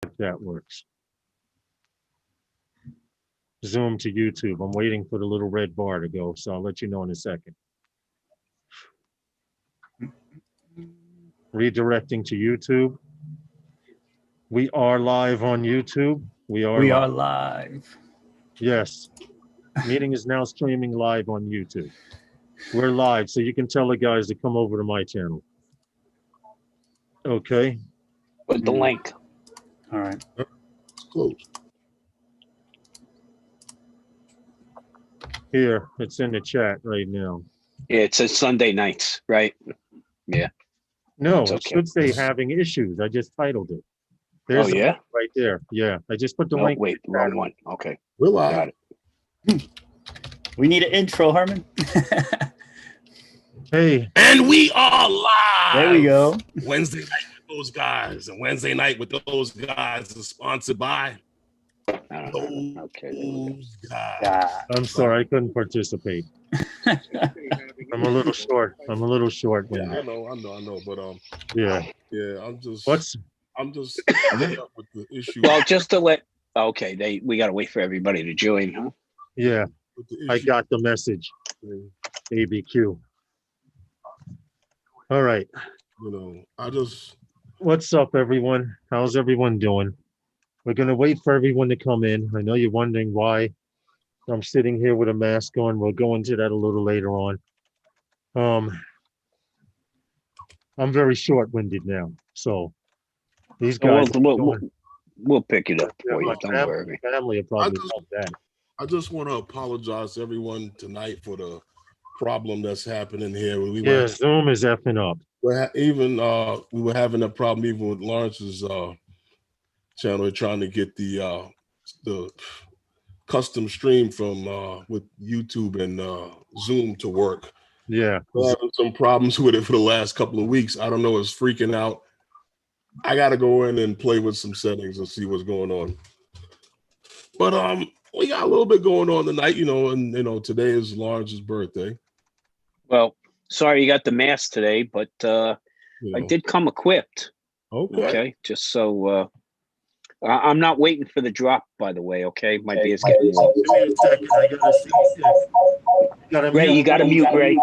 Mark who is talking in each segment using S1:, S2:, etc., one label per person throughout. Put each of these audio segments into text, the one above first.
S1: that works. Zoom to YouTube. I'm waiting for the little red bar to go, so I'll let you know in a second. Redirecting to YouTube. We are live on YouTube. We are
S2: We
S1: live.
S2: are live.
S1: Yes. Meeting is now streaming live on YouTube. We're live, so you can tell the guys to come over to my channel. Okay.
S3: Put the link.
S2: All right.
S4: It's closed.
S1: Here, it's in the chat right now.
S3: Yeah, it says Sunday nights, right? Yeah.
S1: No,
S3: It's
S1: it
S3: okay.
S1: should say having issues. I just titled it.
S3: Oh,
S1: There's the
S3: yeah?
S1: link right there. Yeah, I just put the
S3: Oh,
S1: link.
S3: wait, wrong one. Okay,
S4: We're live.
S3: got it.
S2: We need an intro, Herman.
S1: Hey,
S4: And we are live.
S2: There we go.
S4: Wednesday night with those guys. And Wednesday night with those guys is sponsored by
S3: Okay.
S4: those guys.
S2: Ah.
S1: I'm sorry I couldn't participate. I'm a little short. I'm a little short.
S4: Yeah,
S1: Man.
S4: I know. But
S1: Yeah.
S4: yeah, I'm just fed up with the issue.
S3: Well, just to let, okay, we got to wait for everybody to join, huh?
S1: Yeah,
S4: with the
S1: I
S4: issue.
S1: got the message. ABQ. All right.
S4: You know, I just
S1: What's up, everyone? How's everyone doing? We're going to wait for everyone to come in. I know you're wondering why I'm sitting here with a mask on. We'll go into that a little later on. I'm very short-winded now, so these guys.
S3: We'll pick it up for you.
S1: my
S3: Don't worry.
S1: family will probably
S4: just-
S1: love that.
S4: I just want to apologize to everyone tonight for the problem that's happening here. We
S1: Yeah,
S4: were
S1: Zoom is effing up.
S4: we were having a problem even with Lawrence's channel, trying to get the custom stream from with YouTube and Zoom to work.
S1: Yeah.
S4: We're having some problems with it for the last couple of weeks. I don't know, it's freaking out. I gotta go in and play with some settings and see what's going on. But we got a little bit going on tonight, and today is Lawrence's birthday.
S3: Well, sorry you got the mask today, but I did come equipped. Okay, just so I'm not waiting for the drop, by the way. Okay, my beer's getting low.
S1: Give me a second. I gotta see if
S3: Ray, you got to mute, Ray.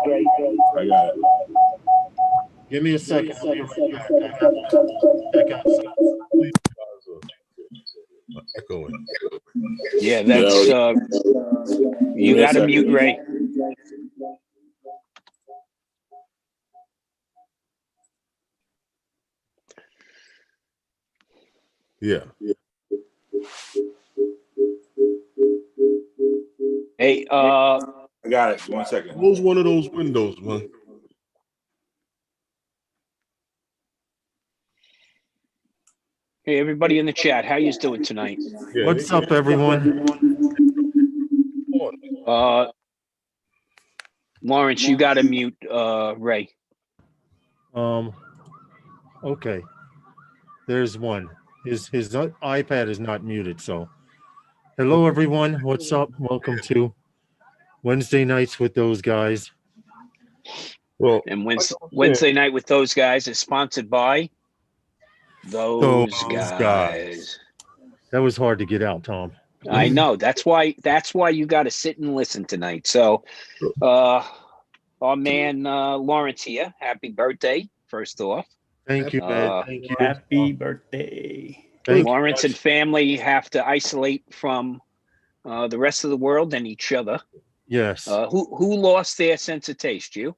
S4: I got it.
S1: Give me a second. I'll be right back. I have to check out something.
S4: Echoing.
S3: Yeah, that's you got to mute, Ray.
S4: Yeah.
S3: Hey,
S5: I got it. 1 second.
S4: Close one of those windows, man.
S3: hey, everybody in the chat, how you doing tonight?
S4: Yeah,
S1: What's up, everyone?
S3: Lawrence, you got to mute Ray.
S1: Okay. There's one. His iPad is not muted, so. Hello, everyone. What's up? Welcome to Wednesday nights with those guys.
S4: Well,
S3: And Wednesday night with those guys is sponsored by those guys.
S1: That was hard to get out, Tom.
S3: I know. That's why you got to sit and listen tonight. So, our man Lawrence here. Happy birthday! First off,
S1: Thank you, man. Thank you.
S2: Happy birthday.
S1: Thank
S3: Lawrence and family have to isolate from the rest of the world and each other.
S1: Yes.
S3: Who lost their sense of taste? You?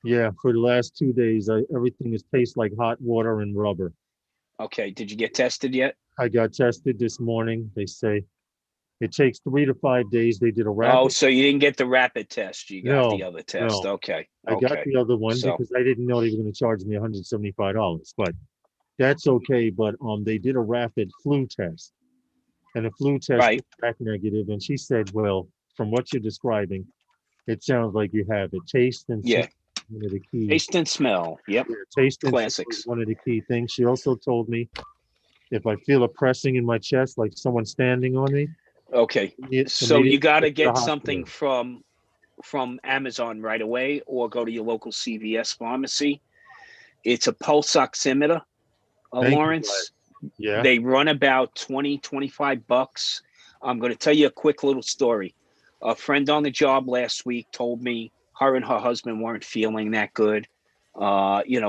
S1: Yeah. For the last 2 days, everything is tastes like hot water and rubber.
S3: Okay. Did you get tested yet?
S1: I got tested this morning. They say it takes 3 to 5 days. They did a rapid.
S3: Oh, so you didn't get the rapid test. You got the other test.
S1: no.
S3: Okay.
S1: I got the other one because I didn't know they were going to charge me $175, but that's okay. But they did a rapid flu test, and the flu test
S3: Right.
S1: was back negative. And she said, "Well, from what you're describing, it sounds like you have it. Taste and
S3: Yeah.
S1: smell, one of the key.
S3: Taste and smell. Yep.
S1: Yeah, taste and smell
S3: Classics.
S1: is one of the key things. She also told me if I feel a pressing in my chest, like someone standing on me.
S3: Okay.
S1: It,
S3: So you got to
S1: immediately
S3: get
S1: the
S3: something
S1: hospital.
S3: from Amazon right away, or go to your local CVS pharmacy. It's a pulse oximeter,
S1: Thank you,
S3: Lawrence.
S1: Yeah.
S3: They run about 20, 25 bucks. I'm going to tell you a quick little story. A friend on the job last week told me her and her husband weren't feeling that good.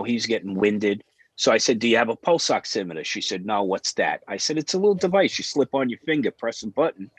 S3: He's getting winded. So I said, do you have a pulse oximeter? She said, no, what's that? I said, it's a little device. You slip on your finger, press a button,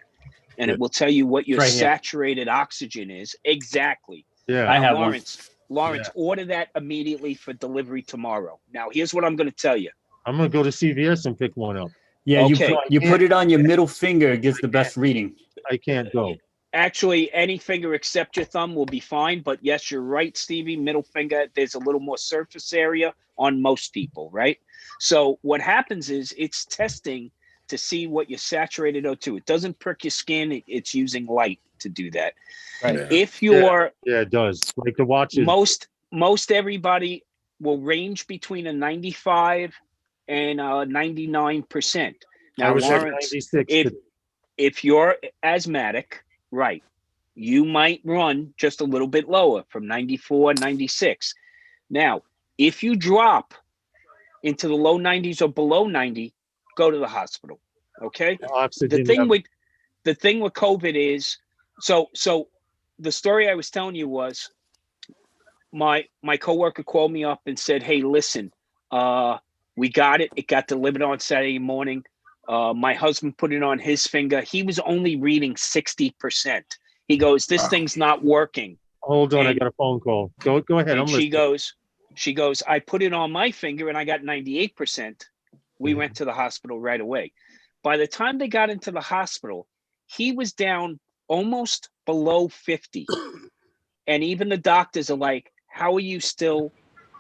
S3: and it will tell you what your
S2: Right here.
S3: saturated oxygen is. Exactly.
S1: Yeah.
S2: I
S3: Now,
S2: have one.
S3: Lawrence, order that immediately for delivery tomorrow. Now, here's what I'm going to tell you.
S1: I'm gonna go to CVS and pick one up.
S2: Yeah,
S3: Okay.
S2: you put it on your middle finger, it gets the best reading.
S1: I can't go.
S3: Actually, any finger except your thumb will be fine. But yes, you're right, Stevie. Middle finger, there's a little more surface area on most people, right? So what happens is it's testing to see what your saturated O2. It doesn't prick your skin. It's using light to do that.
S2: Right.
S5: Yeah.
S3: If you're
S1: Yeah, it does. Like the watches.
S3: most everybody will range between a 95 and 99%.
S1: I
S3: Now,
S1: was at
S3: Lawrence,
S1: 96.
S3: if you're asthmatic, right, you might run just a little bit lower from 94, 96. Now, if you drop into the low 90s or below 90, go to the hospital. Okay.
S1: Oxygen.
S3: The thing with COVID is, so the story I was telling you was my coworker called me up and said, hey, listen, we got it. It got delivered on Saturday morning. My husband put it on his finger. He was only reading 60%. He goes, this thing's not working.
S1: Hold on, I
S3: and-
S1: got a phone call. Go ahead. I'm
S3: And she
S1: listening.
S3: goes, I put it on my finger and I got 98%. We
S1: Mm-hmm.
S3: went to the hospital right away. By the time they got into the hospital, he was down almost below 50. And even the doctors are like, how are you still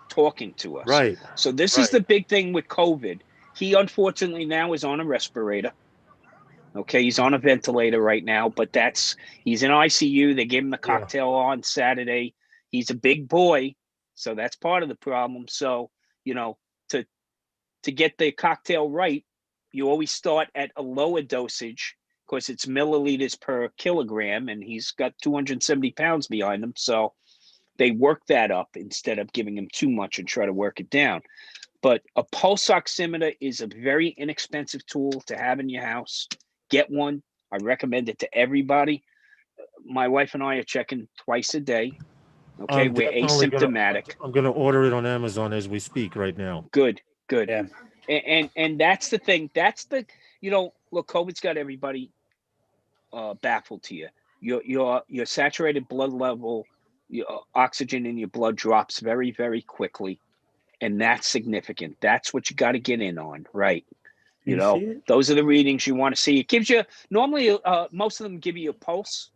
S3: talking to us?
S1: Right.
S3: So this is the big thing with COVID. He unfortunately now is on a respirator. Okay, he's on a ventilator right now, but he's in ICU. They gave him the cocktail on Saturday. He's a big boy, so that's part of the problem. So, to get the cocktail right, you always start at a lower dosage because it's milliliters per kilogram, and he's got 270 pounds behind him. So they work that up instead of giving him too much and try to work it down. But a pulse oximeter is a very inexpensive tool to have in your house. Get one. I recommend it to everybody. My wife and I are checking twice a day. Okay,
S1: I'm
S3: we're
S1: definitely
S3: asymptomatic.
S1: I'm gonna order it on Amazon as we speak right now.
S3: Good.
S2: Yeah.
S3: And that's the thing. That's the look, COVID's got everybody baffled here. Your saturated blood level, your oxygen in your blood drops very, very quickly. And that's significant. That's what you got to get in on, right? Those are the readings you want to see. It gives you normally most of them give you a pulse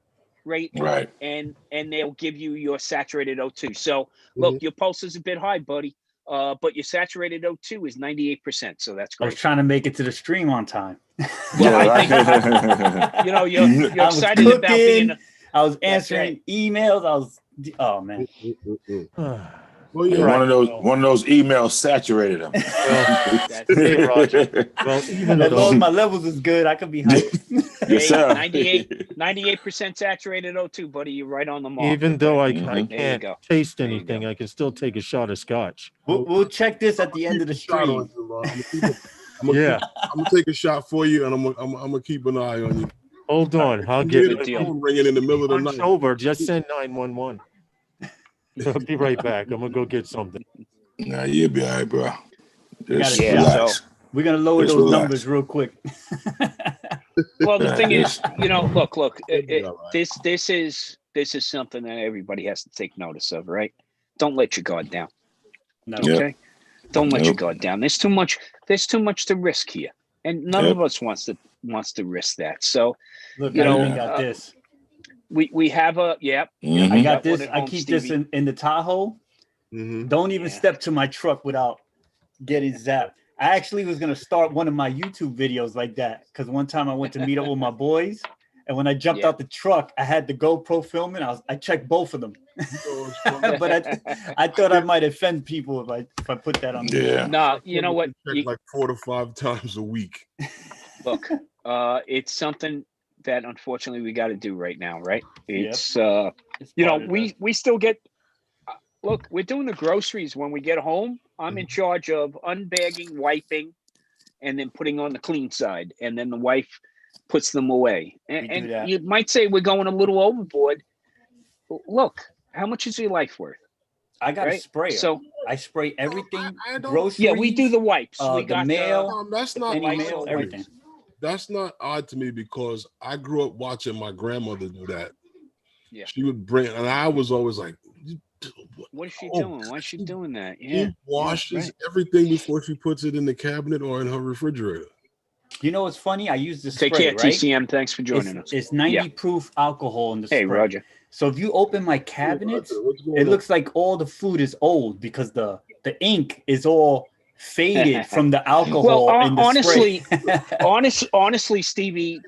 S3: rate,
S5: Right.
S3: and they'll give you your saturated O2. So look, your pulse is a bit high, buddy, but your saturated O2 is 98%. So that's
S2: I was
S3: great.
S2: trying to make it to the stream on time.
S3: Well, I
S5: right.
S3: you're
S2: I was
S3: excited about being.
S2: cooking. I was answering emails. Oh man.
S4: Well, yeah.
S5: One of those emails saturated him.
S1: Hey, Roger. Well, even
S2: As long as
S1: though
S2: my levels is good, I could be hyped.
S5: Yes, sir.
S3: 98% saturated O2, buddy. You're right on the mark.
S1: even though I
S5: Mhm.
S3: There you
S1: can't
S3: go.
S1: taste
S3: There you
S1: anything,
S3: go.
S1: I can still take a shot of scotch.
S2: We'll check this at the end of the
S4: Shot on
S2: stream.
S4: you, Lord. I'm gonna take a shot for you, and I'm gonna keep an eye on you.
S1: Hold on, I'll
S4: You
S1: give
S4: hear
S1: it
S4: the
S1: to
S3: deal.
S1: you.
S4: phone ringing in the middle of the
S1: Punch
S4: night.
S1: over, just send 911. I'll be right back. I'm gonna go get something.
S5: Nah, you'll be all right, bro. Just
S2: Yeah,
S5: relax.
S3: so-
S2: We're gonna lower
S5: Just
S2: those
S5: relax.
S2: numbers real quick.
S3: Well, the
S5: Yeah,
S3: thing is,
S5: yes.
S3: look,
S4: It'll be all right.
S3: this is something that everybody has to take notice of, right? Don't let your guard down.
S2: No.
S5: Yep.
S3: Okay. Don't let your
S5: Nope.
S3: guard down. There's too much to risk here. And none
S5: Yep.
S3: of us wants to risk that. So
S2: Look,
S3: You
S2: I
S3: know,
S2: even got this.
S3: we have a
S5: Mhm.
S2: I
S3: you
S2: got
S3: one
S2: this.
S3: at
S2: I
S3: home,
S2: keep this
S3: Stevie.
S2: in the Tahoe.
S4: Mhm.
S2: Don't even
S3: Yeah.
S2: step to my truck without getting zapped. I actually was gonna start one of my YouTube videos like that because one time I went to meet up with my boys, and when I jumped
S3: Yeah.
S2: out the truck, I had the GoPro filming. I checked both of them, but I thought I might offend people if I put that on. The
S5: Yeah.
S3: No, you know what?
S4: Check like 4 to 5 times a week.
S3: Look, it's something that unfortunately we got to do right now, right?
S2: Yep.
S3: It's
S2: It's part of
S3: we still get look, we're doing the groceries when we get home. I'm
S2: Mm-hmm.
S3: in charge of unbagging, wiping, and then putting on the clean side, and then the wife puts them away.
S2: We do
S3: And
S2: that.
S3: you might say we're going a little overboard. Look, how much is your life worth?
S2: I got a
S3: Right?
S2: sprayer.
S3: So
S2: I spray everything.
S4: I don't-
S2: Groceries.
S3: yeah, we do the wipes. We
S2: the
S3: got
S2: mail.
S4: That's not
S2: Any
S4: odd
S2: mail,
S4: to me.
S2: everything.
S4: That's not odd to me because I grew up watching my grandmother do that.
S3: Yeah.
S4: She would bring, and I was always like,
S3: What is she
S4: Oh,
S3: doing? Why is she doing that?
S4: She
S3: Yeah.
S4: washes
S3: right.
S4: everything before she puts it in the cabinet or in her refrigerator.
S2: You know what's funny? I use the
S3: Take
S2: spray,
S3: care,
S2: right?
S3: TCM. Thanks for joining us.
S2: It's 90 proof alcohol in the
S3: Hey,
S2: spray.
S3: Roger.
S2: So if you open my cabinets,
S4: What's going
S2: it
S4: on?
S2: looks like all the food is old because the ink is all faded from the alcohol
S3: Well,
S2: in the
S3: honestly,
S2: spray.
S3: honestly, Stevie,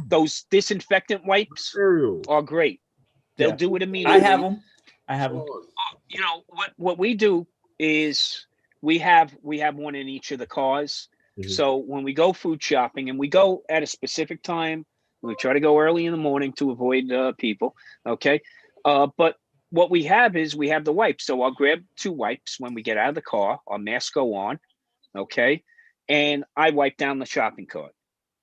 S3: those disinfectant wipes
S4: Cereal.
S3: are great. They'll
S2: Yeah.
S3: do it immediately.
S2: I have them. I have them.
S3: You know what we do is we have one in each of the cars.
S4: Mhm.
S3: So when we go food shopping, and we go at a specific time, we try to go early in the morning to avoid people. Okay, but what we have is we have the wipes. So I'll grab 2 wipes when we get out of the car. Our masks go on. Okay, and I wipe down the shopping cart.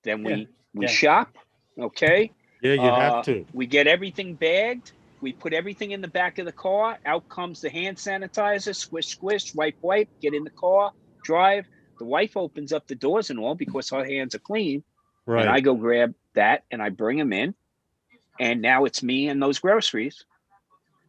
S3: Then we
S2: Yeah.
S3: shop. Okay.
S1: Yeah, you have to.
S3: We get everything bagged. We put everything in the back of the car. Out comes the hand sanitizer. Squish, squish, wipe, wipe. Get in the car, drive. The wife opens up the doors and all because her hands are clean.
S1: Right.
S3: And I go grab that and I bring them in. And now it's me and those groceries.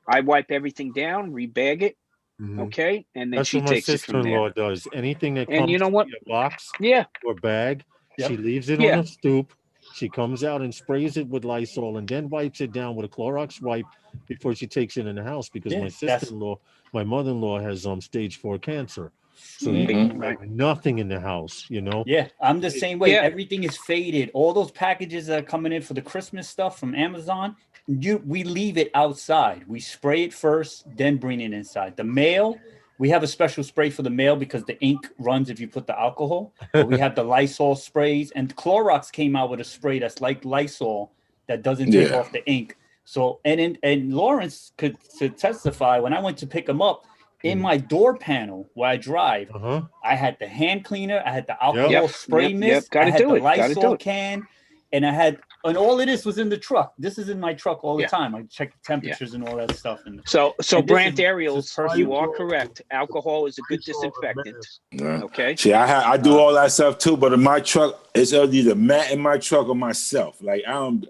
S3: I wipe everything down, rebag it.
S4: Mhm.
S3: Okay. And then
S1: That's
S3: she
S1: what my
S3: takes it from there.
S1: sister-in-law does. Anything that
S3: And
S1: comes
S3: you know what?
S1: in a box
S3: Yeah.
S1: or bag,
S2: Yep.
S1: she leaves it
S3: Yeah.
S1: on a stoop. She comes out and sprays it with Lysol and then wipes it down with a Clorox wipe before she takes it in the house because
S2: Yeah,
S1: my
S2: that's-
S1: sister-in-law, my mother-in-law has stage 4 cancer. So
S2: Mhm.
S1: you can have nothing in the house, you know?
S2: Yeah, I'm the same way.
S3: Yeah.
S2: Everything is faded. All those packages that are coming in for the Christmas stuff from Amazon, we leave it outside. We spray it first, then bring it inside. The mail, we have a special spray for the mail because the ink runs if you put the alcohol. But we have the Lysol sprays, and Clorox came out with a spray that's like Lysol that doesn't take
S5: Yeah.
S2: off the ink. So and Lawrence could testify when I went to pick him up. In my door panel where I drive,
S1: Uh-huh.
S2: I had the hand cleaner, I had the alcohol
S3: Yep,
S2: spray
S3: yep,
S2: mist,
S3: gotta
S2: I had
S3: do
S2: the
S3: it, gotta do
S2: Lysol
S3: it.
S2: can, and and all of this was in the truck. This is in my truck all the
S3: Yeah.
S2: time. I check the temperatures and all that stuff. And
S3: So
S2: And this
S3: Brant
S2: is
S3: Ariels,
S2: personal.
S3: you are correct. Alcohol is a good
S4: Lysol and
S3: disinfectant.
S5: Yeah.
S3: Okay.
S5: See, I do all that stuff too, but in my truck, it's either Matt in my truck or myself. Like I don't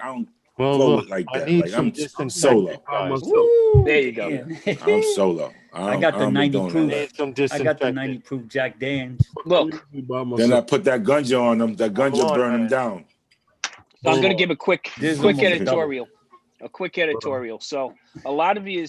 S1: Well,
S5: flow
S1: look,
S5: it like
S1: I
S5: that.
S1: need
S5: Like
S1: some
S5: I'm
S1: disinfectant,
S5: solo.
S1: guys.
S3: There you go.
S2: man.
S5: I'm solo.
S2: I got the
S5: don't be
S2: 90
S5: doing
S2: proof.
S5: that.
S1: Need some
S2: I got the
S1: disinfectant.
S2: 90 proof Jack Daniels.
S3: Look,
S5: Then I put that gunja on them. That gunja
S1: Hold on,
S5: burn them
S1: man.
S5: down.
S3: so I'm going to
S1: Hold
S3: give a quick
S2: This is almost a
S3: editorial. A quick editorial. So a lot of you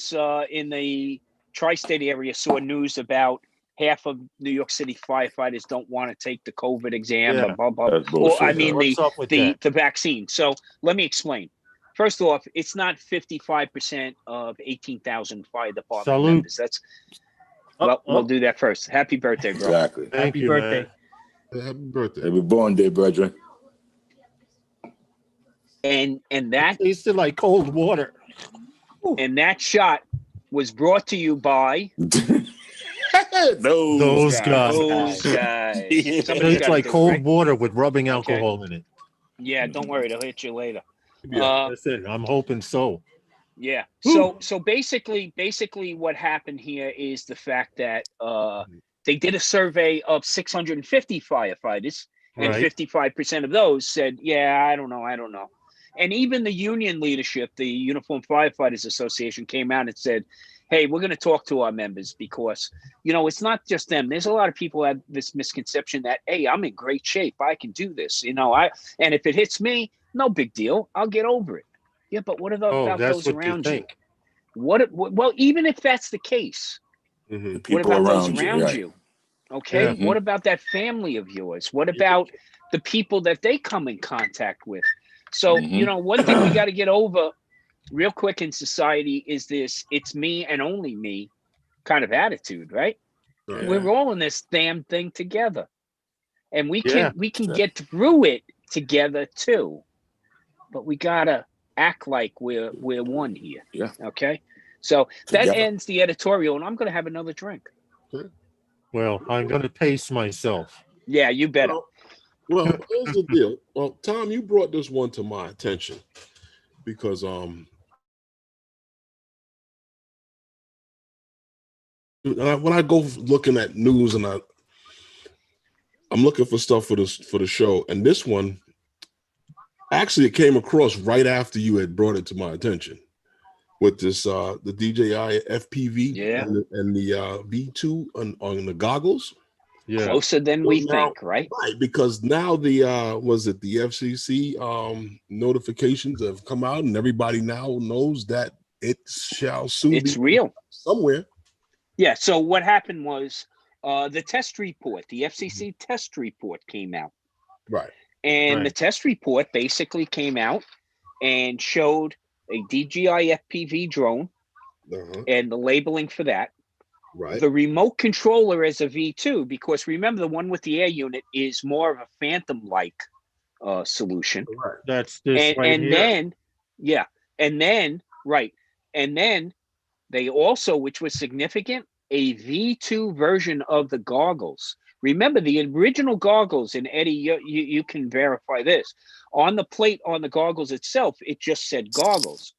S3: in the tri-state area saw news about half of New York City firefighters don't want to take the COVID exam.
S1: Yeah.
S3: Blah, blah, blah.
S5: That's bullshit.
S3: Well, I mean,
S1: What's up with that?
S3: the vaccine. So let me explain. First off, it's not 55% of 18,000 fire department
S1: Salute.
S3: members. That's well,
S2: Oh,
S3: we'll do that first. Happy birthday, bro.
S5: Exactly.
S1: Thank
S2: Happy
S1: you,
S2: birthday.
S1: man.
S4: Happy birthday.
S5: Happy born day, brethren.
S3: And that
S1: Tasted like cold water.
S3: shot was brought to you by
S5: Those
S1: Those guys.
S3: those guys.
S5: Yeah.
S3: Somebody's
S1: It's
S3: gotta
S1: like
S3: do it,
S1: cold
S3: right?
S1: water with rubbing alcohol in it.
S3: Yeah, don't worry, they'll hit you later.
S1: Yeah, that's it. I'm hoping so.
S3: Yeah. So basically what happened here is the fact that they did a survey of 650 firefighters, and
S1: Right.
S3: 55% of those said, "Yeah, I don't know." And even the union leadership, the Uniform Firefighters Association, came out and said, "Hey, we're going to talk to our members because it's not just them. There's a lot of people who have this misconception that, hey, I'm in great shape, I can do this. And if it hits me, no big deal, I'll get over it." Yeah, but what about
S1: Oh, that's
S3: those
S1: what you
S3: around you?
S1: think.
S3: Well, even if that's the case,
S4: Mhm.
S3: what
S5: People
S3: about those
S5: around
S3: around
S5: right.
S3: you? Okay,
S5: Yeah.
S3: what about that family of yours? What about the people that they come in contact with? So,
S5: Mhm.
S3: one thing we got to get over real quick in society is this "it's me and only me" kind of attitude, right?
S4: Right.
S3: We're all in this damn thing together, and we
S1: Yeah.
S3: can get through it together too, but we gotta act like we're one here.
S5: Yeah.
S3: Okay. So that
S5: Together.
S3: ends the editorial, and I'm gonna have another drink.
S1: Well, I'm going to pace myself.
S3: Yeah, you better.
S4: Well, here's the deal. Well, Tom, you brought this one to my attention because when I go looking at news and I'm looking for stuff for the show, and this one actually it came across right after you had brought it to my attention with this the DJI FPV and the V2 on the goggles.
S1: Yeah.
S3: Closer than we think, right?
S4: Right, because now the was it the FCC notifications have come out, and everybody now knows that it shall soon
S3: It's
S4: be
S3: real
S4: somewhere.
S3: Yeah. So what happened was the test report, the FCC test report came out.
S4: Right.
S3: And
S1: Right.
S3: the test report basically came out and showed a DJI FPV drone and the labeling for that.
S4: Right.
S3: The remote controller as a V2, because remember the one with the air unit is more of a Phantom-like solution.
S4: Right.
S1: That's this right
S3: And
S1: here.
S3: then, and then they also, which was significant, a V2 version of the goggles. Remember the original goggles, and Eddie, you can verify this. On the plate on the goggles itself, it just said goggles.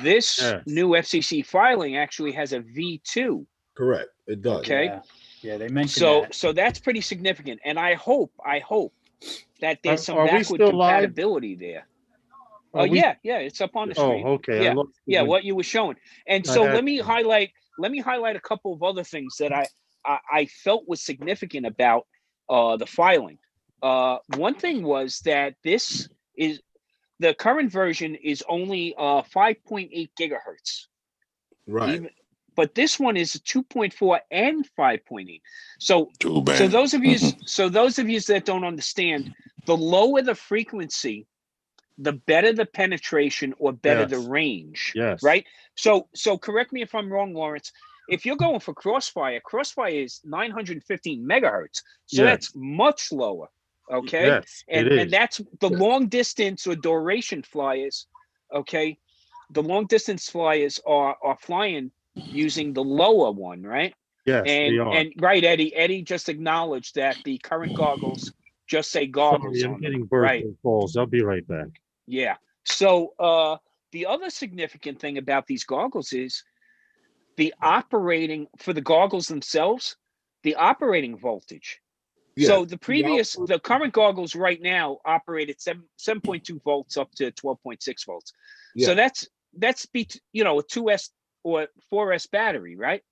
S3: This new FCC filing actually has a V2.
S4: Correct. It does.
S3: Okay.
S2: Yeah, they mentioned that.
S3: So that's pretty significant, and I hope that there's some
S1: Are we
S3: backward
S1: still live?
S3: compatibility there. Oh
S1: Are we-
S3: yeah, it's up on the screen.
S1: Oh, okay.
S3: Yeah,
S1: I looked
S3: yeah,
S1: when-
S3: what you were showing. And
S1: I
S3: so
S1: had
S3: let me
S1: to.
S3: highlight a couple of other things that I felt was significant about the filing. One thing was that this is the current version is only 5.8 gigahertz.
S4: Right.
S3: But this one is 2.4 and 5.8. So
S5: Too bad.
S3: so those of you that don't understand, the lower the frequency, the better the penetration or better the
S1: Yes.
S3: range.
S1: Yes.
S3: Right. So correct me if I'm wrong, Lawrence. If you're going for Crossfire is 915 megahertz. So
S1: Yes.
S3: that's much lower. Okay.
S1: Yes, it is.
S3: And that's the long distance or duration flyers. Okay. The long distance flyers are flying using the lower one, right?
S1: Yes, they are.
S3: And right, Eddie just acknowledged that the current goggles just say goggles
S1: Sorry, I'm
S3: on them.
S1: getting
S3: Right.
S1: birthday calls. I'll be right back.
S3: Yeah. So the other significant thing about these goggles is the operating for the goggles themselves, the operating voltage.
S4: Yeah.
S3: So the current goggles right now operate at 7.2 volts up to 12.6 volts.
S4: Yeah.
S3: So that's a 2S or 4S battery, right?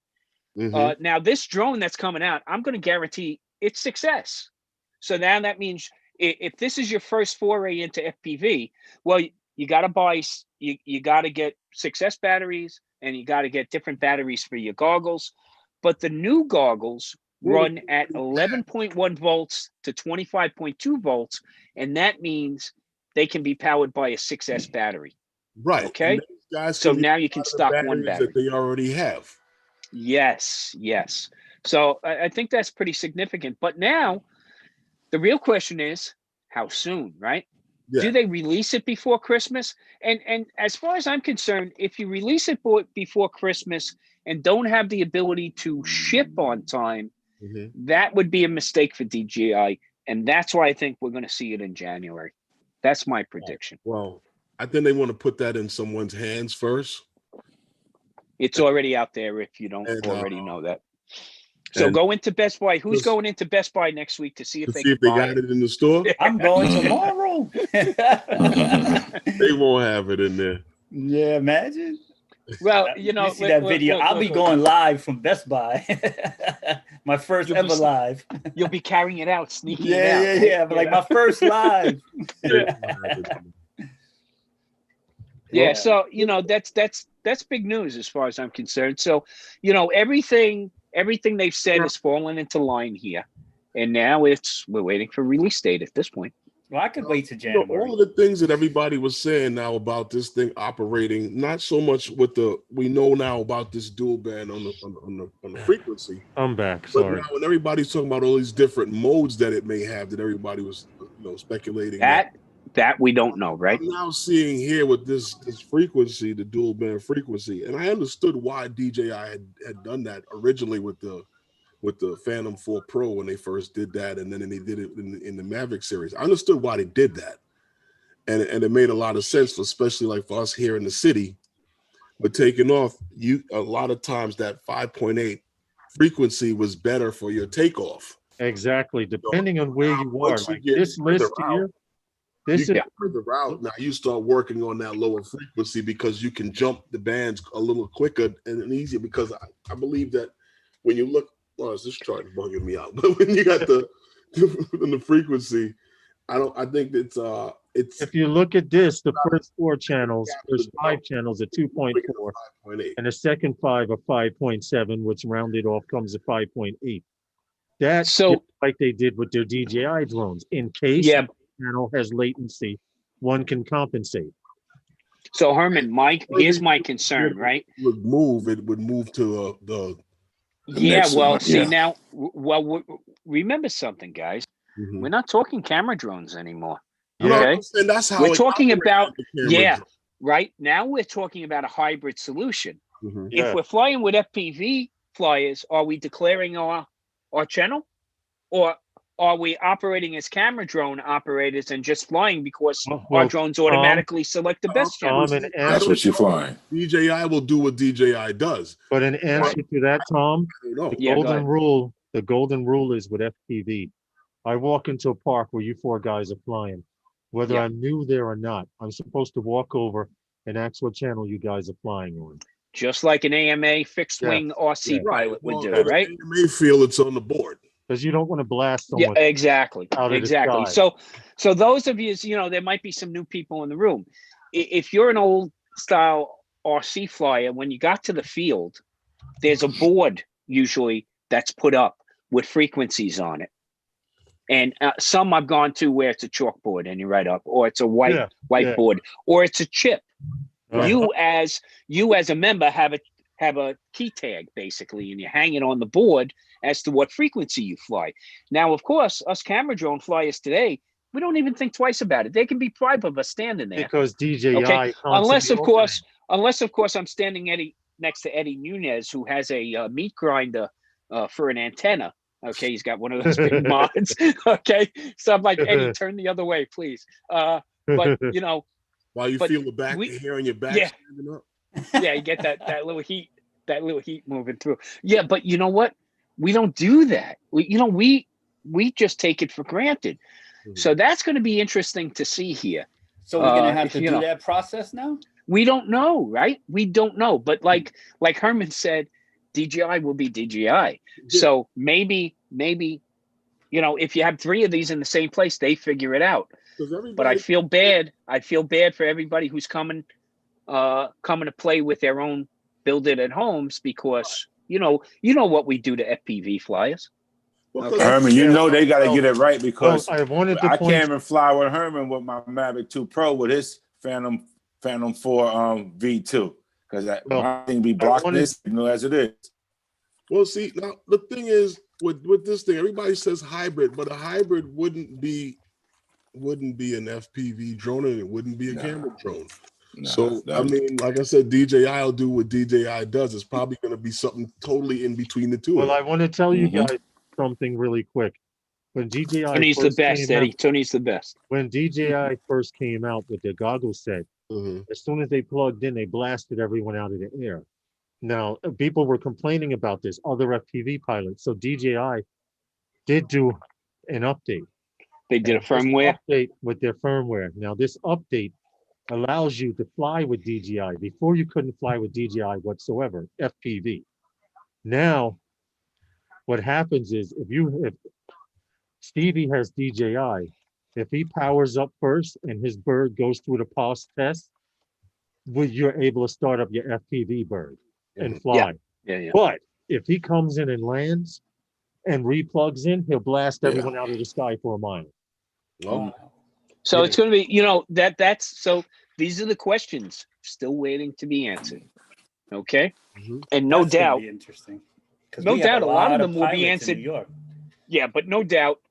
S3: Now this drone that's coming out, I'm going to guarantee it's 6S. So now that means if this is your first foray into FPV, well, you got to get 6S batteries and you got to get different batteries for your goggles. But the new goggles run at 11.1 volts to 25.2 volts, and that means they can be powered by a 6S battery.
S4: Right.
S3: Okay.
S4: Guys,
S3: So now you can stock one
S4: batteries
S3: battery
S4: that they already have.
S3: Yes. So I think that's pretty significant. But now the real question is how soon, right?
S4: Yeah.
S3: Do they release it before Christmas? And as far as I'm concerned, if you release it before Christmas and don't have the ability to ship on time, that would be a mistake for DJI. And that's why I think we're going to see it in January. That's my prediction.
S4: Well, I think they want to put that in someone's hands first.
S3: It's already out there if you don't already know that. So go into Best Buy. Who's going into Best Buy next week to see if they
S4: got it in the store?
S2: I'm going tomorrow.
S4: They won't have it in there.
S2: Yeah, imagine.
S3: Well,
S2: you see that video. I'll be going live from Best Buy. My first ever live.
S3: You'll be carrying it out, sneaking it out.
S2: Yeah. But like my first live.
S3: Yeah. So that's big news as far as I'm concerned. So everything they've said is falling into line here, and now we're waiting for release date at this point.
S2: Well, I could wait to January.
S4: All of the things that everybody was saying now about this thing operating, not so much with we know now about this dual band on the frequency.
S1: I'm back.
S4: But
S1: Sorry.
S4: now when everybody's talking about all these different modes that it may have, that everybody was speculating
S3: that we don't know, right?
S4: I'm now seeing here with this frequency, the dual band frequency, and I understood why DJI had done that originally with the with the Phantom 4 Pro when they first did that, and then they did it in the Maverick series. I understood why they did that, and it made a lot of sense, especially like for us here in the city. But taking off, a lot of times that 5.8 frequency was better for your takeoff.
S1: Exactly, depending on where you are.
S4: Once you
S1: Like
S4: get
S1: this list
S4: further
S1: here, this is
S4: you get further out now. You start working on that lower frequency because you can jump the bands a little quicker and easier. Because I believe that when you look, well, this chart is bugging me out. But when you got the frequency, I think it's
S1: if you look at this, the first 4 channels, there's 5 channels at 2.4,
S4: 5.8.
S1: and the second 5 are 5.7, which rounded off comes to 5.8. That's
S3: So-
S1: like they did with their DJI drones. In case
S3: Yeah.
S1: the channel has latency, one can compensate.
S3: So Herman, here's my concern, right?
S4: It would move to the
S3: Yeah,
S5: next
S3: well,
S5: one,
S3: see
S5: yeah.
S3: now, remember something, guys. We're not talking camera drones anymore.
S1: Yeah.
S3: Okay,
S4: and that's how
S3: we're
S4: it
S3: talking
S4: operates
S3: about
S4: with the camera
S3: yeah,
S4: drone.
S3: right now we're talking about a hybrid solution.
S4: Mhm.
S1: Yeah.
S3: If we're flying with FPV flyers, are we declaring our channel, or are we operating as camera drone operators and just flying because
S1: Well,
S3: our drones automatically select the best channel?
S1: Tom,
S5: That's what you're flying.
S4: DJI will do what DJI does.
S1: but in answer to that, Tom,
S4: I don't know.
S1: the
S3: Yeah, go
S1: golden
S3: ahead.
S1: rule, the golden rule is with FPV. I walk into a park where you 4 guys are flying, whether
S3: Yeah.
S1: I'm new there or not. I'm supposed to walk over and ask what channel you guys are flying on.
S3: Just like an AMA fixed
S1: Yeah.
S3: wing RC
S1: Yeah.
S3: pilot would
S4: Well,
S3: do,
S4: in
S3: right?
S4: the AMA field, it's on the board.
S1: Because you don't want to blast
S3: Yeah,
S1: someone
S3: exactly.
S1: out of the
S3: Exactly.
S1: sky.
S3: So those of you, there might be some new people in the room. If you're an old style RC flyer, when you got to the field, there's a board usually that's put up with frequencies on it. And some I've gone to where it's a chalkboard and you write up, or it's a whiteboard, or it's a chip.
S1: Uh-huh.
S3: You as a member have a key tag basically, and you hang it on the board as to what frequency you fly. Now, of course, us camera drone flyers today, we don't even think twice about it. There can be 5 of us standing there.
S1: Because DJI,
S3: Okay. Unless of
S1: constantly
S3: course I'm standing next to Eddie Nunez, who has a meat grinder for an antenna. Okay, he's got one of those big mods. Okay, so I'm like, Eddie, turn the other way, please. But
S4: While you
S3: But
S4: feel the back,
S3: we-
S4: the hair on your back
S3: Yeah.
S4: standing up.
S3: yeah, you get that little heat moving through. Yeah, but you know what? We don't do that. We just take it for granted.
S4: Mhm.
S3: So that's going to be interesting to see here.
S2: So we're gonna have
S3: if
S2: to
S3: you
S2: do
S3: know-
S2: that process now.
S3: We don't know, right? We don't know. But like Herman said, DJI will be DJI. So maybe, if you have 3 of these in the same place, they figure it out. But I feel bad. I feel bad for everybody who's coming to play with their own build it at homes, because you know what we do to FPV flyers. Okay.
S5: Herman, they got to get it right,
S1: Well,
S5: because
S1: I wanted to
S5: I
S1: point.
S5: can't even fly with Herman with my Mavic 2 Pro with his Phantom 4 V2, because my thing be blocking this signal as it is.
S4: Well, see, now the thing is with this thing, everybody says hybrid, but a hybrid wouldn't be an FPV drone, and it wouldn't be a camera drone. I mean, like I said, DJI will do what DJI does. It's probably going to be something totally in between the two.
S1: Well, I
S4: of
S1: want to tell you
S5: Mhm.
S1: guys something really quick. When DJI
S3: Tony's the
S1: first
S3: best,
S1: came
S3: Eddie.
S1: out,
S3: Tony's the best.
S1: when DJI first came out with their goggle set,
S4: them.
S1: as soon as they plugged in, they blasted everyone out of the air. Now, people were complaining about this, other FPV pilots. So DJI did do an update.
S3: They did a
S1: And this
S3: firmware.
S1: update with their firmware. Now, this update allows you to fly with DJI. Before, you couldn't fly with DJI whatsoever, FPV. Now, what happens is if Stevie has DJI, if he powers up first and his bird goes through the pulse test, you're able to start up your FPV bird and fly.
S3: Yeah.
S1: But if he comes in and lands and replugs in, he'll blast everyone out of the sky for a mile.
S4: Well,
S3: So
S1: Yeah.
S3: it's going to be, that's so these are the questions still waiting to be answered. Okay.
S4: Mhm.
S3: And no
S2: That's gonna
S3: doubt,
S2: be interesting. 'Cause
S3: no
S2: we have
S3: doubt a lot of
S2: lot
S3: them will be
S2: pilots in
S3: answered.
S2: New York.
S3: yeah, but no doubt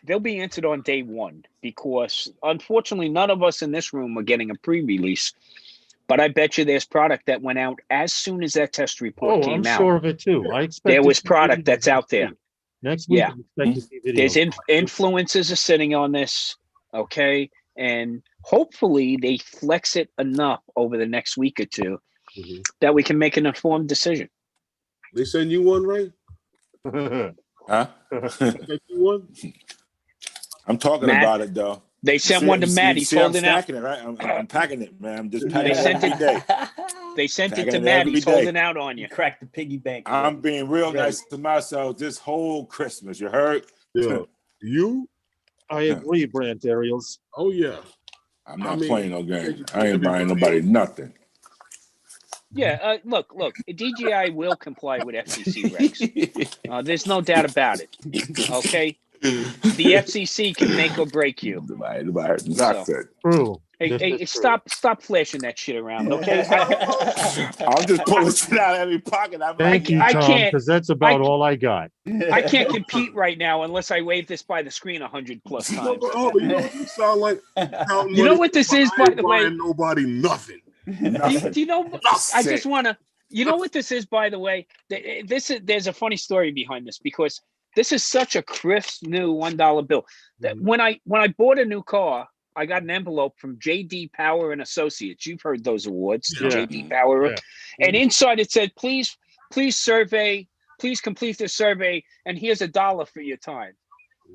S3: they'll be answered on day one, because unfortunately none of us in this room are getting a pre-release. But I bet you there's product that went out as soon as that test report
S1: Oh,
S3: came
S1: I'm
S3: out.
S1: sure of it too. I expect
S3: There
S1: to
S3: was
S1: see
S3: product
S1: videos
S3: that's out
S1: next
S3: there.
S1: week. Next week,
S3: Yeah.
S1: I expect to see videos.
S3: There's influencers are sitting on this, okay? And hopefully they flex it enough over the next week or two
S4: Mhm.
S3: that we can make an informed decision.
S4: They send you one, right?
S5: Huh?
S4: Send you one?
S5: I'm talking
S3: Matt,
S5: about it though.
S3: They sent one to Matt. He's holding
S5: I'm
S3: out.
S5: stacking it, right? I'm packing it, man. I'm just packing
S3: They
S5: it
S3: sent
S5: every day.
S3: They sent it
S5: Packing
S3: to
S5: it
S3: Matt.
S5: every
S3: He's
S5: day.
S3: holding out on you.
S2: You cracked the piggy bank.
S5: I'm being real
S2: Ready.
S5: nice to myself this whole Christmas. You heard?
S4: Yeah. You?
S1: I agree, Brant Ariels.
S4: Oh yeah.
S5: I'm not
S4: I mean,
S5: playing no game. I ain't buying nobody nothing.
S3: Yeah, look, DJI will comply with FCC regs. There's no doubt about it. Okay, the FCC can make or break you.
S5: Nothing.
S1: True.
S3: Hey,
S1: This
S3: hey,
S1: is true.
S3: stop flashing that shit around, okay?
S5: I'm just pulling shit out of every pocket.
S1: Thank you,
S3: I
S1: Tom,
S3: can't-
S1: because that's about all I got.
S3: I can't compete right now unless I wave this by the screen 100 plus
S4: No,
S3: times.
S4: but hold on, you know what you sound like? Counting
S3: You know
S4: money,
S3: what this
S4: but
S3: is,
S4: I
S3: by
S4: ain't
S3: the way?
S4: buying nobody nothing.
S3: Do you know? I
S5: Nothing.
S3: just want to. You know what this is, by the way? There's a funny story behind this because this is such a crisp new $1 bill. That when I bought a new car, I got an envelope from J.D. Power and Associates. You've heard those awards,
S1: Yeah.
S3: J.D. Power,
S1: Yeah.
S3: and inside it said, "Please survey. Please complete this survey, and here's $1 for your time."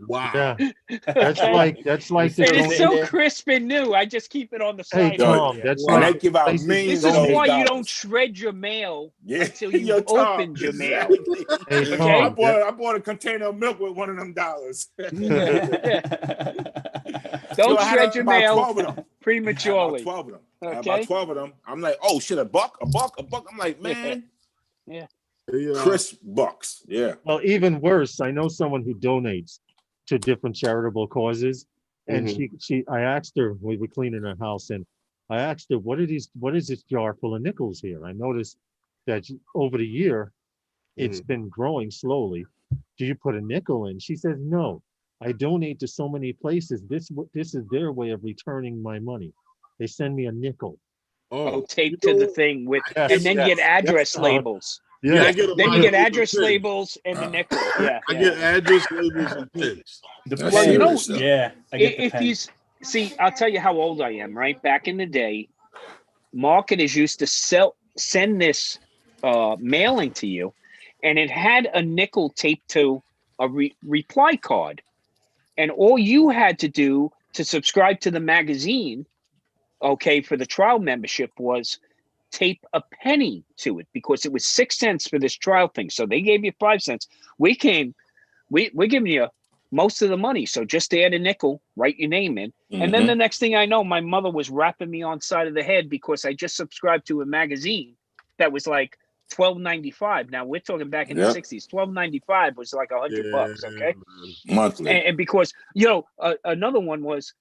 S4: Wow.
S1: Yeah, that's
S3: Okay?
S1: like the
S3: And it's so
S1: donate.
S3: crisp and new. I just keep it on the
S1: Hey
S3: side.
S1: Tom, that's
S5: And they
S1: like
S5: give out
S1: places
S5: millions
S3: This
S5: of
S3: is
S5: those
S3: why you
S5: dollars.
S3: don't shred your mail
S5: Yeah.
S3: until you've
S5: Yo, Tom,
S3: opened your mail.
S5: exactly.
S1: Hey
S3: Okay.
S5: I
S1: Tom,
S5: bought a container of milk with one of them dollars.
S3: Don't
S5: Yo, I had
S3: shred your
S5: about
S3: mail
S5: 12 of them. I had about
S3: prematurely.
S5: 12 of them. I had
S3: Okay.
S5: about 12 of them. I'm like, oh shit, a buck. I'm like, man,
S4: Yeah.
S5: crisp bucks. Yeah.
S1: well, even worse, I know someone who donates to different charitable causes, and I asked her, we were cleaning her house, and I asked her, what is this jar full of nickels here? I noticed that over the year, it's been growing slowly. Do you put a nickel in? She says, no, I donate to so many places. This is their way of returning my money. They send me a nickel.
S3: Taped to the thing with,
S1: Yes,
S3: and then you get
S1: yes,
S3: address
S1: yes,
S3: labels.
S4: Yeah, I
S1: Yeah,
S4: get a
S3: Then
S4: lot
S3: you get
S4: of those
S3: address
S4: pins.
S3: labels and the nickel. Yeah.
S4: I
S3: yeah.
S4: get address labels and pins.
S3: Well, you know,
S2: Yeah, I get the
S3: if
S2: pen.
S3: you see, I'll tell you how old I am. Right back in the day, marketers used to send this mailing to you, and it had a nickel taped to a reply card, and all you had to do to subscribe to the magazine, okay, for the trial membership was tape a penny to it because it was 6 cents for this trial thing. So they gave you 5 cents. We're giving you most of the money. So just add a nickel, write your name in. And then the next thing I know, my mother was rapping me on side of the head because I just subscribed to a magazine that was like $12.95. Now we're talking back in the 60s. $12.95 was like $100, okay?
S5: Monthly.
S3: And because, another one was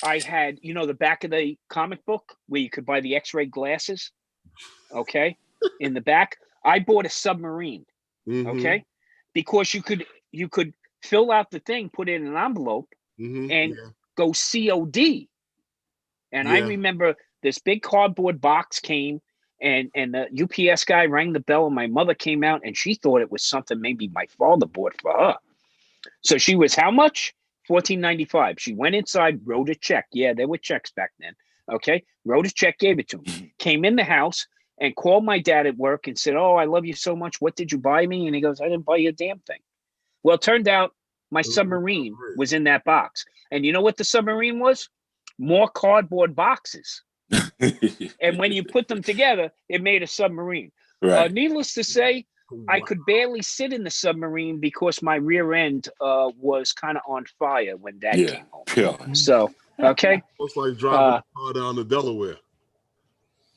S3: I had, the back of the comic book where you could buy the X-ray glasses, okay? In the back, I bought a submarine, okay? Because you could fill out the thing, put it in an envelope, and go COD. And I remember this big cardboard box came, and the UPS guy rang the bell, and my mother came out, and she thought it was something maybe my father bought for her. So she was, how much? $14.95. She went inside, wrote a check. Yeah, there were checks back then. Okay, wrote a check, gave it to him. Came in the house and called my dad at work and said, "Oh, I love you so much. What did you buy me?" And he goes, "I didn't buy you a damn thing." Well, it turned out my submarine was in that box. And you know what the submarine was? More cardboard boxes. And when you put them together, it made a submarine.
S5: Right.
S3: Needless to say, I could barely sit in the submarine because my rear end was kind of on fire when Dad came home.
S5: Pure.
S3: So, okay.
S4: It's like driving a car down to Delaware.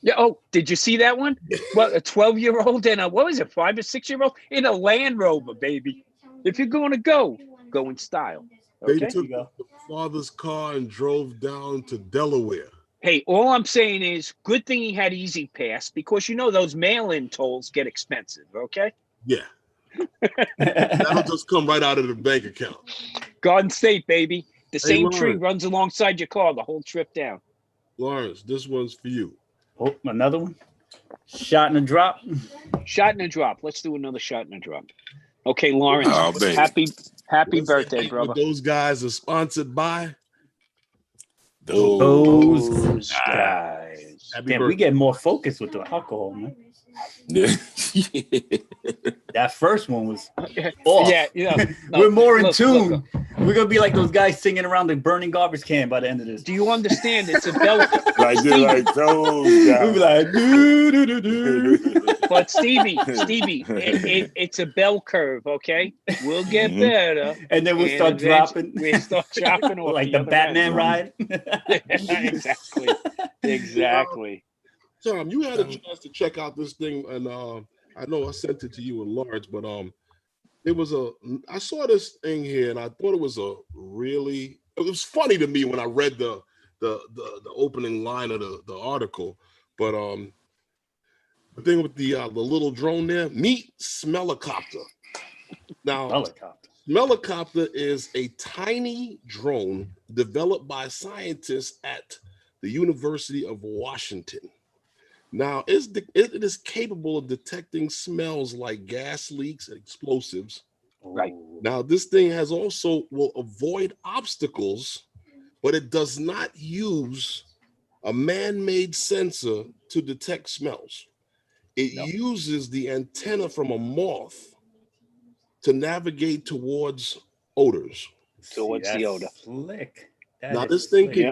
S3: Yeah. Oh, did you see that one? Well, a 12-year-old and a 5 or 6-year-old in a Land Rover, baby. If you're going to go in style.
S4: They
S3: Okay.
S4: took the father's car and drove down to Delaware.
S3: Hey, all I'm saying is good thing he had Easy Pass because those mail-in tolls get expensive, okay?
S4: Yeah. That'll just come right out of the bank account.
S3: Garden State, baby. The same tree
S4: Lawrence.
S3: runs alongside your car the whole trip down.
S4: Lawrence, this one's for you.
S2: Oh, another one. Shot and a drop.
S3: Shot and a drop. Let's do another shot and a drop. Okay, Lawrence.
S5: Oh, baby.
S3: Happy
S4: What's
S3: birthday,
S4: that
S3: brother.
S4: what those guys are sponsored by?
S2: Those
S3: guys.
S4: Happy
S2: Damn, we
S4: birthday.
S2: get more focused with the alcohol, man.
S5: Yeah.
S2: That first one was off.
S3: Yeah. No,
S2: We're more in
S3: look,
S2: tune.
S3: look.
S2: We're gonna be like those guys singing around the burning garbage can by the end of this.
S3: Do you understand? It's a bell.
S5: Like those
S2: We'll be
S5: guys.
S2: like, do, do, do, do.
S3: But Stevie, it's a bell curve, okay? We'll get
S5: Mhm.
S3: better.
S2: And then we'll
S3: And
S2: start
S3: eventually
S2: dropping.
S3: we'll start dropping off
S2: like the
S3: other
S2: Batman
S3: end.
S2: ride.
S3: Exactly.
S4: Tom, you had a chance to check out this thing, and I know I sent it to you in large, but I saw this thing here, and I thought it was it was funny to me when I read the opening line of the article, but the thing with the little drone there, meet Smellicopter. Now,
S2: Helicopter.
S4: Smellicopter is a tiny drone developed by scientists at the University of Washington. Now, it is capable of detecting smells like gas leaks and explosives.
S3: Right.
S4: Now, this thing will avoid obstacles, but it does not use a man-made sensor to detect smells. It uses the antenna from a moth to navigate towards odors.
S3: Towards
S2: See,
S3: the
S2: that's
S3: odor.
S2: Slick. That
S4: Now,
S2: is
S4: this thing
S2: slick.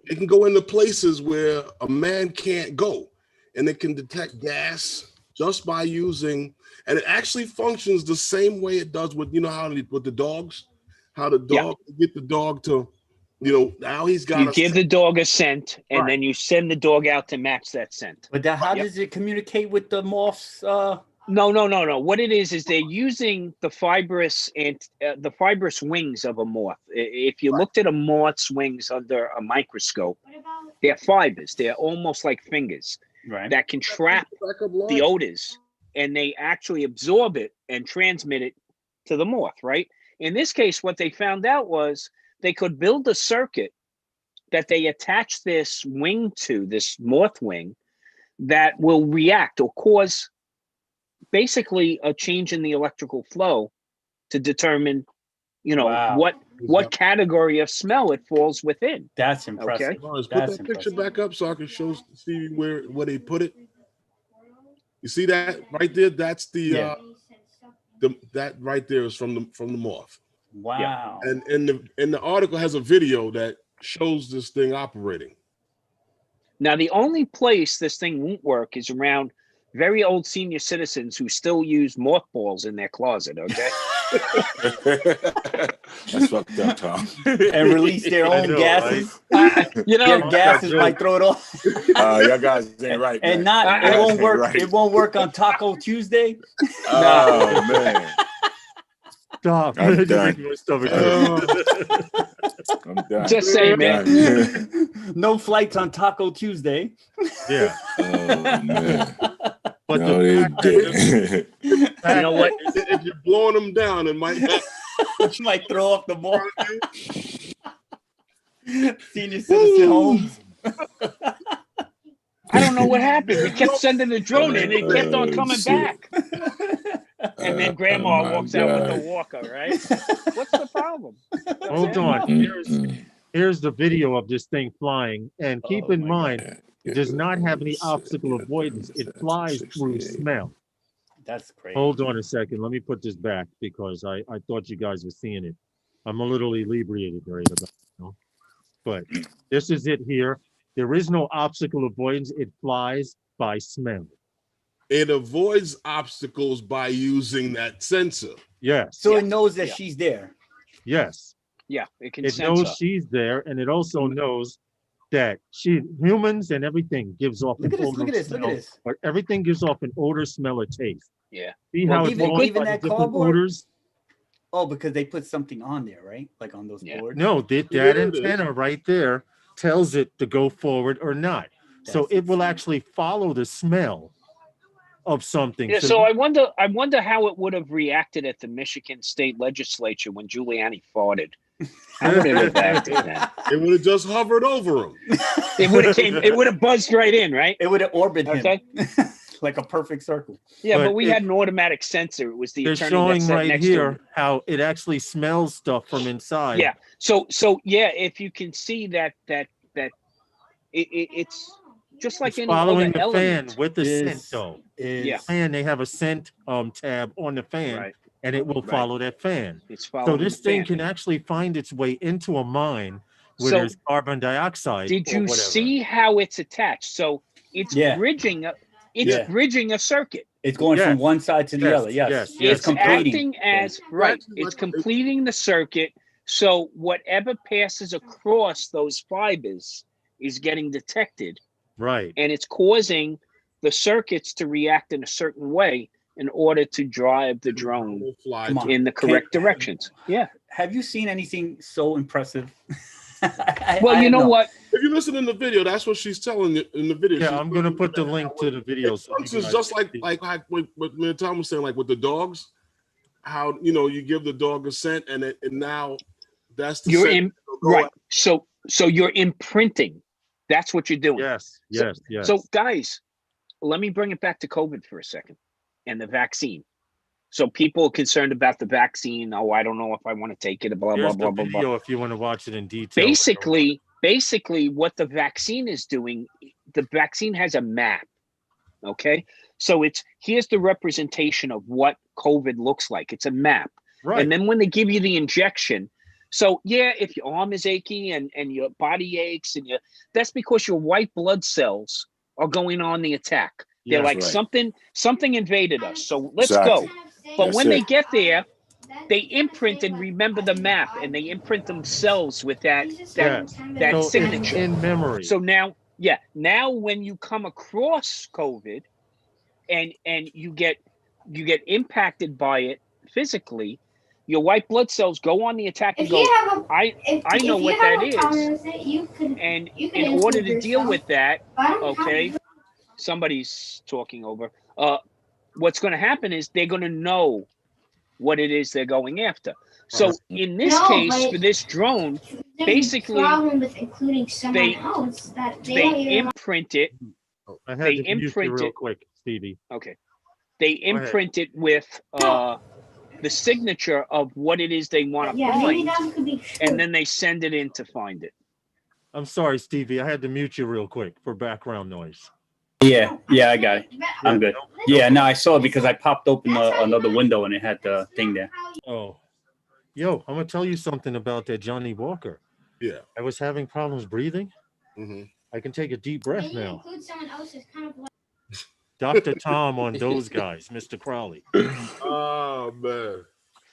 S4: can go into places where a man can't go, and it can detect gas just by using, and it actually functions the same way it does with, how with the dogs, how the dog get the dog to, now he's got
S3: You give the dog a scent, and
S4: Right.
S3: then you send the dog out to match that scent.
S2: But how
S3: Yep.
S2: does it communicate with the moths?
S3: No. What it is they're using the fibrous wings of a moth. If you looked at a moth's wings under a microscope, they're fibers. They're almost like fingers
S2: Right.
S3: that can trap the odors, and they actually absorb it and transmit it to the moth, right? In this case, what they found out was they could build a circuit that they attach this wing to, this moth wing, that will react or cause basically a change in the electrical flow to determine,
S2: Wow.
S3: what category of smell it falls within.
S2: That's impressive.
S3: Okay.
S4: Lawrence, put
S2: That's
S4: that picture
S2: impressive.
S4: back up so I can see where they put it. You see that right there? That's
S2: Yeah.
S4: that right there is from the moth.
S2: Wow.
S4: And in the article has a video that shows this thing operating.
S3: Now, the only place this thing won't work is around very old senior citizens who still use mothballs in their closet, okay?
S5: That's fucked up, Tom.
S2: And release their
S1: I
S2: own
S1: know,
S2: gases.
S3: You
S2: Their
S3: know,
S2: gases
S1: joke.
S2: might throw it off.
S5: Y'all guys ain't right,
S2: And
S5: man.
S2: it
S5: Y'all
S2: won't
S5: ain't
S2: work.
S5: right.
S2: It won't work on Taco Tuesday.
S5: Oh, man.
S1: Stop.
S5: I'm
S1: You
S5: done.
S1: make my stomach hurt.
S5: I'm done.
S3: Just saying, man.
S5: Done.
S2: No flights on Taco Tuesday.
S1: Yeah.
S5: Oh, man.
S1: But
S5: No,
S1: the
S5: they
S1: fact that
S5: did.
S3: You know what?
S4: If you're blowing them down, it might not.
S2: Might throw off the ball. Senior citizen homes.
S3: I don't know what happened. We kept sending the drone in, and it kept on coming
S5: shit.
S3: back. And then Grandma
S5: Oh, my
S3: walks out with
S5: God.
S3: the walker, right? What's the problem?
S1: Hold on.
S5: Mm-mm.
S1: Here's the video of this thing flying. And keep
S3: Oh
S1: in
S3: my
S1: mind, it does not have any obstacle avoidance. It flies through smell.
S2: That's crazy.
S1: Hold on a second. Let me put this back because I thought you guys were seeing it. I'm a little inebriated right about now. But this is it here. There is no obstacle avoidance. It flies by smell.
S4: It avoids obstacles by using that sensor.
S1: Yes.
S2: So
S3: Yeah.
S2: it knows that
S3: Yeah.
S2: she's there.
S1: Yes.
S3: Yeah, it can
S1: It
S3: sense
S1: knows
S3: her.
S1: she's there, and it also knows that humans and everything gives off
S2: Look
S1: an
S2: at this.
S1: odor
S2: Look at this. Look at
S1: smell,
S2: this.
S1: or everything gives off an odor, smell, or taste.
S3: Yeah.
S1: See
S2: Well,
S1: how it
S2: even-
S1: goes
S2: even
S1: by the
S2: that
S1: different
S2: cardboard-
S1: odors?
S2: Oh, because they put something on there, right? Like on those
S3: Yeah.
S2: boards.
S1: No, that
S4: Yeah, it is.
S1: antenna right there tells it to go forward or not. So
S2: That's
S1: it will
S2: insane.
S1: actually follow the smell of something.
S3: Yeah, so I wonder how it would have reacted at the Michigan State Legislature when Giuliani farted. How would it have acted then?
S4: It would have just hovered over them.
S3: It would have came. It would have buzzed right in, right?
S2: It would have orbited him
S3: Okay.
S2: like a perfect circle.
S3: Yeah,
S1: But
S3: but we
S1: it-
S3: had an automatic sensor. It was the
S1: They're
S3: attorney that
S1: showing
S3: sat
S1: right
S3: next to
S1: here
S3: him.
S1: how it actually smells stuff from inside.
S3: Yeah. So yeah, if you can see that it's just like
S1: It's
S3: any
S1: following
S3: other
S1: the fan
S3: element.
S1: with the scent
S2: Is-
S1: though.
S3: Yeah.
S1: Fan, they have a scent tab on the fan,
S3: Right.
S1: and it will
S3: Right.
S1: follow that fan.
S3: It's
S1: So
S3: following
S1: this
S3: the
S1: thing
S3: fan.
S1: can actually find its way into a mine where
S3: So
S1: there's carbon dioxide.
S3: did
S1: or
S3: you
S1: whatever.
S3: see how it's attached? So it's
S2: Yeah.
S3: bridging a
S2: Yeah.
S3: bridging a circuit.
S2: It's going from
S1: Yes.
S2: one side to the
S1: Yes,
S2: other. Yes.
S1: yes,
S2: It's
S1: yes.
S3: It's
S2: completing.
S3: acting as right.
S4: Actually,
S3: It's
S4: like-
S3: completing the circuit. So whatever passes across those fibers is getting detected,
S1: Right.
S3: and it's causing the circuits to react in a certain way in order to drive the drone
S4: Will fly
S2: Come on.
S4: to-
S3: in the correct directions. Yeah.
S2: Have you seen anything so impressive?
S3: Well, you know what?
S4: If you listen in the video, that's what she's telling you in the video.
S1: Yeah,
S4: She's
S1: I'm gonna put the
S4: that
S1: link
S4: how
S1: to the video.
S4: it
S1: so you
S4: functions
S1: guys
S4: just
S1: can
S4: like
S1: see.
S4: what me and Tom was saying, like with the dogs, how you give the dog a scent, and now that's the
S3: You're
S4: scent
S3: in
S4: that'll go
S3: right.
S4: out.
S3: So you're imprinting. That's what you're doing.
S1: Yes, yes, yes.
S3: So guys, let me bring it back to COVID for a second and the vaccine. So people are concerned about the vaccine. Oh, I don't know if I want to take it. Blah, blah,
S1: Here's
S3: blah,
S1: the
S3: blah, blah.
S1: video if you want to watch it in detail.
S3: Basically what the vaccine is doing, the vaccine has a map. Okay. So here's the representation of what COVID looks like. It's a map.
S1: Right.
S3: And then when they give you the injection, so yeah, if your arm is achy and your body aches that's because your white blood cells are going on the attack. They're
S1: Yes,
S3: like
S5: right.
S3: something invaded us. So let's
S5: Exactly.
S3: go. But
S5: That's
S3: when they
S5: it.
S3: get there, they imprint and remember the map, and they imprint themselves with that
S1: So
S3: signature.
S1: in memory.
S3: So now when you come across COVID and you get impacted by it physically, your white blood cells go on the attack and
S6: If
S3: go,
S6: you have a,
S3: I
S6: if
S3: know
S6: you
S3: what
S6: have
S3: that
S6: a
S3: is.
S6: problem with it, you could.
S3: And
S6: You can
S3: in order to
S6: improve
S3: deal
S6: yourself.
S3: with that,
S6: I don't have
S3: okay,
S6: to-
S3: somebody's talking over. What's going to happen is they're going to know what it is they're going after. So in this
S6: No,
S3: case,
S6: but-
S3: for this drone,
S6: There's
S3: basically,
S6: a problem with including someone
S3: they-
S6: else that they,
S3: they
S6: don't even
S3: imprint it.
S1: Oh, I had
S3: they
S1: to mute you
S3: imprint
S1: real
S3: it.
S1: quick, Stevie.
S3: Okay. They
S1: ahead.
S3: imprint it with the signature of what it is they want to
S6: yeah, maybe
S3: find,
S6: that could be true.
S3: and then they send it in to find it.
S1: I'm sorry, Stevie. I had to mute you real quick for background noise.
S2: Yeah, I got it. I'm good. Yeah, no, I saw it because I popped open another window and it had the thing there.
S1: Oh, yo, I'm gonna tell you something about that Johnny Walker.
S4: Yeah.
S1: I was having problems breathing.
S4: hmm
S1: I can take a deep breath
S6: When you
S1: now.
S6: include someone else, it's kind of like
S1: Dr. Tom on those guys, Mr. Crowley.
S4: Oh man.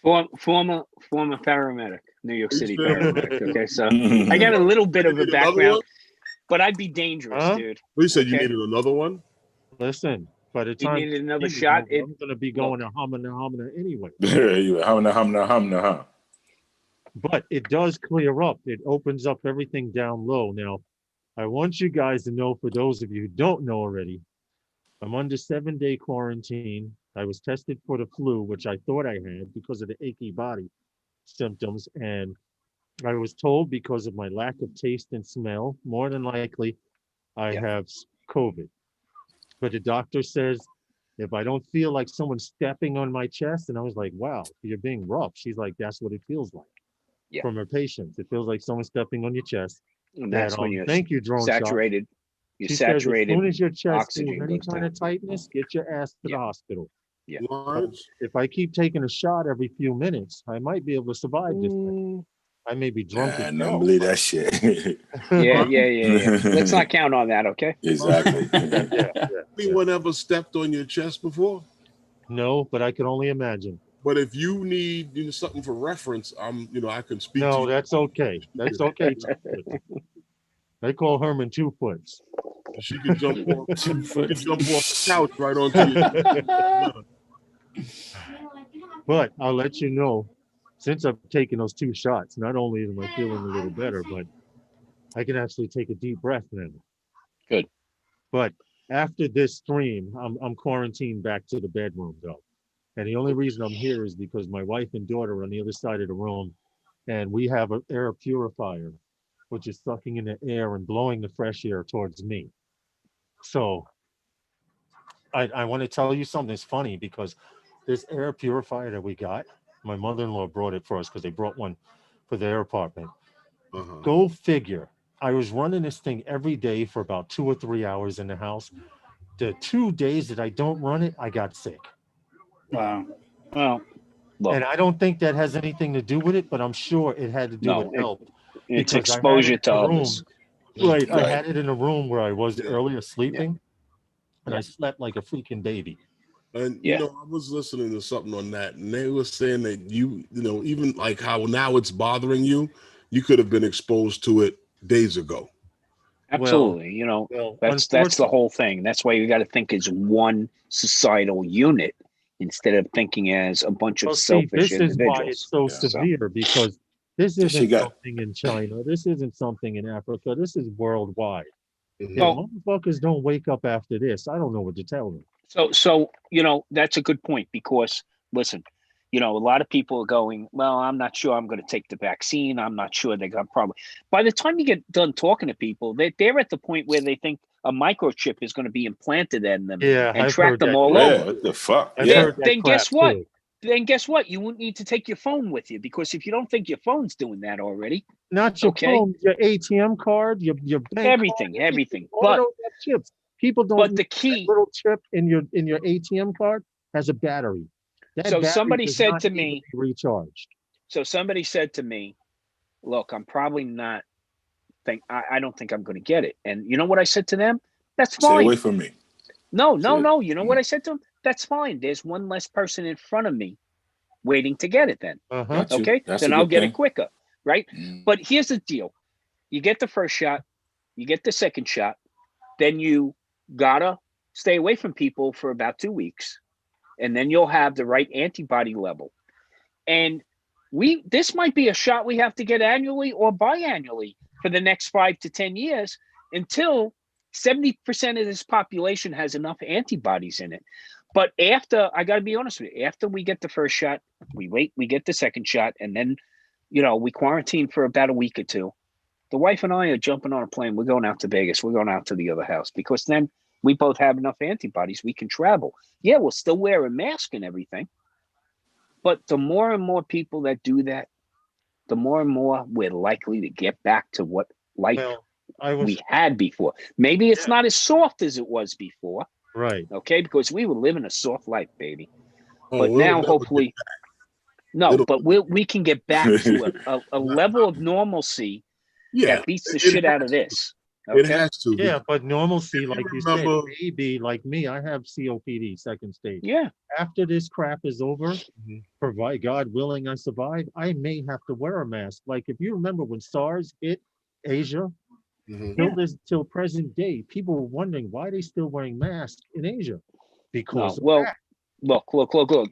S3: Former paramedic, New York City
S4: He's
S3: paramedic. Okay, so I got a little bit of a
S4: You need another
S3: background,
S4: one?
S3: but I'd be dangerous,
S1: Huh?
S3: dude.
S4: We said you
S3: Okay.
S4: needed another one.
S1: Listen, by the
S3: You
S1: time
S3: needed another
S1: Stevie's
S3: shot.
S1: over, I'm gonna be going to humana anyway.
S5: You humna.
S1: But it does clear up. It opens up everything down low. Now, I want you guys to know, for those of you who don't know already, I'm under 7-day quarantine. I was tested for the flu, which I thought I had because of the achy body symptoms. And I was told, because of my lack of taste and smell, more than likely I
S3: Yeah.
S1: have COVID. But the doctor says, if I don't feel like someone stepping on my chest, and I was like, wow, you're being rough. She's like, that's what it feels like.
S3: Yeah.
S1: From her patients. It feels like someone stepping on your chest.
S3: And that's
S1: That,
S3: when you're
S1: thank you, drone shot.
S3: saturated. You're
S1: She says, as soon
S3: saturated.
S1: as your chest
S3: oxygen
S1: feels any
S3: goes
S1: kind
S3: down.
S1: of tightness, get your ass to
S3: Yeah.
S1: the hospital.
S4: Lawrence.
S1: If I keep taking a shot every few minutes, I might be able to survive this thing. I may be drunk as
S5: I don't
S1: hell.
S5: believe that shit.
S3: Yeah. Let's not count on that, okay?
S5: Exactly.
S1: Yeah, yeah.
S4: Anyone ever stepped on your chest before?
S1: No, but I can only imagine.
S4: But if you need something for reference, I can speak to
S1: No,
S4: you.
S1: that's okay. That's okay. They call Herman 2 foots.
S4: She can jump off. She can jump off the couch right onto you.
S6: you know, like, you don't have
S1: But I'll let you know, since I've taken those 2 shots, not only am I feeling a little better, but I can actually take a deep breath now.
S3: Good.
S1: But after this stream, I'm quarantined back to the bedroom though. And the only reason I'm here is because my wife and daughter are on the other side of the room, and we have an air purifier, which is sucking in the air and blowing the fresh air towards me. So I want to tell you something that's funny because this air purifier that we got, my mother-in-law brought it for us because they brought one for their apartment.
S4: Uh-huh.
S1: Go figure. I was running this thing every day for about 2 or 3 hours in the house. The 2 days that I don't run it, I got sick.
S2: Wow.
S3: Well, look,
S1: And I don't think that has anything to do with it, but I'm sure it had to do
S3: No,
S1: with health.
S3: it's
S1: because I had
S3: exposure
S1: it
S3: to
S1: in a room.
S3: others.
S1: Right. I
S5: Right.
S1: had it in a room where I was
S4: Yeah.
S1: earlier sleeping, and
S3: Yeah.
S1: I slept like a freaking baby.
S4: And
S3: Yeah.
S4: I was listening to something on that, and they were saying that even like how now it's bothering you, you could have been exposed to it days ago.
S3: Absolutely.
S1: Well,
S3: That's the
S1: unfortunately,
S3: whole thing. That's why you got to think as one societal unit instead of thinking as a bunch of
S1: well, see,
S3: selfish
S1: this is why it's
S3: individuals.
S1: so severe because this
S5: So
S1: isn't
S5: she got-
S1: something in China. This isn't something in Africa. This is worldwide. If
S3: Well-
S1: motherfuckers don't wake up after this, I don't know what to tell them.
S3: So that's a good point because listen, a lot of people are going, well, I'm not sure I'm going to take the vaccine. I'm not sure they got probably. By the time you get done talking to people, they're at the point where they think a microchip is going to be implanted in them
S1: Yeah,
S3: and
S1: I've
S3: track
S1: heard
S3: them
S1: that
S3: all
S1: crap.
S3: over.
S5: Yeah, what the fuck?
S1: I've
S5: Yeah.
S1: heard that
S3: Then guess
S1: crap,
S3: what?
S1: too.
S3: Then guess what? You won't need to take your phone with you because if you don't think your phone's doing that already,
S1: Not your
S3: Okay.
S1: phone, your ATM card, your bank
S3: everything.
S1: all
S3: But
S1: those got chips. People don't.
S3: but the
S1: That
S3: key.
S1: little chip in your ATM card has a battery. That
S3: So
S1: battery
S3: somebody
S1: does
S3: said
S1: not
S3: to
S1: need
S3: me-
S1: be recharged.
S3: So somebody said to me, "Look, I'm probably not. I don't think I'm going to get it." And you know what I said to them? That's
S5: Stay
S3: fine.
S5: away from me.
S3: No.
S5: Say-
S3: You know what I said to them? That's fine. There's one less person in front of me waiting to get it. Then
S1: Uh-huh.
S5: Got you.
S3: okay,
S5: That's
S3: then
S5: a
S3: I'll
S5: good
S3: get
S5: thing.
S3: it quicker, right?
S5: Mm.
S3: But here's the deal: you get the first shot, you get the second shot, then you gotta stay away from people for about 2 weeks, and then you'll have the right antibody level. And this might be a shot we have to get annually or biannually for the next 5 to 10 years until 70% of this population has enough antibodies in it. But after, I got to be honest with you, after we get the first shot, we wait, we get the second shot, and then, we quarantine for about a week or two. The wife and I are jumping on a plane. We're going out to Vegas. We're going out to the other house because then we both have enough antibodies. We can travel. Yeah, we'll still wear a mask and everything. But the more and more people that do that, the more and more we're likely to get back to what life
S1: Well, I was
S3: we had before. Maybe it's
S1: Yeah.
S3: not as soft as it was before,
S1: right.
S3: okay? Because we were living a soft life, baby.
S4: Oh,
S3: But
S4: we'll
S3: now,
S4: never
S3: hopefully, no.
S4: It'll-
S3: But we can get back to a level of normalcy
S4: Yeah,
S3: that beats the
S4: it
S3: shit out
S4: has
S3: of this.
S4: it
S3: Okay?
S4: has to.
S1: Yeah, but normalcy,
S4: If you
S1: like you said,
S4: remember-
S1: maybe like me, I have COPD, second stage.
S3: Yeah.
S1: After this crap is over,
S4: Mhm.
S1: provide God willing I survive, I may have to wear a mask. Like if you remember when SARS hit Asia,
S4: Mhm.
S1: till present day, people were wondering why they still wearing masks in Asia. Because of
S3: well,
S1: that.
S3: look.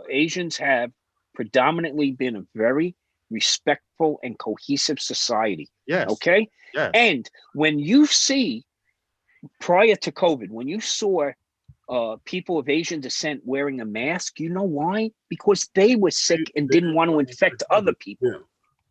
S3: Asians have predominantly been a very respectful and cohesive society.
S1: Yes.
S3: Okay.
S1: Yes.
S3: And when you see prior to COVID, when you saw people of Asian descent wearing a mask, you know why? Because they were sick and didn't want to infect other people.
S4: Yeah.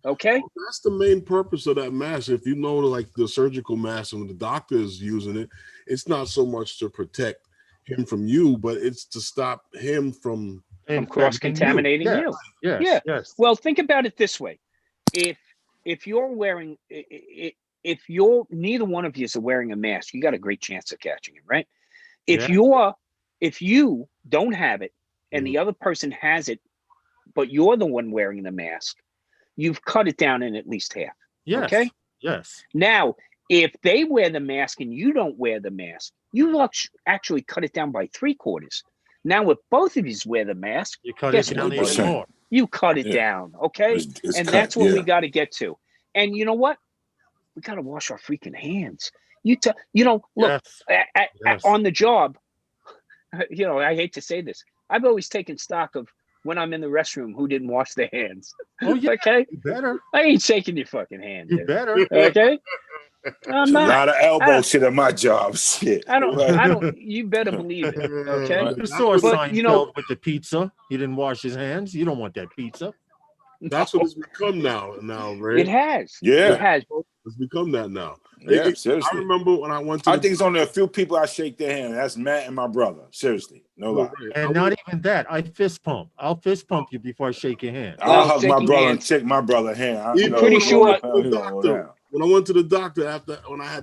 S3: Okay.
S4: That's the main purpose of that mask. If you know, like the surgical mask and the doctor is using it, it's not so much to protect him from you, but it's to stop him from.
S1: Infecting
S3: cross-contaminating
S1: Yes.
S3: you.
S1: Yes.
S3: Yeah.
S1: Yes.
S3: Well, think about it this way: if you're wearing, if you're neither one of you are wearing a mask, you got a great chance of catching it, right? If you don't have it and the other person has it, but you're the one wearing the mask, you've cut it down in at least half.
S1: Yes.
S3: Okay.
S1: Yes.
S3: Now, if they wear the mask and you don't wear the mask, you actually cut it down by 3/4. Now, if both of you wear the mask,
S1: You cut
S3: Guess
S1: it down
S3: what?
S1: even
S5: 100%.
S1: more.
S3: you cut it
S5: Yeah.
S3: down. Okay.
S5: It's
S3: And
S5: cut,
S3: that's what we
S5: yeah.
S3: got to get to. And you know what? We got to wash our freaking hands. Look,
S1: Yes. Yes.
S3: on the job, I hate to say this. I've always taken stock of when I'm in the restroom who didn't wash their hands.
S1: Oh yeah.
S3: Okay.
S1: You better.
S3: I ain't shaking your fucking hand.
S1: You
S3: dude.
S1: better.
S3: Okay. I'm
S5: It's a
S3: not.
S5: lot of elbow shit at my job. Shit.
S3: I don't, you better believe it. Okay.
S1: You saw
S3: But,
S1: Seinfeld with the pizza. He didn't wash his hands. You don't want that pizza.
S4: That's what it's become now, Ray.
S3: It has.
S5: Yeah.
S3: It has.
S4: It's become that now.
S5: Yeah,
S4: I
S5: seriously.
S4: remember when I went to
S5: I think it's only a few people I shake their hand. That's Matt and my brother. Seriously. No lie.
S1: And not even that. I fist pump. I'll fist pump you before I shake your hand.
S5: I'll hug my
S3: shaking
S5: brother
S3: hands.
S5: and shake my brother hand.
S4: Even
S3: pretty
S4: when I
S3: sure-
S4: went to the doctor, when I went to the doctor after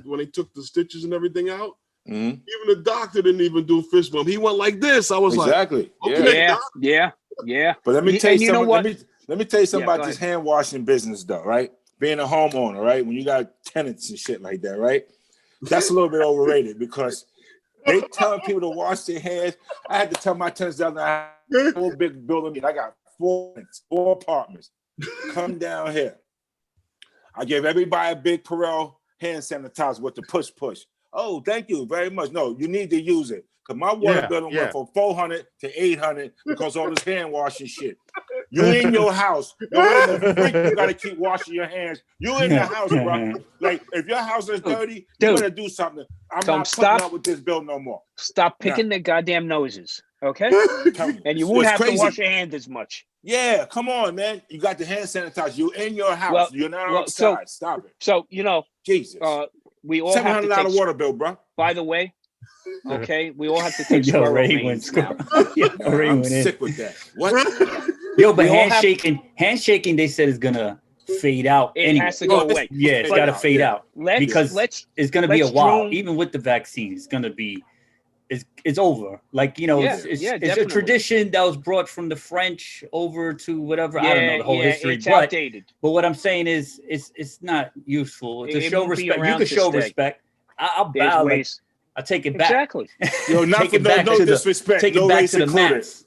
S4: when they took the stitches and everything out,
S5: Mhm.
S4: even the doctor didn't even do fist bump. He went like this. I was
S5: Exactly.
S4: like,
S5: Yeah.
S4: okay,
S3: Yeah,
S4: doc.
S3: yeah, yeah.
S5: But let me
S3: You-
S5: tell
S3: and
S5: you
S3: you know
S5: something.
S3: what?
S5: Let me tell you something
S3: Yeah,
S5: about
S3: go
S5: this
S3: ahead.
S5: hand washing business, though, right? Being a homeowner, right? When you got tenants and shit like that, right? That's a little bit overrated because they telling people to wash their hands. I had to tell my tenants down there, I have a whole big building. I got four apartments. Come down here. I gave everybody a big Perel hand sanitizer with the push. Oh, thank you very much. No, you need to use it. Because my water bill went from 400 to 800 because all this hand washing shit. You in your house. No, in the freak, you got to keep washing your hands. You in the house, bro. Like, if your house is dirty, you
S3: Dude.
S5: got to do something. I'm
S3: Tom,
S5: not
S3: stop.
S5: putting up with this bill no more.
S3: Stop picking their goddamn noses, okay?
S5: Tell me.
S3: And you won't
S5: It's
S3: have
S5: crazy.
S3: to wash your hands as much.
S5: Yeah, come on, man. You got the hand sanitizer. You in your house.
S3: Well-
S5: You're not
S3: well,
S5: outside. Stop it.
S3: So, you know,
S5: Jesus.
S3: we all have to
S5: $700
S3: take,
S5: water bill, bro.
S3: by the way, okay, we all have to take
S2: Yo,
S3: squirrel
S2: Ray went
S3: names now.
S2: Yo,
S5: Nah,
S2: Ray
S5: I'm
S2: went in.
S5: sick with that. What?
S2: Yo, but
S3: We all have-
S2: handshaking, they said is gonna fade out.
S3: It
S2: anyway.
S3: has to go away.
S2: Yeah, it's
S5: Fade
S2: got to
S5: out,
S2: fade
S5: yeah.
S2: out
S3: Let's
S2: because
S3: let's
S2: it's gonna be a
S3: let's
S2: while.
S3: drone-
S2: Even with the vaccine, it's gonna be. It's over. Like, you know,
S3: Yeah,
S2: it's a
S3: definitely.
S2: tradition that was brought from the French over to whatever. I don't know the whole history,
S3: It's
S2: but
S3: outdated.
S2: what I'm saying is, it's not useful to
S3: It
S2: show
S3: won't be
S2: respect. You
S3: around
S2: can
S3: to
S2: show
S3: stay.
S2: respect. I'll
S3: There's
S2: bow. Like,
S3: ways.
S2: I take it back.
S3: Exactly.
S5: Yo, not
S2: Take
S5: for
S2: it back
S5: no
S2: to the-
S5: disrespect.
S2: Take
S5: no
S2: it back
S5: race
S2: to the
S5: included.
S2: mats.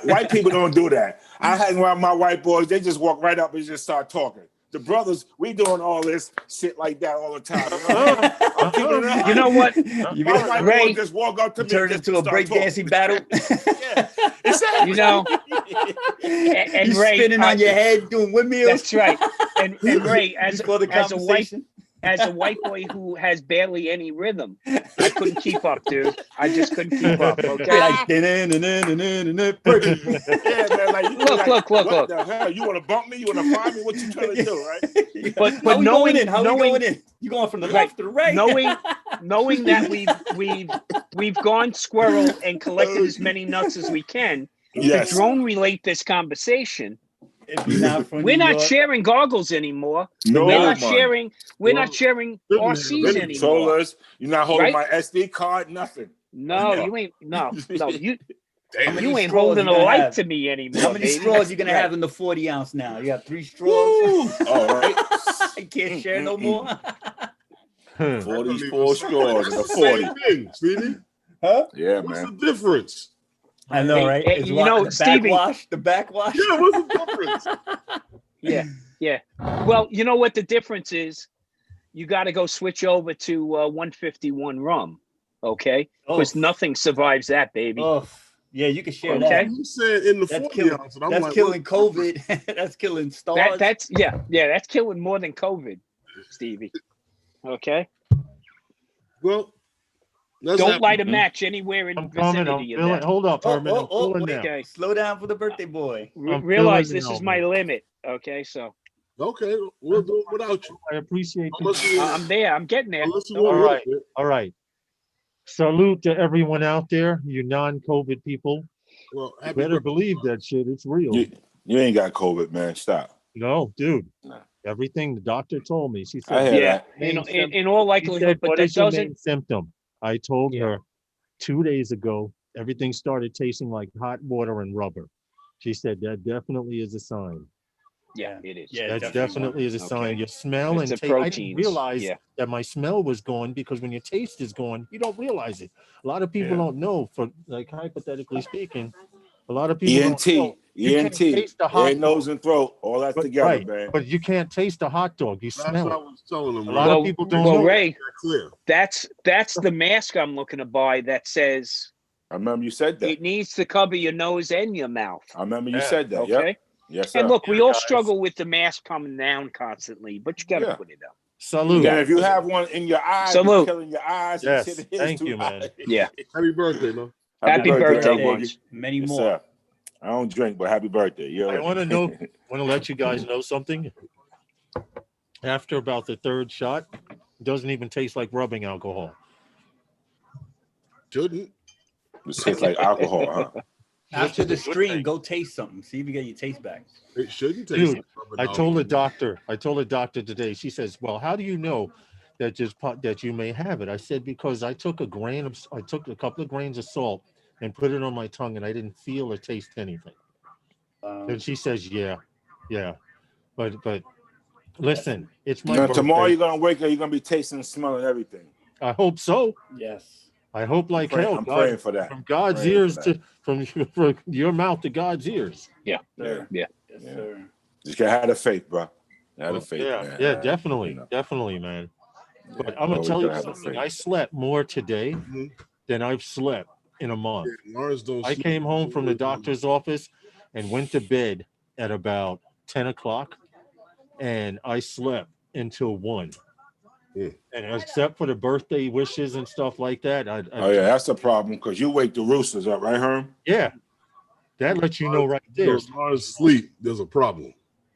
S5: White people don't do that. I hang around my white boys. They just walk right up and just start talking. The brothers, we doing all this shit like that all the time. You know? I'm keeping it up.
S3: You know what?
S2: You
S5: My white
S3: Ray,
S5: boys just walk up to me.
S2: turn
S5: and just
S2: into a
S5: start
S2: breakdancing
S5: talking.
S2: battle.
S5: Yeah, exactly.
S3: You know, and
S2: You
S3: Ray,
S2: spinning on your head doing windmills.
S3: That's right. And Ray,
S2: Before the
S3: as a white
S2: conversation.
S3: as a white boy who has barely any rhythm, I couldn't keep up, dude. I just couldn't keep up. Okay.
S2: Like, break.
S5: Yeah, man. Like, you
S3: Look,
S5: like,
S3: look.
S5: What the hell? You want to bump me? You want to find me? What you trying to do, right?
S3: But
S2: How we
S3: knowing-
S2: going in? How we
S3: knowing-
S2: going in? You going from the
S3: Right.
S2: left to the right?
S3: knowing that we've gone squirrel and collected as many nuts as we can.
S5: Yes.
S3: To drone relate this conversation.
S2: If you're not from
S3: We're
S2: New
S3: not
S2: York,
S3: sharing goggles anymore.
S5: No,
S3: We're not
S5: man.
S3: sharing. We're
S4: Well,
S3: not sharing
S4: goodness,
S3: RCs
S4: goodness.
S3: anymore.
S5: Controllers. You're not holding
S3: Right?
S5: my SD card. Nothing.
S3: No,
S5: Yeah.
S3: you ain't. No, you
S2: How many
S3: you ain't
S2: straws
S3: holding
S2: you
S3: a
S2: gonna
S3: light
S2: have?
S3: to me anymore.
S2: How many
S3: baby.
S2: straws you gonna
S3: Right.
S2: have in the 40 ounce now? You got 3 straws.
S5: All right.
S2: You can't share no more.
S5: 44 straws and a
S4: It's the same
S5: 40.
S4: thing, Stevie.
S2: Huh?
S5: Yeah,
S4: What's
S5: man.
S4: the difference?
S2: I know,
S3: Hey,
S2: right?
S3: hey,
S2: It's
S3: you
S2: what,
S3: know,
S2: the
S3: Stevie-
S2: backwash. The backwash.
S4: Yeah, what's the difference?
S3: Yeah. Well, you know what the difference is? You got to go switch over to 151 rum, okay?
S2: Oh,
S3: Because nothing survives that, baby.
S2: oh, yeah, you can share
S3: Okay.
S2: that.
S4: You said in the
S2: That's
S4: 40
S2: killing.
S4: ounce, and I'm
S2: That's
S4: like,
S2: killing COVID. That's killing stars.
S3: That's that's killing more than COVID, Stevie. Okay.
S4: well, let's
S3: Don't
S4: have-
S3: light a match anywhere in
S1: I'm coming. I'm
S3: vicinity of
S1: feeling.
S3: that.
S1: Hold up,
S2: Oh,
S1: Herman. I'm feeling
S2: wait,
S1: now.
S3: Okay.
S2: Slow down for the birthday boy.
S1: I'm
S3: Realize
S1: feeling
S3: this
S1: now,
S3: is my
S1: man.
S3: limit. Okay, so
S4: Okay, we'll do it without you.
S1: I appreciate you.
S4: Unless you,
S3: I'm there. I'm getting there.
S4: unless you
S3: Don't
S4: want
S1: All
S4: to
S1: right. All right. Salute to everyone out there, you non-COVID people.
S4: Well,
S1: You
S4: happy
S1: better
S4: birthday.
S1: believe that shit. It's real.
S5: You ain't got COVID, man. Stop.
S1: No, dude.
S5: No.
S1: Everything the doctor told me. She
S5: I
S1: said,
S5: hear
S3: Yeah,
S5: that.
S3: in all
S1: She
S3: likelihood,
S1: said,
S3: but
S1: what
S3: that
S1: is your
S3: doesn't.
S1: main symptom? I told
S3: Yeah.
S1: her 2 days ago, everything started tasting like hot water and rubber. She said, that definitely is a sign.
S3: Yeah, it is.
S2: Yeah,
S1: That
S2: definitely.
S1: definitely is a sign.
S3: Okay.
S1: Your smell
S3: It's
S1: and
S3: the
S1: taste. I didn't
S3: proteins.
S1: realize
S3: Yeah.
S1: that my smell was gone because when your taste is gone, you don't realize it. A lot of people
S5: Yeah.
S1: don't know, for like hypothetically speaking, a lot of people don't
S5: ENT,
S1: know. You can't
S5: ENT,
S1: taste the hot
S5: ear, nose,
S1: dog.
S5: and throat, all that
S1: But,
S5: together,
S1: right,
S5: man.
S1: but you can't taste the hot dog. You
S4: That's
S1: smell
S4: what I
S1: it.
S4: was telling them.
S1: A lot
S3: Well,
S1: of people don't
S3: well,
S1: know.
S3: Ray,
S4: That clear.
S3: that's the mask I'm looking to buy that says
S5: I remember you said that.
S3: it needs to cover your nose and your mouth.
S5: I remember you
S1: Yeah.
S5: said that.
S3: Okay.
S5: Yep. Yes, sir.
S3: And look, we
S1: Yeah,
S3: all
S1: guys.
S3: struggle with the mask coming down constantly, but you got to
S5: Yeah.
S3: put it up.
S1: Salute.
S5: And if you have one in your eyes,
S3: Salute.
S5: it's killing your eyes.
S1: Yes,
S5: and shit is
S1: thank
S5: too
S1: you, man.
S5: hot.
S3: Yeah.
S4: Happy birthday, man.
S3: Happy birthday,
S5: Boogie.
S2: Many
S5: Yes,
S2: more.
S5: sir. I don't drink, but happy birthday. You
S1: I
S5: already-
S1: want to let you guys know something. After about the third shot, it doesn't even taste like rubbing alcohol.
S4: Shouldn't.
S5: It tastes like alcohol, huh?
S2: After the
S1: This is a good
S2: stream,
S1: thing.
S2: go taste something. See if you get your taste back.
S4: It shouldn't taste.
S1: Dude,
S4: like rubbing
S1: I told the
S4: alcohol.
S1: doctor today. She says, "Well, how do you know that that you may have it?" I said, "Because I took a couple of grains of salt and put it on my tongue, and I didn't feel or taste anything." And she says, "Yeah, but listen, it's my
S5: Now,
S1: birthday.
S5: tomorrow you're gonna wake up, you're gonna be tasting and smelling everything.
S1: I hope so.
S2: Yes.
S1: I hope like hell.
S5: I'm
S1: God,
S5: praying for that.
S1: from God's
S5: Praying for
S1: ears
S5: that.
S1: from your mouth to God's ears.
S2: Sir.
S3: Yeah.
S2: Yes,
S5: Yeah.
S2: sir.
S5: Just gotta have the faith, bro. Have the faith, man.
S1: Yeah, definitely,
S5: You know.
S1: definitely, man. But
S5: Yeah,
S1: I'm gonna
S5: always
S1: tell you
S5: gotta have the
S1: something.
S5: faith.
S1: I slept more today
S4: Mhm.
S1: than I've slept in a month.
S4: Yeah, Lawrence don't
S1: I
S4: sleep.
S1: came home from the doctor's office and went to bed at about 10 o'clock, and I slept until 1.
S4: Yeah.
S1: And except for the birthday wishes and stuff like that,
S5: Oh yeah, that's the problem because you wake the roosters up, right, Herm?
S1: yeah, that lets you know right there,
S4: Lawrence sleep. There's a problem.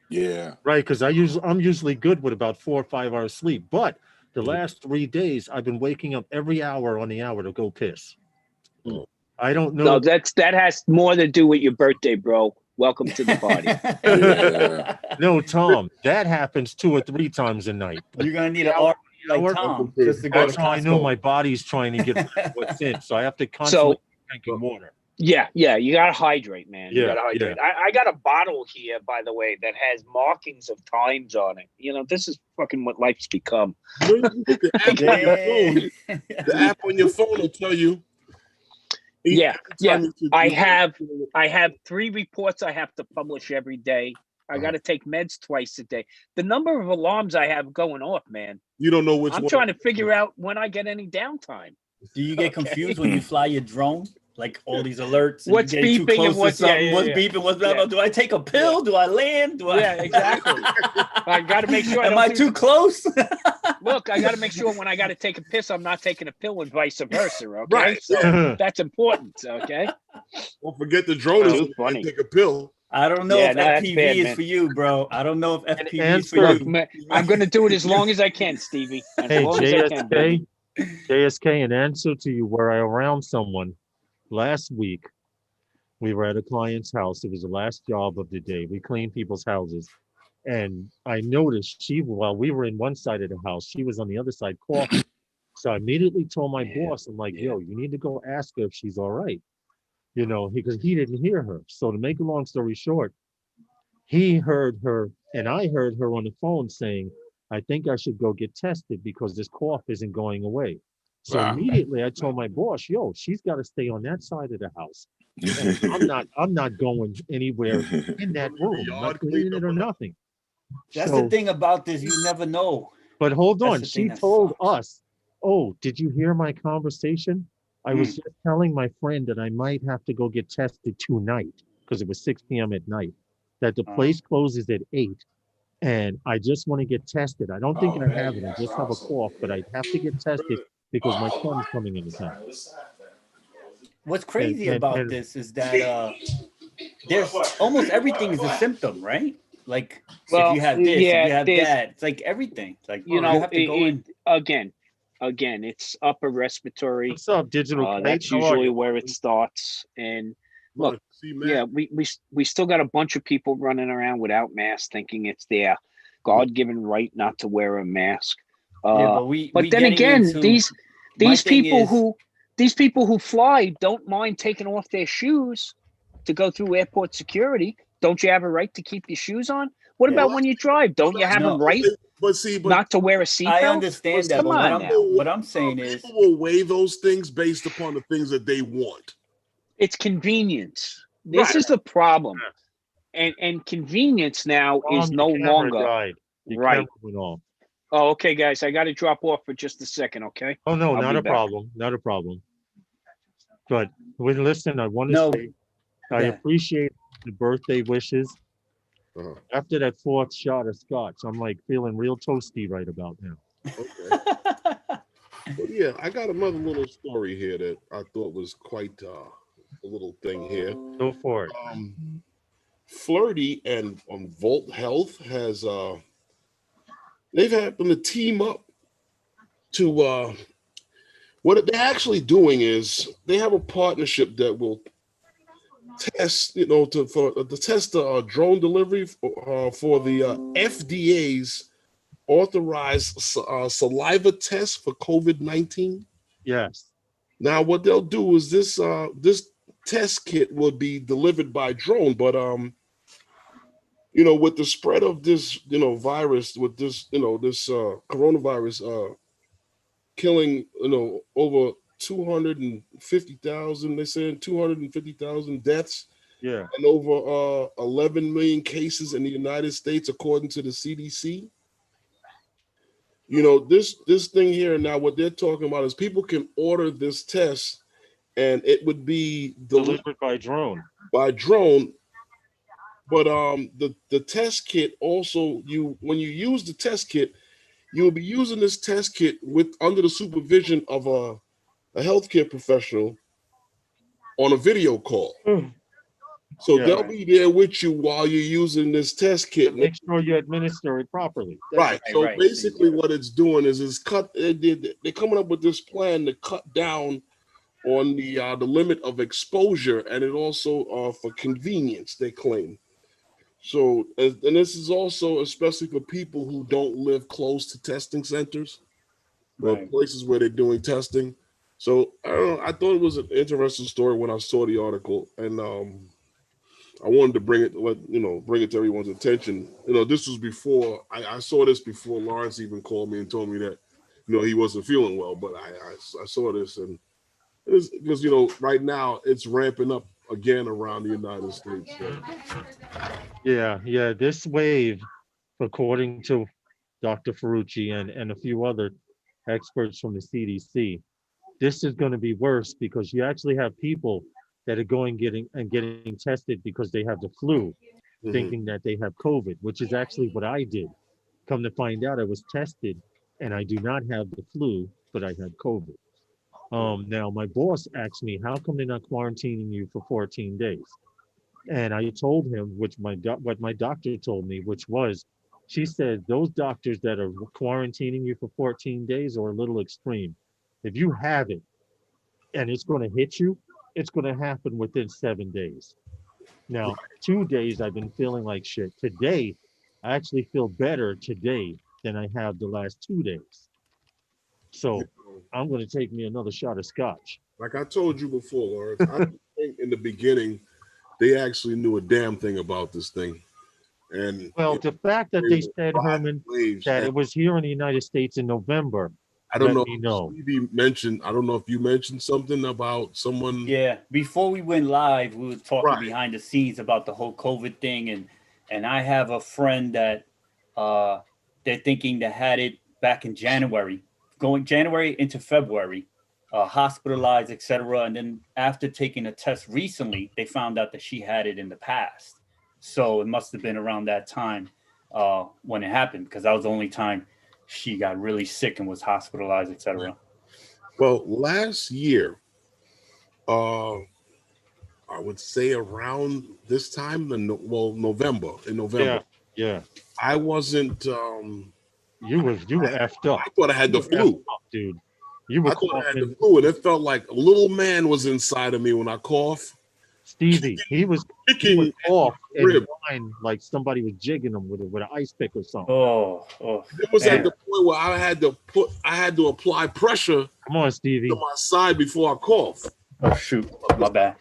S5: Yeah.
S1: right? Because I'm usually good with about 4 or 5 hours sleep, but the last 3 days I've been waking up every hour on the hour to go piss.
S4: Oh.
S1: I don't
S3: No,
S1: know.
S3: that has more to do with your birthday, bro. Welcome to the party.
S5: Yeah.
S1: No, Tom, that happens 2 or 3 times a night.
S2: You're gonna need an
S1: Hour-
S2: R like
S1: hour-
S2: Tom just to go to
S1: That's how I know
S2: Costco.
S1: my body's trying to get what's in, so I have to constantly
S3: So
S1: drinking water.
S3: yeah, you gotta hydrate, man. You
S1: Yeah,
S3: gotta hydrate. I got a bottle here, by the way, that has markings of times on it. You know, this is fucking what life's become.
S4: You know, you get the app on your phone. The app on your phone will tell you.
S3: Yeah,
S4: every time you-
S3: I have 3 reports I have to publish every day. I got to take meds twice a day. The number of alarms I have going off, man.
S4: You don't know which
S3: I'm
S4: one.
S3: trying to figure out when I get any downtime.
S2: Do you get confused when you fly your drone? Like all these alerts. And
S3: What's
S2: you get too
S3: beeping and
S2: close to
S3: what's- yeah,
S2: something,
S3: yeah,
S2: what's
S3: yeah.
S2: beeping? What's blah, blah.
S3: Yeah.
S2: Do I take a pill? Do I land? Do I?
S3: Yeah, exactly. I got to make sure.
S2: Am I too close?
S3: Look, I got to make sure when I got to take a piss, I'm not taking a pill and vice versa. Okay,
S4: Right.
S3: so that's important. Okay.
S4: Don't forget the drone is
S3: Too
S4: when you
S3: funny.
S4: take a pill.
S2: I don't know
S3: Yeah,
S2: if
S3: no, that's
S2: FPV
S3: bad,
S2: is
S3: man.
S2: for you, bro. I don't know if FPV is for
S1: answer.
S3: Look,
S2: you.
S3: man, I'm going to do it as long as I can, Stevie. As
S1: Hey,
S3: long as I can. baby.
S1: JSK, in answer to you, were I around someone last week? We were at a client's house. It was the last job of the day. We cleaned people's houses. And I noticed while we were in one side of the house, she was on the other side coughing. So I immediately told my boss, I'm like, yo, you need to go ask her if she's all right. You know, because he didn't hear her. So to make a long story short, he heard her and I heard her on the phone saying, I think I should go get tested because this cough isn't going away. So
S5: Wow.
S1: immediately I told my boss, yo, she's got to stay on that side of the house. I'm not going anywhere in that room. I'm
S4: Yard
S1: not cleaning it or nothing.
S2: That's
S1: So-
S2: the thing about this. You never know.
S1: But hold
S2: That's
S1: on,
S2: the
S1: she
S2: thing that
S1: told
S2: sucks.
S1: us, oh, did you hear my conversation? I was just telling my friend that I might have to go get tested tonight because it was 6 p.m. at night, that the place closes at 8. And I just want to get tested. I don't think I have it. I just have a cough, but I have to get tested because my son's coming into town.
S2: What's crazy
S1: and-
S2: about
S1: and-
S2: this is that there's almost everything is a symptom, right? Like
S3: Well,
S2: if you have this,
S3: yeah,
S2: if you have
S3: there's-
S2: that, it's like everything. It's like
S3: You know,
S2: have to go in.
S3: again, it's upper respiratory.
S1: What's up, Digital Kate?
S3: That's
S1: How are
S3: usually
S1: you?
S3: where it starts. And look,
S4: See, man,
S3: yeah, we still got a bunch of people running around without masks, thinking it's their God-given right not to wear a mask.
S2: But
S3: But then again, these
S2: thing
S3: these people who fly don't mind taking off their shoes to go through airport security. Don't you have a right to keep your shoes on? What
S2: Yeah.
S3: about when you drive? Don't you have
S2: No.
S3: a right
S4: but see, but
S3: not to wear a seatbelt?
S2: I understand that,
S3: Come
S2: but
S3: on now.
S2: what I'm saying is
S4: people will weigh those things based upon the things that they want.
S3: It's convenience. This
S1: Right.
S3: is the problem. And convenience now is
S1: Tom,
S3: no
S1: your camera
S3: longer
S1: died. Your
S3: right.
S1: camera went off.
S3: Oh, okay, guys, I got to drop off for just a second, okay?
S1: Oh no,
S3: I'll
S1: not
S3: be
S1: a
S3: back.
S1: problem. Not a problem. But listen, I want to
S2: No.
S1: say I
S2: Yeah.
S1: appreciate the birthday wishes.
S4: Uh-huh.
S1: After that 4th shot of scotch, I'm like feeling real toasty right about now.
S4: Okay. But yeah, I got another little story here that I thought was quite a little thing here.
S1: Go for it.
S4: Flirty and Volt Health has they've happened to team up to what they're actually doing is they have a partnership that will test, to test the drone delivery for the FDA's authorized saliva test for COVID-19.
S1: Yes.
S4: Now, what they'll do is this test kit will be delivered by drone, but with the spread of this virus, with this this coronavirus killing over 250,000, they're saying 250,000 deaths,
S1: Yeah.
S4: and over 11 million cases in the United States according to the CDC. This thing here now, what they're talking about is people can order this test and it would be
S1: Delivered by drone.
S4: But the test kit also, when you use the test kit, you will be using this test kit under the supervision of a healthcare professional on a video call. So
S1: Yeah.
S4: they'll be there with you while you're using this test kit.
S1: Make sure you administer it properly.
S4: Right. So
S2: right.
S4: basically what it's doing is they're coming up with this plan to cut down on the limit of exposure, and it also for convenience, they claim. So, and this is also especially for people who don't live close to testing centers, or
S2: Right.
S4: places where they're doing testing. So I don't know, I thought it was an interesting story when I saw the article, and I wanted to bring it to everyone's attention. This was before I saw this before Lawrence even called me and told me that he wasn't feeling well. But I saw this, and it's because right now it's ramping up again around the United States. So.
S1: Yeah. This wave, according to Dr. Ferrucci and a few other experts from the CDC, this is going to be worse because you actually have people that are getting tested because they have the flu, thinking that they have COVID, which is actually what I did. Come to find out, I was tested and I do not have the flu, but I had COVID. Now my boss asked me, how come they're not quarantining you for 14 days? And I told him, what my doctor told me, which was, she said, those doctors that are quarantining you for 14 days are a little extreme. If you have it and it's going to hit you, it's going to happen within 7 days. Now, 2 days I've been feeling like shit. Today, I actually feel better today than I have the last 2 days. So I'm going to take me another shot of scotch.
S4: Like I told you before, Lawrence, I think in the beginning, they actually knew a damn thing about this thing. And
S1: well, the fact that they said, Herman, that it was here in the United States in November,
S4: I don't know. Stevie mentioned, I don't know if you mentioned something about someone.
S2: Yeah, before we went live, we were talking behind the scenes about the whole COVID thing, and I have a friend that they're thinking that had it back in January, going January into February, hospitalized, etc. And then after taking a test recently, they found out that she had it in the past. So it must have been around that time when it happened, because that was the only time she got really sick and was hospitalized, etc.
S4: Well, last year, I would say around this time, November. In November.
S1: Yeah.
S4: I wasn't.
S1: You were effed up.
S4: I thought I had the flu,
S1: dude. You were.
S4: I thought I had the flu, and it felt like a little man was inside of me when I coughed.
S1: Stevie, he was off and blind, like somebody was jigging him with an ice pick or something.
S2: Oh.
S4: It was at the point where I had to apply pressure.
S1: Come on, Stevie.
S4: To my side before I cough.
S2: Oh shoot, my bad.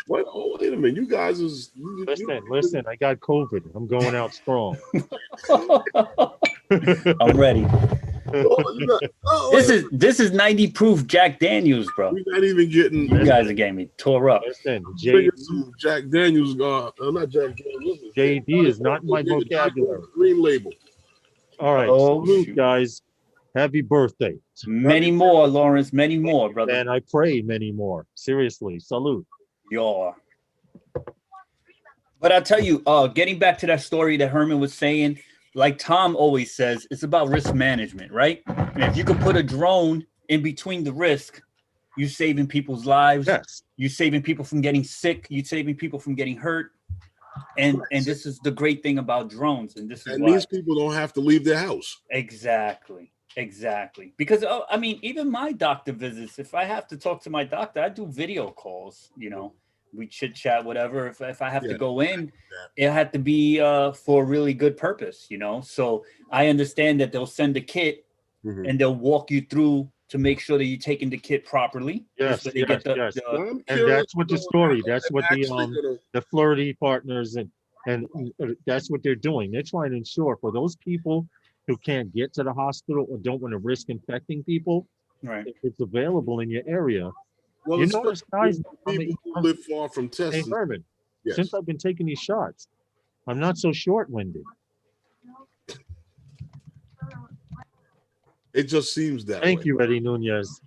S4: What? Oh, wait a minute, you guys is.
S1: Listen. I got COVID. I'm going out strong.
S2: I'm ready. This is 90 proof Jack Daniels, bro.
S4: We're not even getting.
S2: You guys are getting me tore up.
S1: Listen,
S4: Jack Daniels, not Jack Daniels.
S1: JD is not in my vocabulary.
S4: Green Label.
S1: All right, salute, guys. Happy birthday.
S2: Many more, Lawrence. Many more, brother.
S1: And I pray many more. Seriously, salute.
S2: Yeah. But I'll tell you, getting back to that story that Herman was saying, like Tom always says, it's about risk management, right? And if you could put a drone in between the risk, You're saving people's lives.
S1: Yes.
S2: You're saving people from getting sick. You're saving people from getting hurt. And this is the great thing about drones. And this is
S4: And
S2: why.
S4: these people don't have to leave their house.
S2: Exactly. Because I mean, even my doctor visits, if I have to talk to my doctor, I do video calls, you know, we chit chat, whatever. If I have to go in, it had to be for a really good purpose, you know? So I understand that they'll send a kit and they'll walk you through to make sure that you're taking the kit properly.
S1: Yes,
S2: So they get
S1: yes.
S4: I'm
S1: And
S4: curious
S1: that's what the
S4: about
S1: story,
S4: how
S1: that's
S4: they're
S1: what
S4: actually
S1: the Flirty partners and that's what they're doing. They're trying to ensure for those people who can't get to the hospital or don't want to risk infecting people,
S2: Right.
S1: if it's available in your area.
S4: Well,
S1: You
S4: it's
S1: notice,
S4: for
S1: guys,
S4: people who live far from
S1: hey,
S4: testing.
S1: Herman,
S4: Yes.
S1: since I've been taking these shots, I'm not so short-winded.
S4: It just seems that
S1: Thank
S4: way.
S1: you, Eddie Nunez.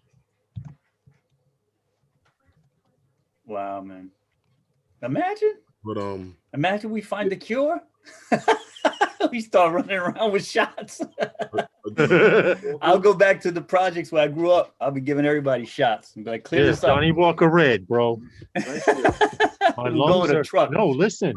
S2: Wow, man. Imagine
S4: But
S2: we find the cure. We start running around with shots. I'll go back to the projects where I grew up. I'll be giving everybody shots. I'm like, clear
S1: Yes,
S2: this up.
S1: Johnny Walker Red, bro. My
S2: We'll go
S1: lungs
S2: in a
S1: are,
S2: truck.
S1: no, listen,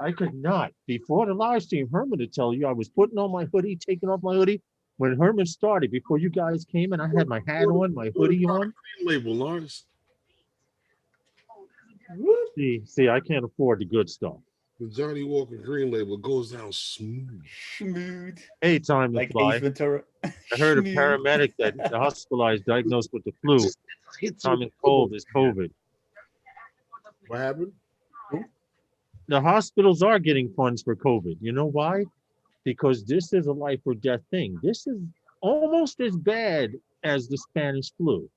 S1: I could not. Before the live stream, Herman to tell you, I was putting on my hoodie, taking off my hoodie. When Herman started, before you guys came in, I had my hat on, my hoodie on.
S4: label, Lawrence.
S1: See, I can't afford the good stuff.
S4: The Johnny Walker Green Label goes down smooth.
S2: Smooth.
S1: Hey, time to
S2: Like
S1: fly.
S2: Ace Ventura.
S1: I heard a
S2: Smooth.
S1: paramedic that the hospitalized diagnosed with the flu. Common cold is COVID.
S4: What happened?
S1: The hospitals are getting funds for COVID. You know why? Because this is a life or death thing. This is almost as bad as the Spanish flu.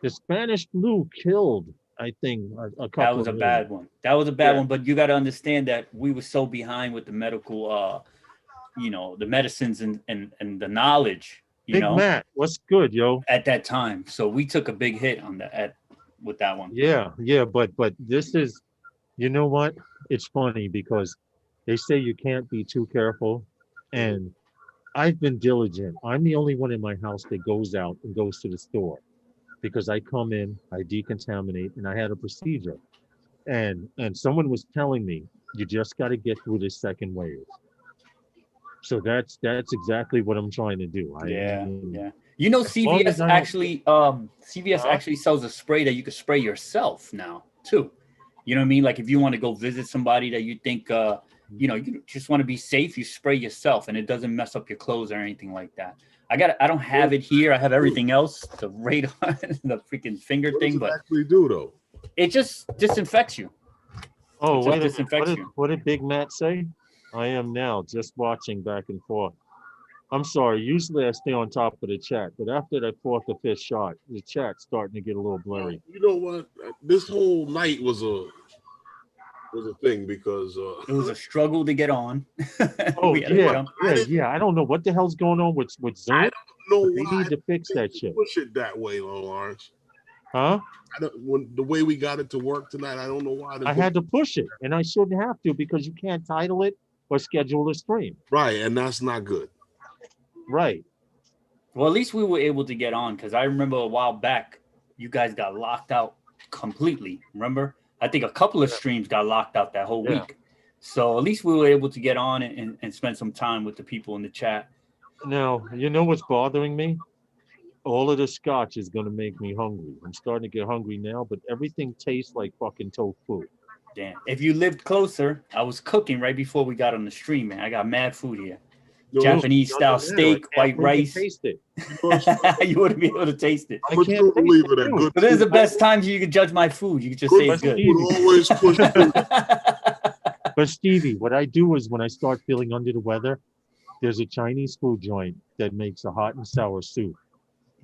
S1: The Spanish flu killed, I think, a couple.
S2: That was a bad one. That was a bad one. But you got to understand that we were so behind with the medical, the medicines and the knowledge,
S1: Big Matt, what's good, yo?
S2: at that time. So we took a big hit on that with that one.
S1: Yeah, but this is, you know what? It's funny because they say you can't be too careful, and I've been diligent. I'm the only one in my house that goes out and goes to the store because I come in, I decontaminate, and I had a procedure. And someone was telling me, you just got to get through this second wave. So that's exactly what I'm trying to do.
S2: Yeah. You know,
S1: long as
S2: CVS
S1: I don't-
S2: actually sells a spray that you can spray yourself now too. You know what I mean? Like if you want to go visit somebody that you think, you just want to be safe, you spray yourself, and it doesn't mess up your clothes or anything like that. I don't have it here. I have everything else, the radar, the freaking finger
S4: What
S2: thing,
S4: does it
S2: but
S4: actually do though?
S2: it just disinfects you.
S1: Oh,
S2: It just disinfects you.
S1: what did Big Matt say? I am now just watching back and forth. I'm sorry. Usually I stay on top of the chat, but after that fourth or fifth shot, the chat's starting to get a little blurry.
S4: You know what? This whole night was a thing because
S2: It was a struggle to get on.
S1: Oh
S2: We had to jump.
S1: yeah. I don't know what the hell's going on with Zoom.
S4: I don't know
S1: They
S4: why
S1: need to fix that shit,
S4: push it that way, Lawrence.
S1: huh?
S4: The way we got it to work tonight, I don't know why.
S1: I had to push it, and I shouldn't have to because you can't title it or schedule a stream.
S4: Right, and that's not good.
S1: Right.
S2: Well, at least we were able to get on because I remember a while back, you guys got locked out completely. Remember? I think a couple of streams got locked out that whole
S1: Yeah.
S2: week. So at least we were able to get on and spend some time with the people in the chat.
S1: Now, you know what's bothering me? All of the scotch is going to make me hungry. I'm starting to get hungry now, but everything tastes like fucking tofu.
S2: Damn. If you lived closer, I was cooking right before we got on the stream, man. I got mad food here.
S4: No,
S2: Japanese style
S1: Doesn't matter.
S2: steak,
S1: I can't
S2: white
S1: wait to
S2: rice.
S1: Taste it.
S2: You wouldn't be able to taste it.
S1: I
S4: but
S1: can't
S4: you
S1: taste
S4: believe
S1: it,
S4: it.
S1: too.
S4: Good
S2: But this is the
S4: food-
S2: best times you can judge my food. You can just say it's
S4: food
S2: good.
S4: would always push through.
S1: But Stevie, what I do is when I start feeling under the weather, there's a Chinese food joint that makes a hot and sour soup.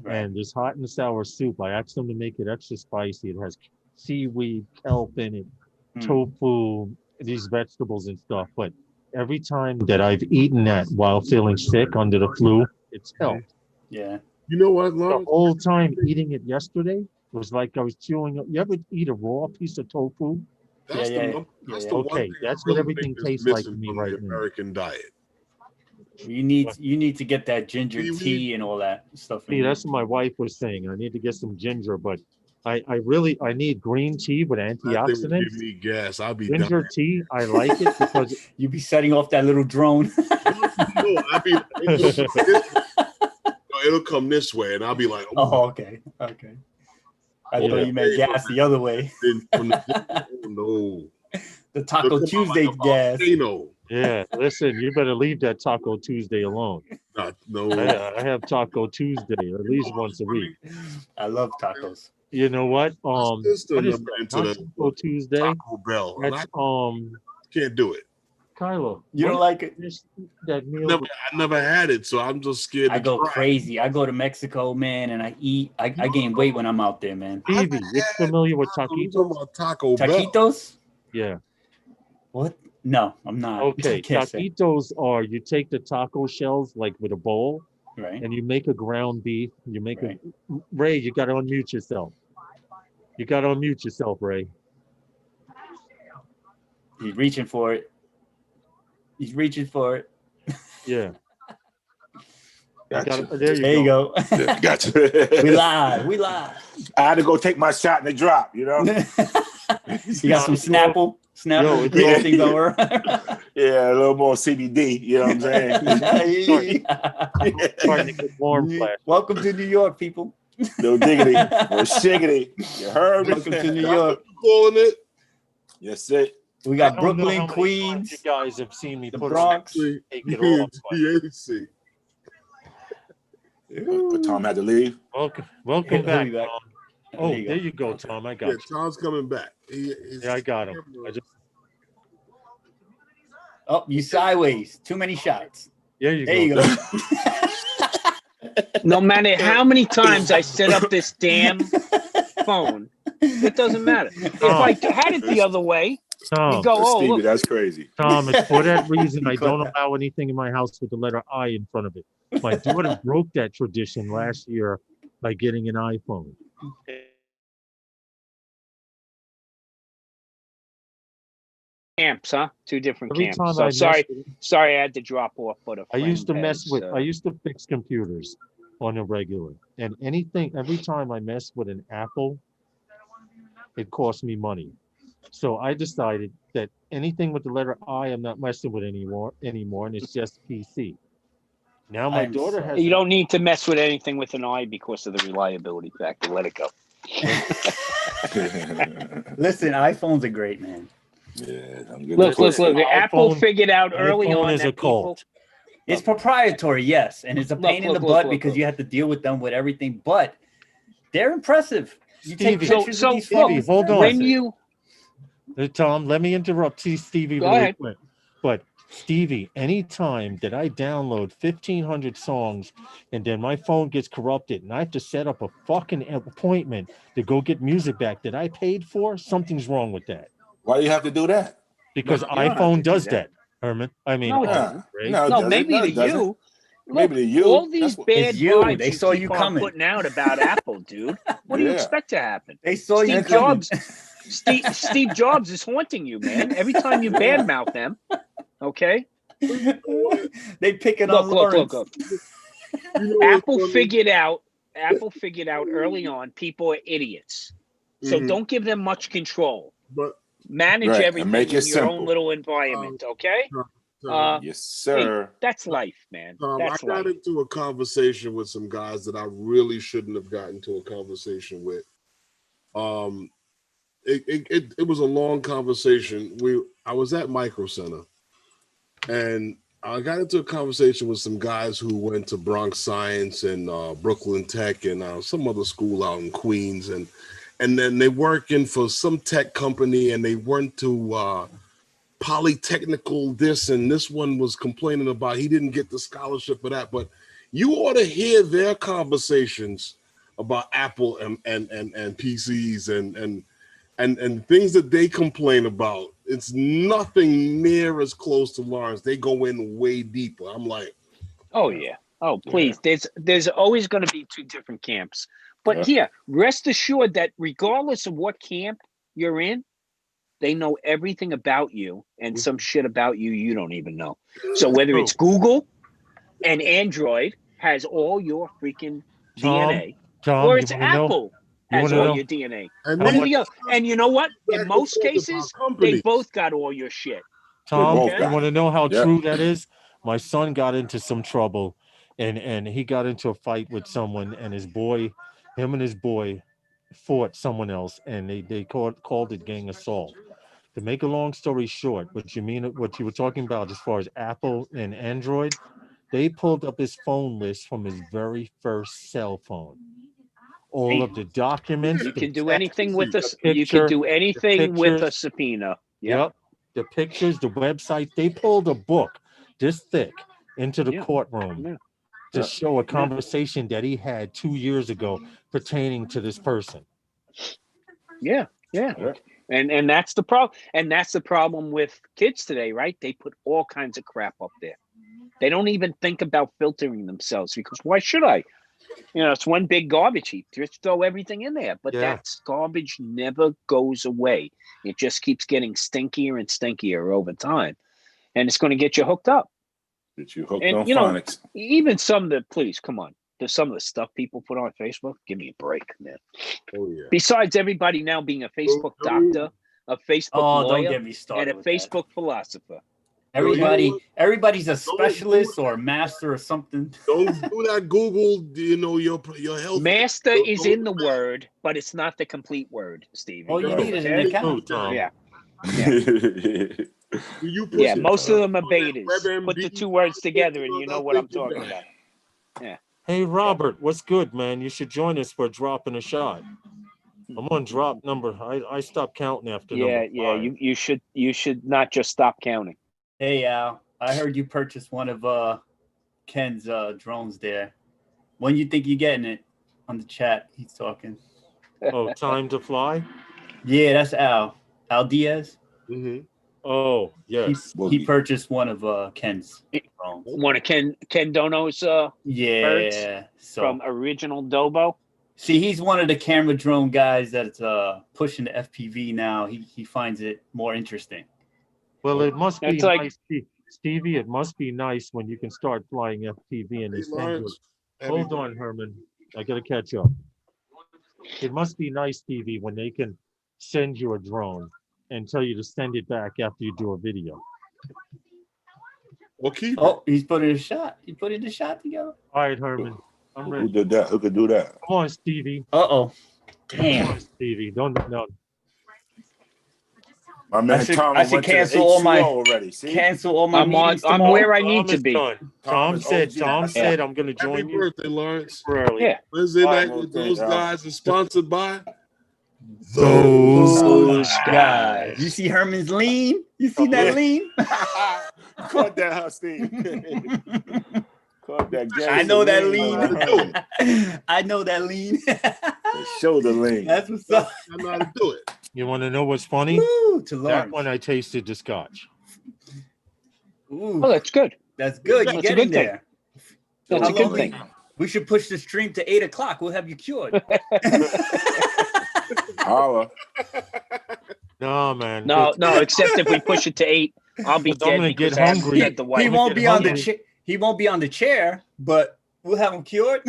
S2: Right.
S1: And this hot and sour soup, I asked them to make it extra spicy. It has seaweed, kelp in it, tofu, these vegetables and stuff. But every time that I've eaten that while feeling sick under the flu, it's helped.
S2: Yeah.
S4: You know what,
S1: The
S4: Lawrence?
S1: whole time eating it yesterday was like I was chewing up. You ever eat a raw piece of tofu?
S2: Yeah.
S4: That's
S2: Yeah.
S4: the one
S1: Okay,
S4: thing I
S1: that's what
S4: really
S1: everything
S4: think is
S1: tastes like
S4: missing
S1: to me
S4: from
S1: right
S4: the
S1: now.
S4: American diet.
S2: You need to get that ginger
S4: Seaweed?
S2: tea and all that stuff.
S1: See, that's what my wife was saying. I need to get some ginger, but I need green tea with
S4: That thing would give
S1: antioxidants.
S4: me gas. I'll be
S1: Ginger
S4: dying.
S1: tea, I like it because
S2: You be setting off that little drone.
S4: No, it'll come this way, and I'll be like,
S2: Oh, okay. Okay. I
S1: Yeah.
S2: thought you meant gas the other way.
S4: then from the, oh, no.
S2: The Taco
S4: It'll come out
S2: Tuesday
S4: like a
S2: gas.
S4: volcano.
S1: yeah, listen, you better leave that Taco Tuesday alone.
S4: No.
S1: I have Taco Tuesday at least once a week.
S2: I love tacos.
S1: You know what?
S4: My sister
S1: What is
S4: never
S1: that?
S4: into
S1: Not
S4: the
S1: Taco Tuesday.
S4: Taco Bell. And I
S1: That's
S4: can't do it.
S1: Kylo.
S2: You don't like it?
S1: That meal?
S4: I never had it, so I'm just scared
S2: I
S4: to
S2: go
S4: try.
S2: crazy. I go to Mexico, man, and I eat. I gain weight when I'm out there, man.
S1: Stevie, you familiar with
S4: I'm talking
S1: taquitos?
S4: about Taco Bell.
S2: Taquitos?
S1: Yeah.
S2: What? No, I'm not.
S1: Okay.
S2: I can't say.
S1: Taquitos are you take the taco shells like with a bowl
S2: Right.
S1: and you make a ground beef. You make
S2: Right.
S1: Ray, you got to unmute yourself. You got to unmute yourself, Ray.
S2: He's reaching for it. He's reaching for it.
S1: Yeah.
S5: Gotcha.
S1: There
S2: There you go.
S5: Yeah, gotcha.
S2: We live. We live.
S5: I had to go take my shot in the drop, you know?
S2: You got some Snapple? Snapple?
S1: it's
S2: Throw
S5: all-
S2: things over.
S5: Yeah, a little more CBD, you know what I'm saying?
S1: Starting to get warm flash.
S2: Welcome to New York, people.
S5: No diggity, no shiggity. You heard me?
S2: Welcome to New York.
S4: Calling it.
S5: Yes, it.
S2: We
S1: I
S2: got
S1: don't know
S2: Brooklyn,
S1: how many times
S2: Queens,
S1: you guys have seen me
S2: the
S1: put
S2: Bronx.
S1: on take it off. but
S4: THC.
S5: But Tom had to leave.
S1: Welcome
S2: He'll
S1: back,
S2: be back.
S1: Tom. Oh,
S2: There you go.
S1: there you go, Tom. I got
S4: Yeah,
S1: you.
S4: Tom's coming back.
S1: Yeah, I got him. I just
S2: Oh, you sideways. Too many shots.
S1: there you
S2: There you
S1: go.
S2: go.
S3: No matter how many times I set up this damn phone, it doesn't matter. If I had it the other way,
S1: Tom,
S3: you go, oh,
S5: Stevie,
S3: look,
S5: that's crazy.
S1: Tom, it's for that reason I
S2: You caught
S1: don't
S2: that.
S1: allow anything in my house with the letter I in front of it. My daughter broke that tradition last year by getting an iPhone.
S3: camps, huh? Two different
S1: Every
S3: camps.
S1: time
S3: So
S1: I
S3: sorry, I had to drop off. But
S1: I used to mess with, I used to fix computers on a regular. And every time I mess with an Apple, it cost me money. So I decided that anything with the letter I, I'm not messing with anymore, and it's just PC. Now my
S2: I'm
S1: daughter
S2: sorry.
S1: has.
S3: You don't need to mess with anything with an I because of the reliability factor. Let it go.
S2: Listen, iPhones are great, man.
S5: Yeah, I'm good.
S3: Look. Apple
S1: iPhone-
S3: figured out early
S1: iPhone
S3: on
S1: is
S3: that
S1: a cult.
S2: It's proprietary, yes, and it's a pain in the butt because you have to deal with them with everything, but they're impressive. You take
S1: Stevie,
S2: pictures
S3: so
S2: of these
S1: Stevie,
S2: phones.
S1: hold on.
S3: When you
S1: Tom, let me interrupt Stevie
S3: Go
S1: really
S3: ahead.
S1: quick. But Stevie, anytime that I download 1,500 songs and then my phone gets corrupted and I have to set up a fucking appointment to go get music back that I paid for, something's wrong with that.
S5: Why do you have to do that?
S1: Because
S3: No, you don't have to
S1: iPhone
S3: do
S1: does
S3: that.
S1: that, Herman. I mean,
S3: No, it
S5: doesn't.
S1: Ray.
S5: No, it
S3: no,
S5: doesn't.
S3: maybe
S5: No,
S3: to
S5: it doesn't.
S3: you.
S5: Maybe to you.
S3: All these
S5: That's what-
S3: bad
S2: It's you.
S3: vibes
S2: They
S3: you
S2: saw
S3: keep
S2: you
S3: on
S2: coming.
S3: putting out about Apple, dude. What do you
S5: Yeah.
S3: expect to happen?
S2: They saw you
S3: Steve
S2: coming.
S3: Jobs. Steve Jobs is haunting you, man. Every time you badmouth them, okay?
S2: They pick it on
S3: Look.
S2: Lawrence.
S4: You know
S3: Apple
S4: what's funny?
S3: figured out early on people are idiots. So
S4: Mhm.
S3: don't give them much control.
S4: But
S3: Manage
S5: Right, and
S3: everything
S5: make
S3: in
S5: it
S3: your own
S5: simple.
S3: little environment, okay?
S4: Tom,
S5: Yes, sir.
S3: That's life, man.
S4: I
S3: That's
S4: got
S3: life.
S4: into a conversation with some guys that I really shouldn't have gotten into a conversation with. It was a long conversation. I was at Micro Center, and I got into a conversation with some guys who went to Bronx Science and Brooklyn Tech and some other school out in Queens, and then they working for some tech company, and they went to Polytechnical this, and this one was complaining about he didn't get the scholarship for that. But you ought to hear their conversations about Apple and PCs and things that they complain about. It's nothing near as close to Lawrence. They go in way deeper. I'm like,
S3: Oh yeah. Oh please. There's always going to be two different camps. But
S5: Yeah.
S3: here, rest assured that regardless of what camp you're in, they know everything about you and some shit about you you don't even know. So whether it's Google, and Android has all your freaking
S1: Tom,
S3: DNA,
S1: Tom,
S3: or
S1: you
S3: it's
S1: want to know?
S3: Apple
S1: You
S3: has
S1: want to
S3: all
S1: know?
S3: your DNA.
S4: And
S1: How
S3: One or
S1: much-
S3: the other. And you know what?
S4: Back
S3: In
S4: and
S3: most
S4: forth about
S3: cases, they
S4: companies.
S3: both got all your shit.
S1: Tom,
S5: both
S1: you
S5: got
S1: want to know how
S5: Yep.
S1: true that is? My son got into some trouble, and he got into a fight with someone, and him and his boy fought someone else, and they called it gang assault. To make a long story short, what you were talking about as far as Apple and Android, they pulled up his phone list from his very first cell phone. All of the documents,
S3: You
S1: the
S3: can do
S1: text,
S3: anything with
S1: the
S3: us. You can
S1: picture,
S3: do anything with a
S1: pictures.
S3: subpoena. Yep.
S1: Yep. The pictures, the websites, they pulled a book this thick into the
S3: Yeah.
S1: courtroom
S3: Yeah.
S1: to
S5: Yeah.
S1: show a conversation that he had 2 years ago pertaining to this person.
S3: Yeah. Yeah.
S5: Yeah.
S3: And that's the problem. And that's the problem with kids today, right? They put all kinds of crap up there. They don't even think about filtering themselves because why should I? It's one big garbage heap. Just throw everything in there. But
S1: Yeah.
S3: that garbage never goes away. It just keeps getting stinkier and stinkier over time. And it's going to get you hooked up.
S5: Get you hooked
S3: And,
S5: on phonics.
S3: Even some of the, please, come on. There's some of the stuff people put on Facebook. Give me a break, man.
S4: Oh yeah.
S3: Besides everybody now being a Facebook doctor, a Facebook
S2: Oh, don't
S3: lawyer,
S2: get me
S3: and
S2: started
S3: a
S2: with that.
S3: Facebook philosopher.
S2: Everybody's a specialist or a master or something.
S4: Don't do that. Google, your health.
S3: Master is in the word, but it's not the complete word, Stevie.
S2: All you
S5: Right.
S2: need is an
S3: Okay?
S2: account.
S1: Tom.
S3: Yeah.
S4: You put
S3: Yeah,
S4: some
S3: most of them are
S4: on that
S3: betas.
S4: WebMD,
S3: Put the two words together and you know what I'm talking about.
S1: Hey, Robert, what's good, man? You should join us for dropping a shot. I'm on drop number. I stopped counting after
S3: Yeah,
S1: number 5.
S3: you should not just stop counting.
S2: Hey, Al, I heard you purchased one of Ken's drones there. When you think you're getting it? On the chat, he's talking.
S1: Oh, time to fly?
S2: Yeah, that's Al. Al Diaz.
S4: Mhm.
S1: Oh, yes.
S2: He purchased one of Ken's drones.
S3: One of Ken Dono's
S2: Yeah. So
S3: from Original Dobo.
S2: see, he's one of the camera drone guys that's pushing the FPV now. He finds it more interesting.
S1: Well, it must be
S3: It's like-
S1: nice, Stevie. It must be nice when you can start flying FPV and
S4: Hey,
S1: they send you.
S4: Lawrence,
S1: Hold on, Herman. I gotta catch up. It must be nice, Stevie, when they can send you a drone and tell you to send it back after you do a video.
S4: Well, keep it.
S2: Oh, he's putting a shot. He putting the shot together.
S1: All right, Herman. I'm
S5: Who
S1: ready.
S5: did that? Who could do that?
S1: Come on, Stevie.
S2: Uh-oh.
S1: Come
S2: Damn.
S1: on, Stevie. Don't no.
S5: My man
S2: I should
S5: Tom
S2: cancel
S5: went to the
S2: all my-
S5: HCO already. See?
S2: Cancel all my
S3: I'm
S2: meetings
S3: I'm
S2: tomorrow.
S3: where I need
S1: Tom
S3: to
S1: is
S3: be.
S1: done.
S5: Tom
S1: Tom
S5: is
S1: said.
S5: OG.
S1: Tom
S5: Yeah.
S1: said I'm gonna
S4: Happy
S1: join you
S4: birthday, Lawrence.
S1: temporarily.
S3: Yeah.
S4: Wednesday
S5: All right,
S4: night with
S5: well,
S4: those
S5: thank
S4: guys is sponsored by
S1: Those
S2: guys. You see Herman's lean? You see that
S5: Yeah.
S2: lean?
S5: Caught that, huh, Steve? Caught that.
S2: I know that
S5: lean.
S2: lean. I know that lean.
S5: The shoulder lean.
S2: That's what's up.
S4: I know how to do it.
S1: You want to know what's funny?
S2: Woo, to
S1: That
S2: Lawrence.
S1: one I tasted the scotch.
S2: Ooh,
S3: Oh, that's good.
S2: that's good. You're
S3: That's a
S2: getting
S3: good thing.
S2: there.
S3: That's
S2: How
S3: a good
S2: long
S3: thing.
S2: We should push the stream to 8 o'clock. We'll have you cured.
S5: Holla.
S1: No, man.
S3: No, except if we push it to 8, I'll be
S1: Because I'm
S3: dead
S1: gonna
S3: because
S1: get
S3: I haven't
S1: hungry.
S3: fed the
S2: He
S3: wife.
S2: won't
S1: get
S2: be on the
S1: hungry.
S2: chair. He won't be on the chair, but we'll have him cured.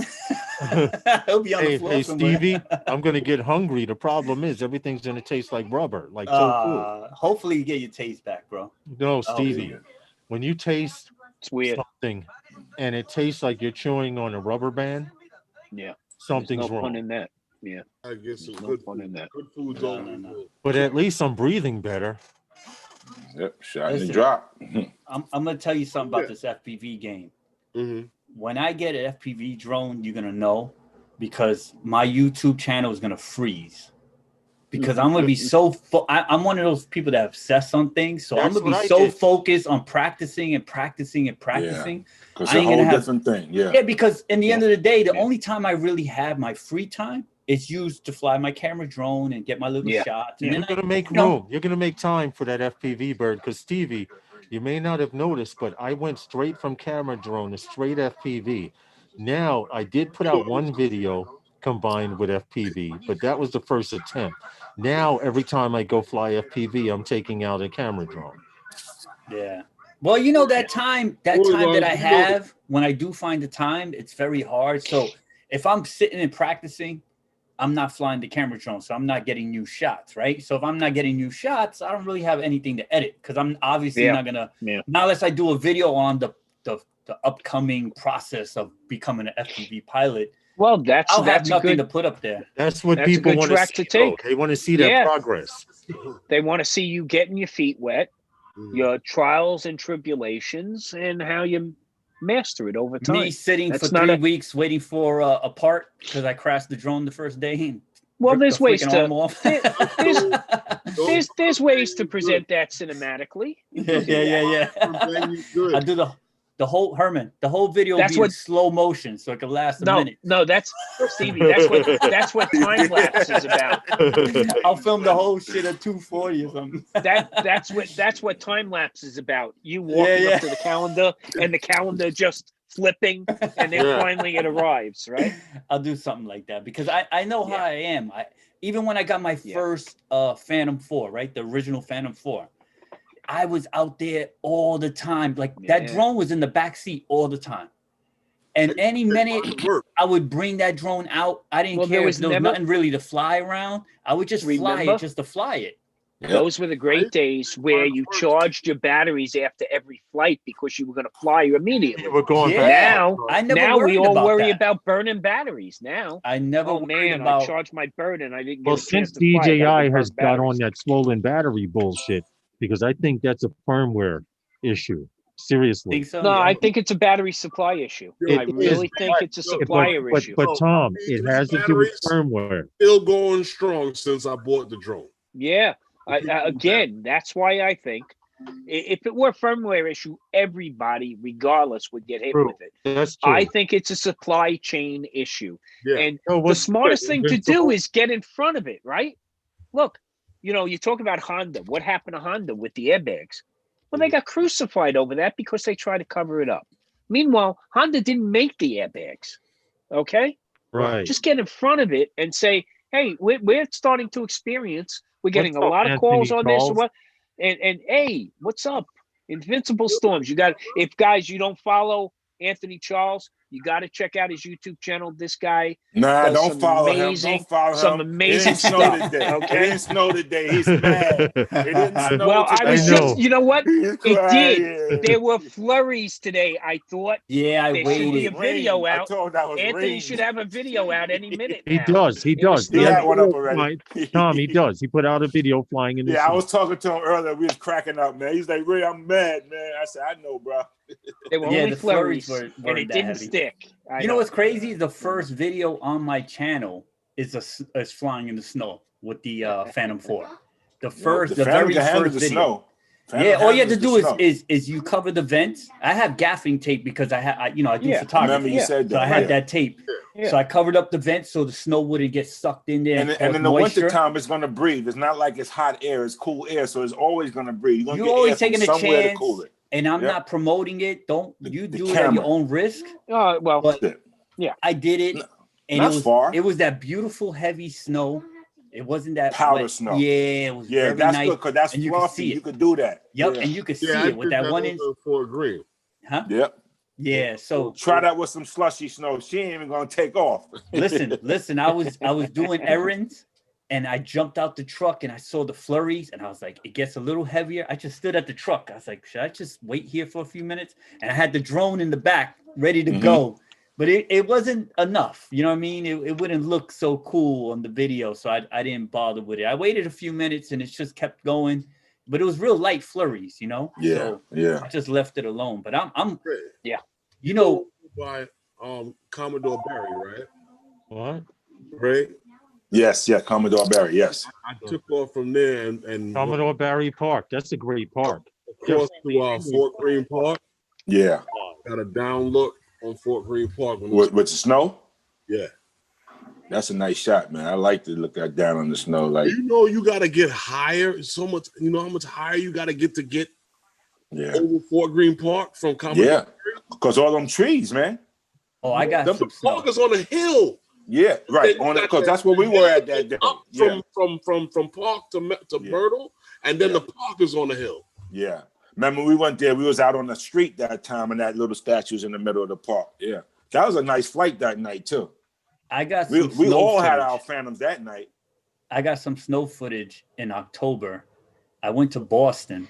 S2: He'll be on the floor
S1: Hey,
S2: somewhere.
S1: Stevie, I'm gonna get hungry. The problem is everything's gonna taste like rubber, like tofu.
S2: Hopefully you get your taste back, bro.
S1: No,
S2: Oh,
S1: Stevie,
S2: yeah.
S1: when you taste
S3: It's weird.
S1: something and it tastes like you're chewing on a rubber band,
S3: Yeah.
S1: something's
S3: There's no fun
S1: wrong.
S3: in that. Yeah.
S4: I get some
S3: There's no
S4: good
S3: fun in
S4: food.
S3: that.
S4: Good food's
S2: No,
S4: always
S2: no.
S4: good.
S1: But at least I'm breathing better.
S5: Yep, shot
S2: Listen.
S5: and drop.
S2: I'm gonna tell you something about this FPV game.
S4: Mhm.
S2: When I get an FPV drone, you're gonna know because my YouTube channel is gonna freeze. Because I'm gonna be so I'm one of those people that obsess on things, so I'm
S1: That's
S2: gonna be
S1: what I
S2: so
S1: did.
S2: focused on practicing and practicing and practicing.
S5: Because
S2: I
S5: a
S2: ain't gonna
S5: whole
S2: have-
S5: different thing. Yeah.
S2: Yeah, because in the end of the day, the
S3: Yeah.
S2: only time I really have my free time is used to fly my camera drone and get my little
S3: Yeah.
S2: shots. And
S1: You're
S2: then
S1: gonna make
S2: you know-
S1: room. You're gonna make time for that FPV bird. Because Stevie, you may not have noticed, but I went straight from camera drone to straight FPV. Now I did put out one video combined with FPV, but that was the first attempt. Now every time I go fly FPV, I'm taking out a camera drone.
S2: yeah. Well, you know that time that
S4: Always
S2: time that
S4: on
S2: I
S4: the field.
S2: have when I do find the time, it's very hard. So if I'm sitting and practicing, I'm not flying the camera drone, so I'm not getting new shots, right? So if I'm not getting new shots, I don't really have anything to edit because I'm obviously not gonna.
S3: Yeah.
S2: Not unless I do a video on the upcoming process of becoming an FPV pilot.
S3: Well, that's
S2: I'll have
S3: a
S2: nothing
S3: good.
S2: to put up there.
S1: That's what
S3: That's a
S1: people
S3: good
S1: want
S3: track
S1: see.
S3: to take.
S1: They want to see that
S3: Yeah.
S1: progress.
S3: They want to see you getting your feet wet,
S4: Mhm.
S3: your trials and tribulations, and how you master it over time.
S2: Me sitting
S3: That's
S2: for
S3: not
S2: 3
S3: a-
S2: weeks waiting for a part because I crashed the drone the first day. And
S3: Well,
S2: ripped
S3: there's
S2: the
S3: ways
S2: freaking
S3: to
S2: arm off.
S3: there's ways to present that cinematically.
S2: Yeah.
S4: Then you good.
S2: I do the whole Herman. The whole video
S3: That's
S2: be in
S3: what-
S2: slow motion, so it can last a minute.
S3: No, that's Stevie. That's what time lapse is about.
S2: I'll film the whole shit at 240 or something.
S3: That's what time lapse is about. You walking
S2: Yeah.
S3: up to the calendar and the calendar just flipping, and then
S1: Yeah.
S3: finally it arrives, right?
S2: I'll do something like that because I know how
S3: Yeah.
S2: I am. Even when I got my
S3: Yeah.
S2: first Phantom 4, right, the original Phantom 4, I was out there all the time. Like that
S3: Yeah.
S2: drone was in the back seat all the time. And any minute
S4: Work.
S2: I would bring that drone out. I didn't
S3: Well, there
S2: care
S3: was
S2: if there was
S3: never-
S2: nothing really to fly around. I would just fly
S3: Remember?
S2: it just to fly it.
S3: Those were the great days where you charged your batteries after every flight because you were going to fly immediately.
S1: We're going
S2: Yeah.
S1: back.
S3: Now,
S2: I never
S3: now we
S2: worried
S3: all
S2: about
S3: worry
S2: that.
S3: about burning batteries. Now,
S2: I never
S3: oh
S2: worried
S3: man,
S2: about.
S3: I charged my bird and I didn't get
S1: Well,
S3: a chance
S1: since
S3: to fly. I gotta
S1: DJI
S3: go
S1: has
S3: burn
S1: got on
S3: batteries.
S1: that swollen battery bullshit, because I think that's a firmware issue. Seriously.
S2: Think so?
S3: No,
S2: Yeah.
S3: I think it's a battery supply issue.
S1: It
S3: I
S1: is,
S3: really think it's a
S1: Yeah,
S3: supplier
S1: but
S3: issue.
S1: Tom, it has to do with
S4: Batteries?
S1: firmware.
S4: Still going strong since I bought the drone.
S3: Yeah. Again, that's why I think if it were a firmware issue, everybody, regardless, would get hit
S1: True.
S3: with it.
S1: That's true.
S3: I think it's a supply chain issue.
S4: Yeah.
S3: And
S1: No,
S3: the
S1: what's
S3: smartest
S1: good?
S3: thing to
S1: Invincible.
S3: do is get in front of it, right? Look, you talk about Honda. What happened to Honda with the airbags? Well, they got crucified over that because they tried to cover it up. Meanwhile, Honda didn't make the airbags. Okay?
S1: Right.
S3: Just get in front of it and say, hey, we're starting to experience, we're getting
S1: What's
S3: a
S1: up,
S3: lot of calls
S1: Anthony
S3: on this.
S1: Charles?
S3: What? And hey, what's up? Invincible Storms. You got, if guys, you don't follow Anthony Charles, you got to check out his YouTube channel. This guy
S5: Nah,
S3: does
S5: don't
S3: some
S5: follow
S3: amazing-
S5: him. Don't follow
S3: some
S5: him.
S3: amazing
S5: it didn't snow
S3: stuff,
S5: today.
S3: okay?
S5: It didn't snow today. He's mad. It didn't snow
S3: Well, I
S5: today.
S3: was
S1: know.
S3: just, you know what?
S5: He's
S3: It
S5: crying.
S3: did. There were flurries today. I thought
S2: Yeah, I
S3: There should be
S2: waited.
S3: a video
S5: Rain. I
S3: out.
S5: told him that was
S3: Anthony
S5: rain.
S3: should have a video out any minute.
S1: He
S3: now.
S1: does. He
S3: It was
S1: does.
S5: He
S3: Yeah.
S5: had one up already.
S1: Tom, he does. He put out a video flying in the
S5: Yeah, I
S1: sun.
S5: was talking to him earlier. We was cracking up, man. He's like, "Ray, I'm mad, man." I said, "I know, bro."
S3: There were
S2: Yeah,
S3: only
S2: the flurries
S3: flurries,
S2: were
S3: and it
S2: that
S3: didn't
S2: heavy.
S3: stick. I
S2: You know what's crazy? The first video on my channel is flying in the snow with the Phantom 4. The
S5: The
S2: very
S5: Phantom can handle
S2: first
S5: the
S2: video.
S5: snow. Phantom
S2: Yeah, all you have to
S5: handles
S2: do
S5: the snow.
S2: is you cover the vents. I have gaffing tape because I do
S3: Yeah,
S5: I remember
S2: photography.
S5: you said that.
S2: So I had
S5: yeah.
S2: that tape.
S3: Yeah.
S2: So I covered up the vents so the snow wouldn't get sucked in there.
S5: And,
S2: cause
S5: and in the
S2: moisture.
S5: winter time, it's gonna breathe. It's not like it's hot air; it's cool air, so it's always gonna breathe. You're
S2: You're
S5: gonna get
S2: always
S5: air from
S2: taking a
S5: somewhere to
S2: chance,
S5: cool it.
S2: and I'm
S5: Yep.
S2: not promoting it. Don't
S5: The-
S2: you
S5: the
S2: do it at your
S5: camera.
S2: own risk?
S3: well,
S2: But
S5: Yeah.
S2: I did it,
S5: No,
S2: and
S5: not
S2: it was
S5: far.
S2: it was that beautiful heavy snow. It wasn't that
S5: Powder
S2: wet.
S5: snow.
S2: Yeah, it was
S5: Yeah,
S2: very
S5: that's
S2: nice.
S5: good because that's
S2: and you can
S5: fluffy.
S2: see it.
S5: You could do that.
S2: Yep,
S5: Yeah.
S2: and you could see
S4: Yeah, I
S2: it with
S4: did
S2: that 1 inch.
S4: over Fort Greene.
S2: Huh?
S5: Yep.
S2: Yeah. So
S5: Try that with some slushy snow. She ain't even gonna take off.
S2: listen. I was doing errands, and I jumped out the truck and I saw the flurries, and I was like, it gets a little heavier. I just stood at the truck. I was like, should I just wait here for a few minutes? And I had the drone in the back ready to
S5: Mhm.
S2: go. But it wasn't enough. You know what I mean? It wouldn't look so cool on the video. So I didn't bother with it. I waited a few minutes and it just kept going. But it was real light flurries, you know?
S5: Yeah,
S2: So
S5: yeah.
S2: I just left it alone. But I'm
S3: Yeah.
S2: you know,
S4: By Commodore Barry, right?
S1: What?
S4: Right.
S5: Yes, yeah. Commodore Barry. Yes.
S4: I took off from there and
S1: Commodore Barry Park. That's a great park.
S4: across to Fort Greene Park.
S5: Yeah.
S4: Got a down look on Fort Greene Park. When
S5: With the snow.
S4: yeah.
S5: That's a nice shot, man. I like to look that down on the snow. Like,
S4: You know, you got to get higher. So much. You know how much higher you got to get
S5: yeah,
S4: over Fort Greene Park from Commodore.
S5: yeah. Because all them trees, man.
S2: I got
S4: The
S2: some snow.
S4: park is on a hill.
S5: Yeah, right. On because that's where we were at that day.
S4: Up
S5: Yeah,
S4: from Park to
S5: Yeah.
S4: Myrtle, and then
S5: Yeah.
S4: the park is on the hill.
S5: yeah. Remember, we went there. We was out on the street that time, and that little statue's in the middle of the park. Yeah, that was a nice flight that night too.
S2: I got
S5: We
S2: some
S5: we
S2: snow
S5: all had
S2: footage.
S5: our Phantoms that night.
S2: I got some snow footage in October. I went to Boston,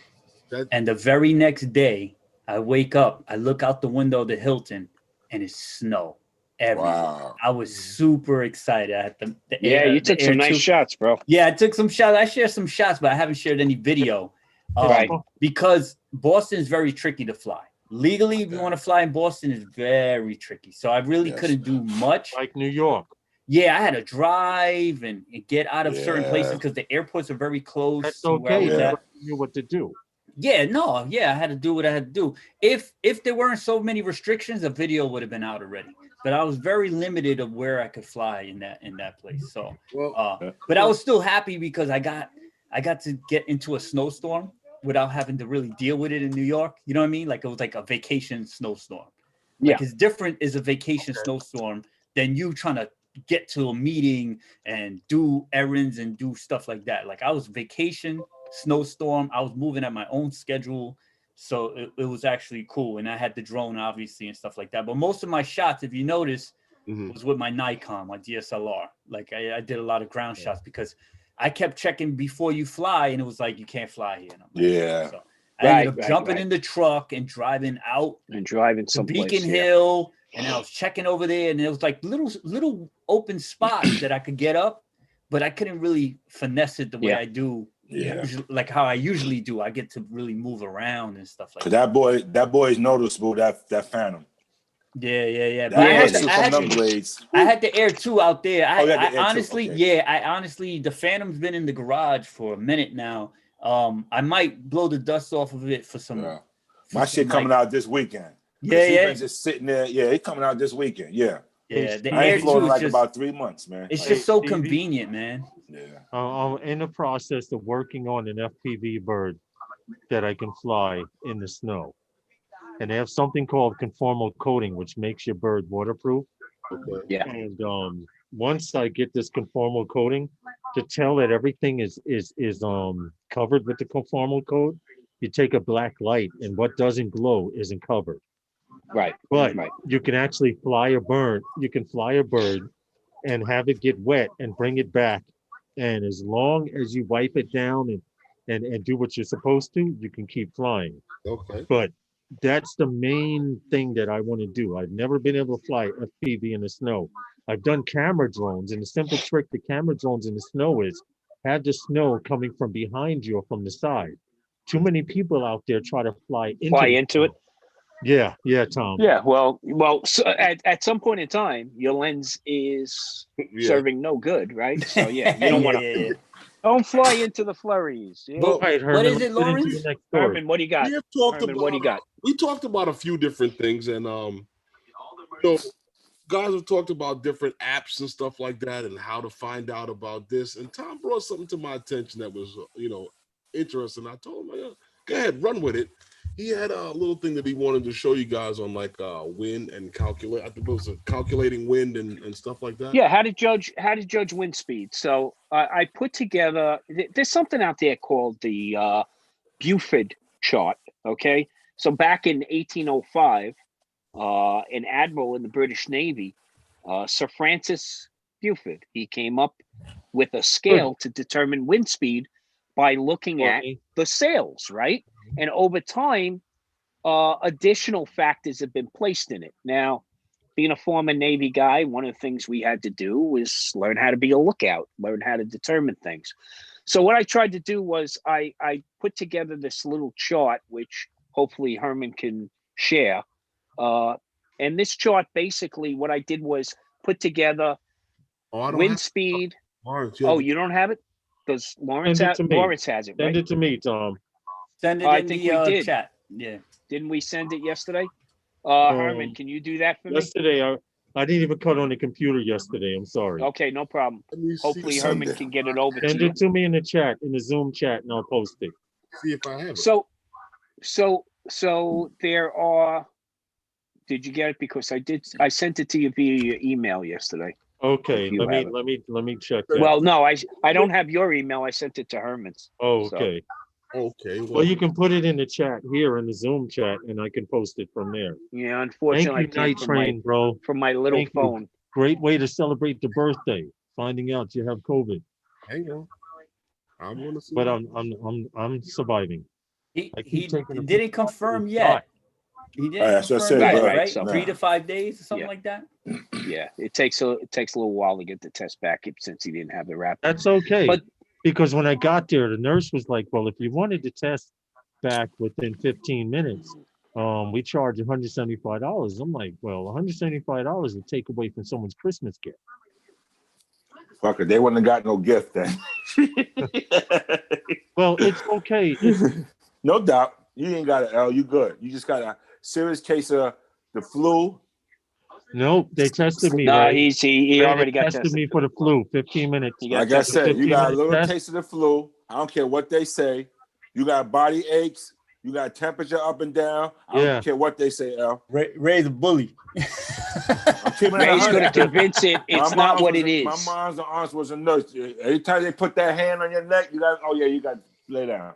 S2: and the very next day, I wake up, I look out the window of the Hilton, and it's snow everywhere.
S5: Wow.
S2: I was super excited. I had
S3: You took some nice shots, bro.
S2: Yeah, I took some shots. I shared some shots, but I haven't shared any video.
S3: Right.
S2: Because Boston is very tricky to fly. Legally, if you want to fly in Boston, it's very tricky. So I really couldn't do much.
S1: Like New York.
S2: Yeah, I had to drive and get out of certain places because the airports are very close.
S1: That's
S2: to where I
S1: okay.
S2: was at.
S1: You knew what to do.
S2: Yeah, no, yeah, I had to do what I had to do. If there weren't so many restrictions, a video would have been out already. But I was very limited of where I could fly in that place. So, but I was still happy because I got to get into a snowstorm without having to really deal with it in New York. You know what I mean? Like it was like a vacation snowstorm.
S3: Yeah,
S2: like it's different is a vacation snowstorm than you trying to get to a meeting and do errands and do stuff like that. Like I was vacation snowstorm. I was moving at my own schedule. So it was actually cool. And I had the drone obviously and stuff like that. But most of my shots, if you notice, was with my Nikon, my DSLR. Like I did a lot of ground shots because I kept checking before you fly and it was like, you can't fly here. And I'm like, so I ended up jumping in the truck and driving out
S3: and driving
S2: to
S3: someplace.
S2: Beacon Hill. And I was checking over there and it was like little open spots that I could get up, but I couldn't really finesse it the way I do.
S5: Yeah,
S2: like how I usually do. I get to really move around and stuff like
S5: that. That boy is noticeable. That Phantom.
S2: Yeah. But
S5: I
S2: had the Air 2 out there. I
S5: honestly,
S2: the Phantom's been in the garage for a minute now. I might blow the dust off of it for some.
S5: My shit coming out this weekend.
S2: Yeah.
S5: Just sitting there. Yeah, it's coming out this weekend. Yeah.
S2: Yeah, the
S5: I
S2: Air
S5: ain't flown
S2: 2
S5: like
S2: just,
S5: about 3 months, man.
S2: It's just so convenient, man.
S5: Yeah.
S1: I'm in the process of working on an FPV bird that I can fly in the snow. And they have something called conformal coating, which makes your bird waterproof.
S4: Okay.
S3: Yeah.
S1: And once I get this conformal coating, to tell that everything is covered with the conformal coat, you take a black light, and what doesn't glow isn't covered.
S3: Right.
S1: But you can actually fly a bird. You can fly a bird and have it get wet and bring it back. And as long as you wipe it down and do what you're supposed to, you can keep flying.
S4: Okay.
S1: But that's the main thing that I want to do. I've never been able to fly FPV in the snow. I've done camera drones, and the simple trick to camera drones in the snow is have the snow coming from behind you or from the side. Too many people out there try to fly into it. Yeah, Tom.
S3: Yeah, well. So at some point in time, your lens is serving no good, right? So yeah, you don't want to. Don't fly into the flurries. Yeah.
S1: Well, right, Herman,
S2: what is it, Lawrence?
S3: Herman, what do you got?
S4: We talked about a few different things, and guys have talked about different apps and stuff like that, and how to find out about this. And Tom brought something to my attention that was, interesting. I told him, go ahead, run with it. He had a little thing that he wanted to show you guys on like wind and calculate. I think it was calculating wind and stuff like that.
S3: Yeah, how to judge wind speed. So I put together. There's something out there called the Buford chart. Okay, so back in 1805, an admiral in the British Navy, Sir Francis Buford, he came up with a scale to determine wind speed by looking at the sails, right? And over time, additional factors have been placed in it. Now, being a former Navy guy, one of the things we had to do was learn how to be a lookout, learn how to determine things. So what I tried to do was I put together this little chart, which hopefully Herman can share. And this chart, basically, what I did was put together wind speed.
S4: Lawrence,
S3: you don't have it? Does Lawrence has it, right?
S1: Send it to me, Tom.
S2: Send it in the chat. Yeah.
S3: Didn't we send it yesterday? Herman, can you do that for me?
S1: Yesterday, I didn't even cut on the computer yesterday. I'm sorry.
S3: Okay, no problem. Hopefully Herman can get it over to you.
S1: Send it to me in the chat, in the Zoom chat, and I'll post it.
S4: See if I have it.
S3: So there are. Did you get it? Because I sent it to you via your email yesterday.
S1: Okay, let me check that.
S3: Well, no, I don't have your email. I sent it to Herman's.
S1: Oh, okay.
S4: Okay.
S1: Well, you can put it in the chat here in the Zoom chat, and I can post it from there.
S3: Yeah,
S1: Thank
S3: unfortunately,
S1: you,
S3: I
S1: Night
S3: can't
S1: Train, bro.
S3: from my little
S1: Thank you.
S3: phone.
S1: Great way to celebrate the birthday. Finding out you have COVID,
S4: Hang on. I want to see.
S1: but I'm surviving.
S2: He
S1: I keep taking a
S2: didn't
S1: picture of
S2: confirm
S1: his
S2: yet.
S1: shot.
S2: He didn't
S5: That's what I
S2: confirm
S5: said,
S2: yet,
S3: bro.
S2: right?
S3: So-
S2: 3 to 5 days or something
S3: Yeah.
S2: like that.
S3: Yeah, it takes a little while to get the test back since he didn't have the rapid.
S1: That's okay.
S3: But-
S1: Because when I got there, the nurse was like, "Well, if you wanted to test back within 15 minutes, we charge $175." I'm like, "Well, $175 would take away from someone's Christmas gift."
S5: Fuck it. They wouldn't have got no gift then.
S1: Well, it's okay. It's,
S5: No doubt. You ain't got it, L. You good. You just got a serious case of the flu.
S1: nope, they tested me.
S3: No,
S1: Ray.
S3: he
S1: Ray,
S3: already
S1: they
S3: got
S1: tested
S3: tested.
S1: me for the flu. 15 minutes.
S3: He got
S5: Like I
S3: tested.
S5: said, you got a
S1: 15-minute
S5: little
S1: test.
S5: taste of the flu. I don't care what they say. You got body aches. You got temperature up and down. I
S1: Yeah.
S5: don't care what they say, L.
S2: Ray's a bully.
S5: I'm keeping it
S3: Ray's going to
S5: 100.
S3: convince it
S5: My
S3: it's
S5: mom
S3: not what
S5: was
S3: it
S5: a-
S3: is.
S5: My mom's aunt was a nurse. Every time they put that hand on your neck, you got, oh yeah, you got to lay down.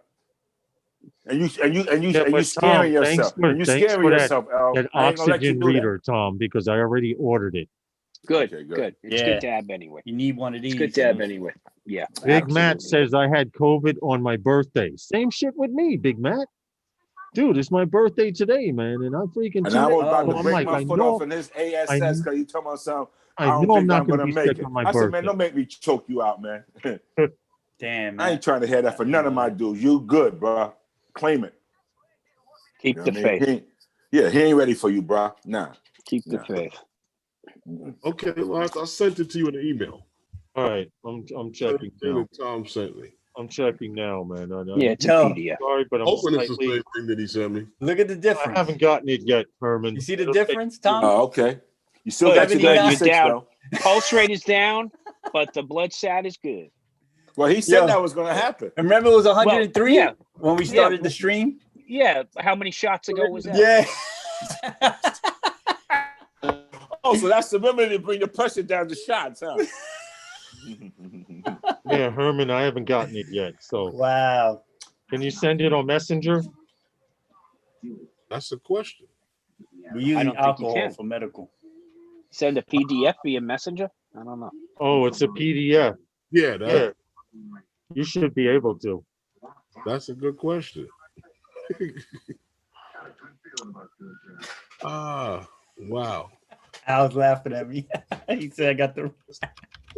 S5: And you
S1: Yeah, but
S5: scaring
S1: Tom, thanks
S5: yourself.
S1: for-
S5: And you
S1: thanks
S5: scaring
S1: for that-
S5: yourself, L.
S1: That
S5: I ain't gonna let you
S1: oxygen
S5: do that.
S1: reader, Tom, because I already ordered it.
S3: Good,
S5: Okay, good.
S3: good. It's
S2: Yeah.
S3: good to have anyway.
S2: You need one of these.
S3: It's good to have anyway. Yeah.
S1: Big Matt
S3: absolutely.
S1: says I had COVID on my birthday. Same shit with me, Big Matt. Dude, it's my birthday today, man, and I'm freaking.
S5: And I was about
S1: so
S5: to
S1: I'm
S5: break
S1: like,
S5: my
S1: I
S5: foot
S1: know,
S5: off in his ASS because you talking about something.
S1: I
S5: don't
S1: know I'm
S5: think
S1: not
S5: I'm
S1: going to
S5: gonna
S1: be
S5: make
S1: sick
S5: it.
S1: on my
S5: I said,
S1: birthday.
S5: man, don't make me choke you out, man.
S2: Damn,
S5: I
S2: man.
S5: ain't trying to hear that for none of my dudes. You good, bro. Claim it.
S3: Keep
S5: You know
S3: the
S5: what I mean?
S3: faith.
S5: He ain't ready for you, bro. Nah.
S3: Keep the
S5: Yeah.
S3: faith.
S4: Okay, Lance, I sent it to you in an email.
S1: All right, I'm checking now.
S4: Tom sent me.
S1: I'm checking now, man.
S3: Yeah, it's a
S2: No.
S3: PDF.
S1: Sorry, but I'm
S4: Hoping it's the
S1: slightly.
S4: same thing that he sent me.
S2: Look at the
S1: I
S2: difference.
S1: haven't gotten it yet, Herman.
S2: You see the
S1: It'll take-
S2: difference, Tom?
S5: Oh, okay. You still
S2: Oh,
S5: got your
S2: 79.
S5: 96,
S3: You're
S5: though.
S3: Pulse rate is down, but the blood sat is good.
S5: Well, he said
S2: Yo.
S5: that was going to happen.
S2: Remember it was 103
S3: yeah.
S2: when we
S3: Yeah.
S2: started the stream?
S3: Yeah. How many shots ago was that?
S2: Yeah.
S5: Oh, so that's the remedy to bring the pressure down to shots, huh?
S1: Yeah, Herman, I haven't gotten it yet. So
S2: Wow.
S1: can you send it on Messenger?
S4: That's the question.
S2: We're using
S3: don't think you
S2: alcohol
S3: can.
S2: for medical.
S3: Send a PDF via Messenger? I don't know.
S1: Oh, it's a PDF.
S4: Yeah,
S1: Yeah, you should be able to.
S4: that's a good question. Wow.
S2: Al's laughing at me. He said I got the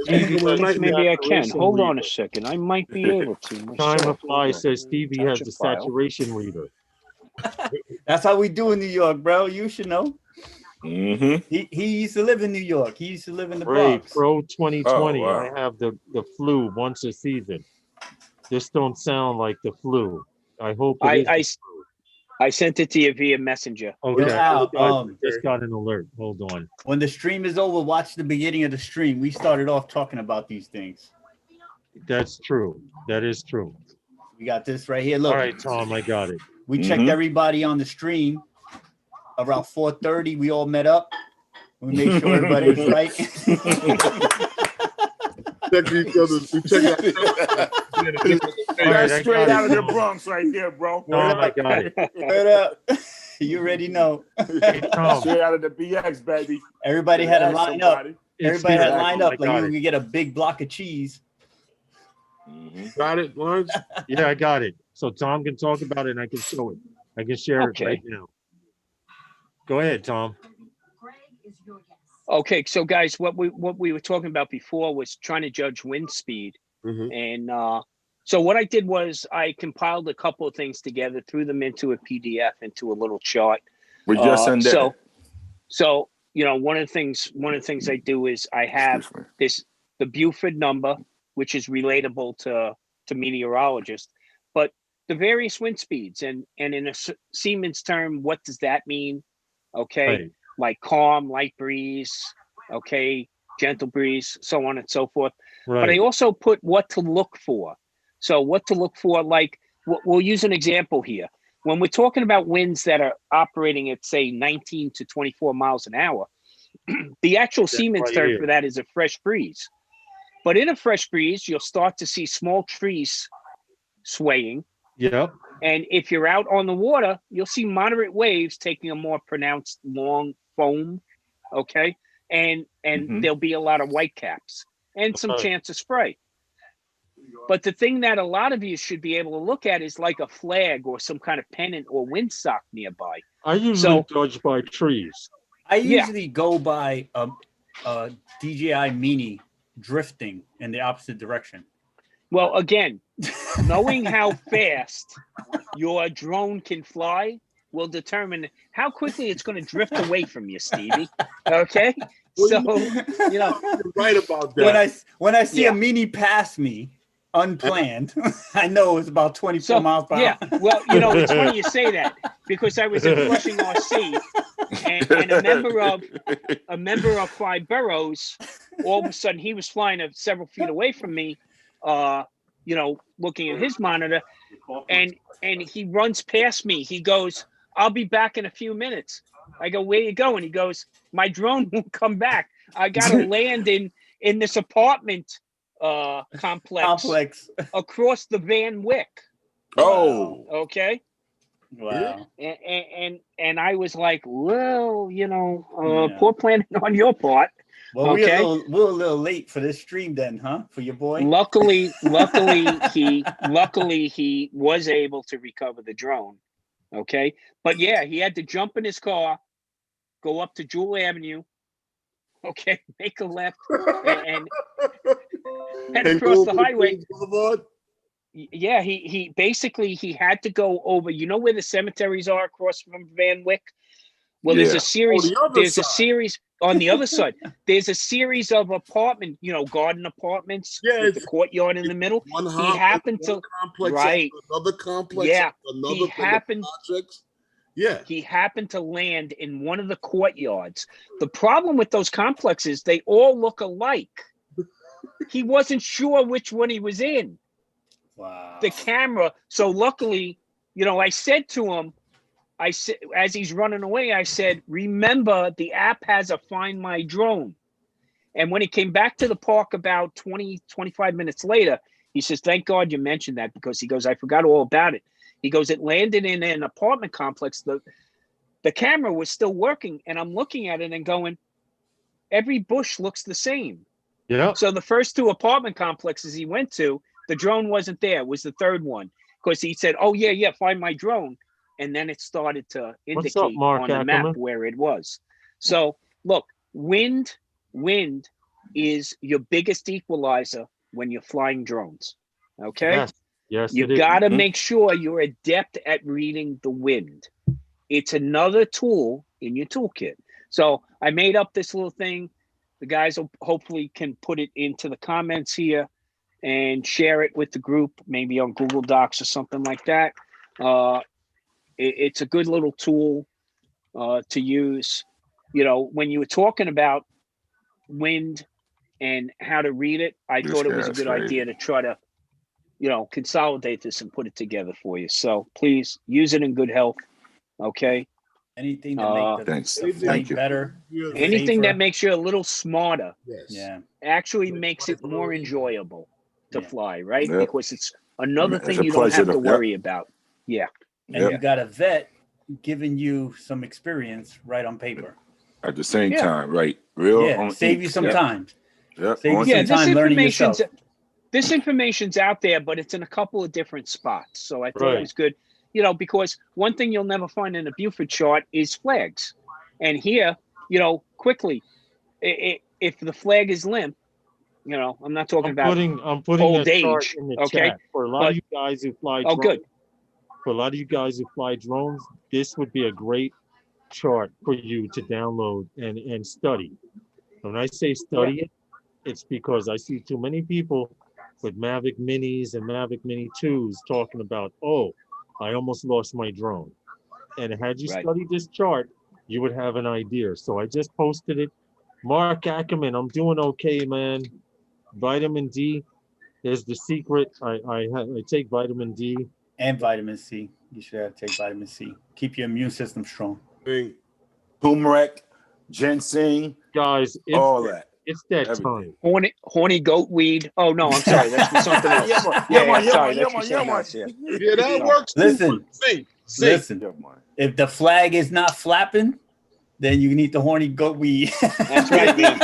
S3: Maybe I can.
S1: Saturation
S3: Hold on
S1: reader.
S3: a second. I might be able to.
S1: Time
S3: myself.
S1: of Fly
S3: Hold on.
S1: says Stevie has
S3: Touch
S1: the
S3: a file.
S1: saturation reader.
S2: That's how we do in New York, bro. You should know.
S5: Mm-hmm.
S2: He used to live in New York. He used to live in the
S1: Ray,
S2: Bronx.
S1: Pro 2020.
S5: Oh, wow.
S1: I have the flu once a season. This don't sound like the flu. I hope it is.
S3: I sent it to you via Messenger.
S1: Okay.
S2: Yo, Al,
S1: Just got an alert. Hold on.
S2: When the stream is over, watch the beginning of the stream. We started off talking about these things.
S1: That's true. That is true.
S2: We got this right here. Look,
S1: All right, Tom, I got it.
S2: we checked everybody on the stream. Around 4:30, we all met up. We made sure everybody was right.
S4: Check each other. We check out.
S1: All right,
S5: That's
S1: I
S5: straight
S1: got
S5: out
S1: it,
S5: of the
S1: Tom.
S5: Bronx right there, bro.
S1: Tom, I got it.
S2: Straight up. You already know.
S1: Hey, Tom,
S5: Straight out of the BX, baby.
S2: Everybody had to
S5: Ask
S2: line up.
S5: somebody.
S1: it's
S2: Everybody
S1: here.
S2: had lined up
S1: I
S2: like
S1: got
S2: you
S1: it.
S2: could get a big block of cheese.
S4: Got it, Lawrence?
S1: Yeah, I got it. So Tom can talk about it and I can show it. I can share
S3: Okay.
S1: it right now. Go ahead, Tom.
S3: Okay, so guys, what we were talking about before was trying to judge wind speed.
S4: Mhm.
S3: And so what I did was I compiled a couple of things together, threw them into a PDF, into a little chart.
S5: We just sent that.
S3: So you know, one of the things I do is I have the Buford number, which is relatable to meteorologists, but the various wind speeds and in a Siemens term, what does that mean? Okay,
S1: Right.
S3: like calm, light breeze, okay, gentle breeze, so on and so forth.
S1: Right.
S3: But I also put what to look for. So what to look for, like we'll use an example here. When we're talking about winds that are operating at say 19 to 24 miles an hour, the actual Siemens
S1: right
S3: term
S1: here.
S3: for that is a fresh breeze. But in a fresh breeze, you'll start to see small trees swaying,
S1: Yep.
S3: And if you're out on the water, you'll see moderate waves taking a more pronounced long foam. Okay. And there'll be a lot of white caps and some
S1: Right.
S3: chance of spray. But the thing that a lot of you should be able to look at is like a flag or some kind of pennant or windsock nearby.
S1: I usually
S3: So-
S1: judge by trees.
S2: I
S3: Yeah.
S2: usually go by a DJI Mini drifting in the opposite direction.
S3: Well, again, knowing how fast your drone can fly will determine how quickly it's going to drift away from you, Stevie. Okay? So, you know,
S4: You're right about that.
S2: When I see
S3: Yeah.
S2: a Mini pass me unplanned, I know it's about 24 miles per
S3: yeah.
S2: hour.
S3: Well, you know, it's funny you say that because I was in Flushing, RC, and a member of Five Boroughs, all of a sudden he was flying several feet away from me, you know, looking at his monitor, and he runs past me. He goes, "I'll be back in a few minutes." I go, "Where you going?" He goes, "My drone won't come back. I gotta land in this apartment complex across the Van Wyck."
S5: Oh,
S3: Okay.
S2: Wow.
S3: And I was like, well, you know,
S2: Yeah.
S3: poor planning on your part.
S2: Well,
S3: Okay.
S2: we're a little late for this stream then, huh? For your boy?
S3: Luckily he was able to recover the drone. Okay. But yeah, he had to jump in his car, go up to Jewel Avenue, okay, make a left and head across the highway.
S4: Boulevard?
S3: Yeah, he basically he had to go over. You know where the cemeteries are across from Van Wyck? Well, there's
S5: Yeah.
S3: a series.
S4: Oh, the other
S3: There's a
S4: side.
S3: series on the other side. There's a series of apartment, you know, garden apartments
S4: Yeah,
S3: with the
S4: it's-
S3: courtyard in the middle.
S4: One
S3: He
S4: hop-
S3: happened
S4: one
S3: to
S4: complex,
S3: right.
S4: another complex,
S3: Yeah,
S4: another
S3: he happened.
S4: projects. Yeah,
S3: He happened to land in one of the courtyards. The problem with those complexes, they all look alike. He wasn't sure which one he was in.
S2: Wow.
S3: The camera. So luckily, you know, I said to him, I said, as he's running away, I said, remember the app has a Find My Drone. And when he came back to the park about 20, 25 minutes later, he says, thank God you mentioned that, because he goes, I forgot all about it. He goes, it landed in an apartment complex. The camera was still working, and I'm looking at it and going, every bush looks the same.
S1: Yeah.
S3: So the first two apartment complexes he went to, the drone wasn't there. It was the third one, because he said, oh, yeah, Find My Drone. And then it started to
S1: What's up,
S3: indicate
S1: Mark
S3: on the map
S1: Ackerman?
S3: where it was. So look, wind is your biggest equalizer when you're flying drones. Okay.
S1: Yes. Yes.
S3: You
S1: it is.
S3: got to
S5: Mhm.
S3: make sure you're adept at reading the wind. It's another tool in your toolkit. So I made up this little thing. The guys will hopefully can put it into the comments here and share it with the group, maybe on Google Docs or something like that. It's a good little tool to use. You know, when you were talking about wind and how to read it, I
S5: This
S3: thought it was a
S5: guy's
S3: good
S5: crazy.
S3: idea to try to, you know, consolidate this and put it together for you. So please use it in good health. Okay.
S2: Anything to make the
S5: Thanks.
S2: flight
S5: Thank you.
S2: better.
S4: yeah,
S3: Anything
S2: Safer.
S3: that makes you a little smarter
S4: yes.
S2: Yeah.
S3: actually makes it more enjoyable to
S2: Yeah.
S3: fly, right?
S5: Yep.
S3: Because it's another
S5: It's
S3: thing
S5: a
S3: you don't
S5: pleasure
S3: have to
S5: to- yep.
S3: worry about. Yeah.
S2: And
S5: Yep.
S2: you got a vet giving you some experience right on paper.
S5: At the same
S3: Yeah.
S5: time, right? Real.
S2: Yeah.
S5: on
S2: Save
S5: ink.
S2: you some
S5: Yep.
S2: time.
S5: Yep.
S2: Save you
S5: on
S2: some
S5: ink.
S2: time learning yourself.
S3: This information's out there, but it's in a couple of different spots. So I thought
S1: Right.
S3: it was good, you know, because one thing you'll never find in a Buford chart is flags. And here, you know, quickly, if the flag is limp, you know, I'm not talking about.
S1: I'm putting
S3: old
S1: a chart
S3: age,
S1: in the
S3: okay?
S1: chat for a lot
S3: But-
S1: of you guys who fly
S3: Oh,
S1: drones.
S3: good.
S1: For a lot of you guys who fly drones, this would be a great chart for you to download and study. When I say study it, it's because I see too many people with Mavic Minis and Mavic Mini 2s talking about, oh, I almost lost my drone. And had you
S3: Right.
S1: studied this chart, you would have an idea. So I just posted it. Mark Ackerman, I'm doing okay, man. Vitamin D is the secret. I take vitamin D.
S2: And vitamin C. You should have to take vitamin C. Keep your immune system strong.
S4: Thing.
S5: Turmeric, ginseng,
S1: Guys,
S5: all that.
S1: It's that
S5: Everything.
S1: time.
S3: Horny goat weed. Oh no, I'm sorry. That's for something else. Sorry, that's for something else. Yeah.
S4: Yeah, that works. too.
S2: Listen.
S4: Sing.
S2: Listen,
S5: Yeah, man.
S2: if the flag is not flapping, then you need the horny goat weed.
S3: That's right, man.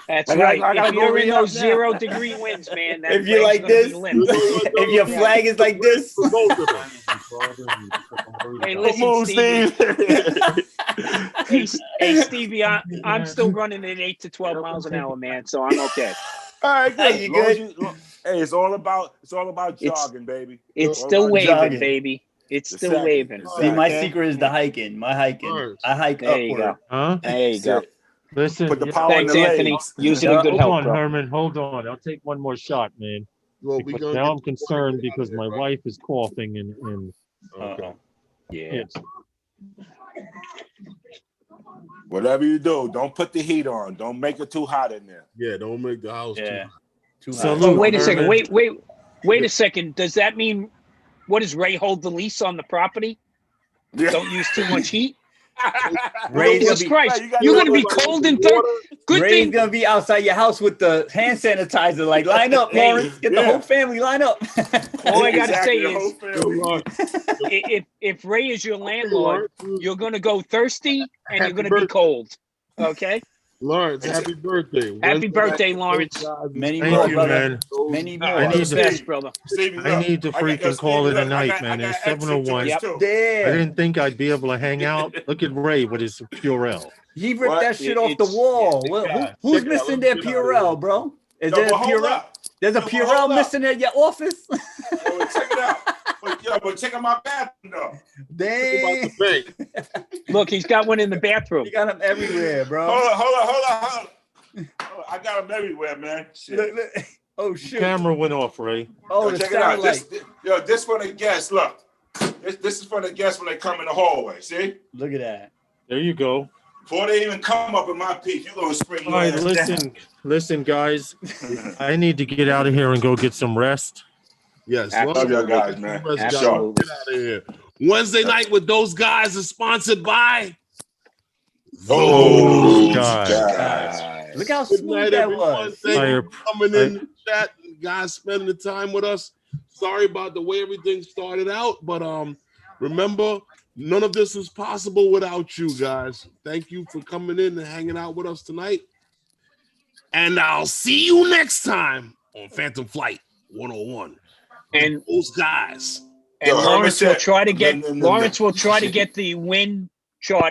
S3: That's
S5: I
S3: right.
S5: gotta
S3: If
S5: go
S3: you're in
S5: re-up
S3: those
S5: now.
S3: 0 degree winds, man, that
S2: If you're
S3: flag's
S2: like
S3: gonna be
S2: this,
S3: limp.
S2: if your flag is like this,
S3: Hey,
S5: Come
S3: listen,
S5: on,
S3: Stevie.
S5: Steve.
S3: Hey, Stevie, I'm still running at 8 to 12 miles an hour, man. So I'm okay.
S5: All right, good.
S2: Hey, you
S5: Long as
S2: good?
S5: hey, it's all about
S3: It's-
S5: jogging, baby.
S3: It's
S5: All
S3: still
S5: about
S3: waving,
S2: jogging.
S3: baby. It's
S5: The
S3: still
S5: second.
S3: waving.
S2: see, my
S3: okay?
S2: secret is the hiking. My hiking.
S4: Alright.
S2: I hike
S3: There you
S2: upward.
S1: Huh?
S3: There you go.
S1: Listen.
S5: Put the
S1: yeah,
S5: power in
S3: Thanks,
S5: the
S3: Anthony.
S5: legs.
S3: Use it
S2: Yeah,
S3: in good
S1: hold
S3: health,
S1: on,
S3: bro.
S1: Herman. Hold on. I'll take one more shot, man.
S4: Well, we
S1: Because
S4: gonna
S1: now
S4: get
S1: I'm concerned because my wife is coughing and
S4: Okay.
S3: Yeah.
S1: it's
S5: Whatever you do, don't put the heat on. Don't make it too hot in there.
S4: Yeah, don't make the house
S2: Yeah.
S4: too.
S2: Too
S1: So
S2: high.
S1: Lou,
S3: Oh, wait a second.
S1: Herman.
S3: Wait a second. Does that mean what does Ray hold the lease on the property? Don't use too much heat.
S2: Ray's gonna
S3: Jesus
S2: be-
S3: Christ!
S5: gotta
S3: You're
S5: go
S3: gonna be
S5: to
S3: cold in third. Good
S2: Ray's
S3: thing.
S2: gonna be outside your house with the hand sanitizer. Like, line up,
S3: Hey,
S2: Lawrence. Get the
S5: yeah.
S2: whole family line up.
S3: All I gotta
S5: Exactly,
S3: say
S5: the
S3: is,
S5: whole family.
S3: if Ray is your landlord, you're gonna go thirsty and you're
S4: Happy
S3: gonna be
S4: birthday.
S3: cold. Okay.
S4: Lawrence, happy birthday.
S3: Happy birthday,
S4: Wednesday night,
S3: Lawrence.
S4: those guys
S2: Many
S4: is
S1: Thank
S2: more,
S1: you,
S2: brother.
S1: man.
S2: Many
S5: Nah,
S2: more.
S1: I
S3: All
S1: need
S3: the
S1: to-
S3: best, brother.
S5: Stevie,
S1: I
S5: look.
S1: need to
S5: I got-
S1: freaking
S5: Stevie,
S1: call it a
S5: look,
S1: night,
S5: I
S1: man.
S5: got
S1: It's
S5: exit
S1: 7:01.
S5: joints, too.
S1: I
S2: Damn.
S1: didn't think I'd be able to hang out. Look at Ray with his Purell.
S2: He ripped
S5: What?
S2: that shit off the
S3: It's-
S2: wall.
S5: yeah,
S2: Well,
S5: God.
S2: who's
S4: Check it out.
S2: missing
S4: Let's
S2: their
S4: get out of
S2: Purell,
S4: here.
S2: bro? Is
S5: No,
S2: there a
S5: but hold
S2: Purell?
S5: up.
S2: There's a
S5: No, but
S2: Purell
S5: hold up.
S2: missing at your office?
S5: Oh, check it out. But check out my bathroom, though.
S2: Damn.
S3: Look, he's got one in the bathroom.
S2: You got them everywhere, bro.
S5: Hold on. I got them everywhere, man. Shit.
S2: Look. Oh, shoot.
S1: Camera went off, Ray.
S2: Oh,
S5: Yo,
S2: the
S5: check it out.
S2: satellite.
S5: This for the guests. Look, this is for the guests when they come in the hallway. See,
S2: Look at that.
S1: There you go.
S5: before they even come up in my peak, you gonna spring
S1: All
S5: your
S1: right,
S5: ass
S1: listen, guys. I need to get out of here and go get some rest.
S4: Yes,
S5: Love y'all guys, man.
S4: Let's
S3: Absolutely.
S4: get out of here. Wednesday night with those guys is sponsored by
S5: Those
S1: guys.
S2: Look how
S4: Good
S2: smooth
S4: night,
S2: that
S4: everyone.
S2: was.
S4: Thank
S1: I
S4: you
S1: ap-
S4: for coming in the chat, guys, spending the time with us. Sorry about the way everything started out, but remember, none of this is possible without you guys. Thank you for coming in and hanging out with us tonight. And I'll see you next time on Phantom Flight 101.
S3: And
S4: Those guys.
S3: and
S5: Yo, Herman
S3: Lawrence will
S5: said-
S3: try to get
S5: No.
S3: the wind chart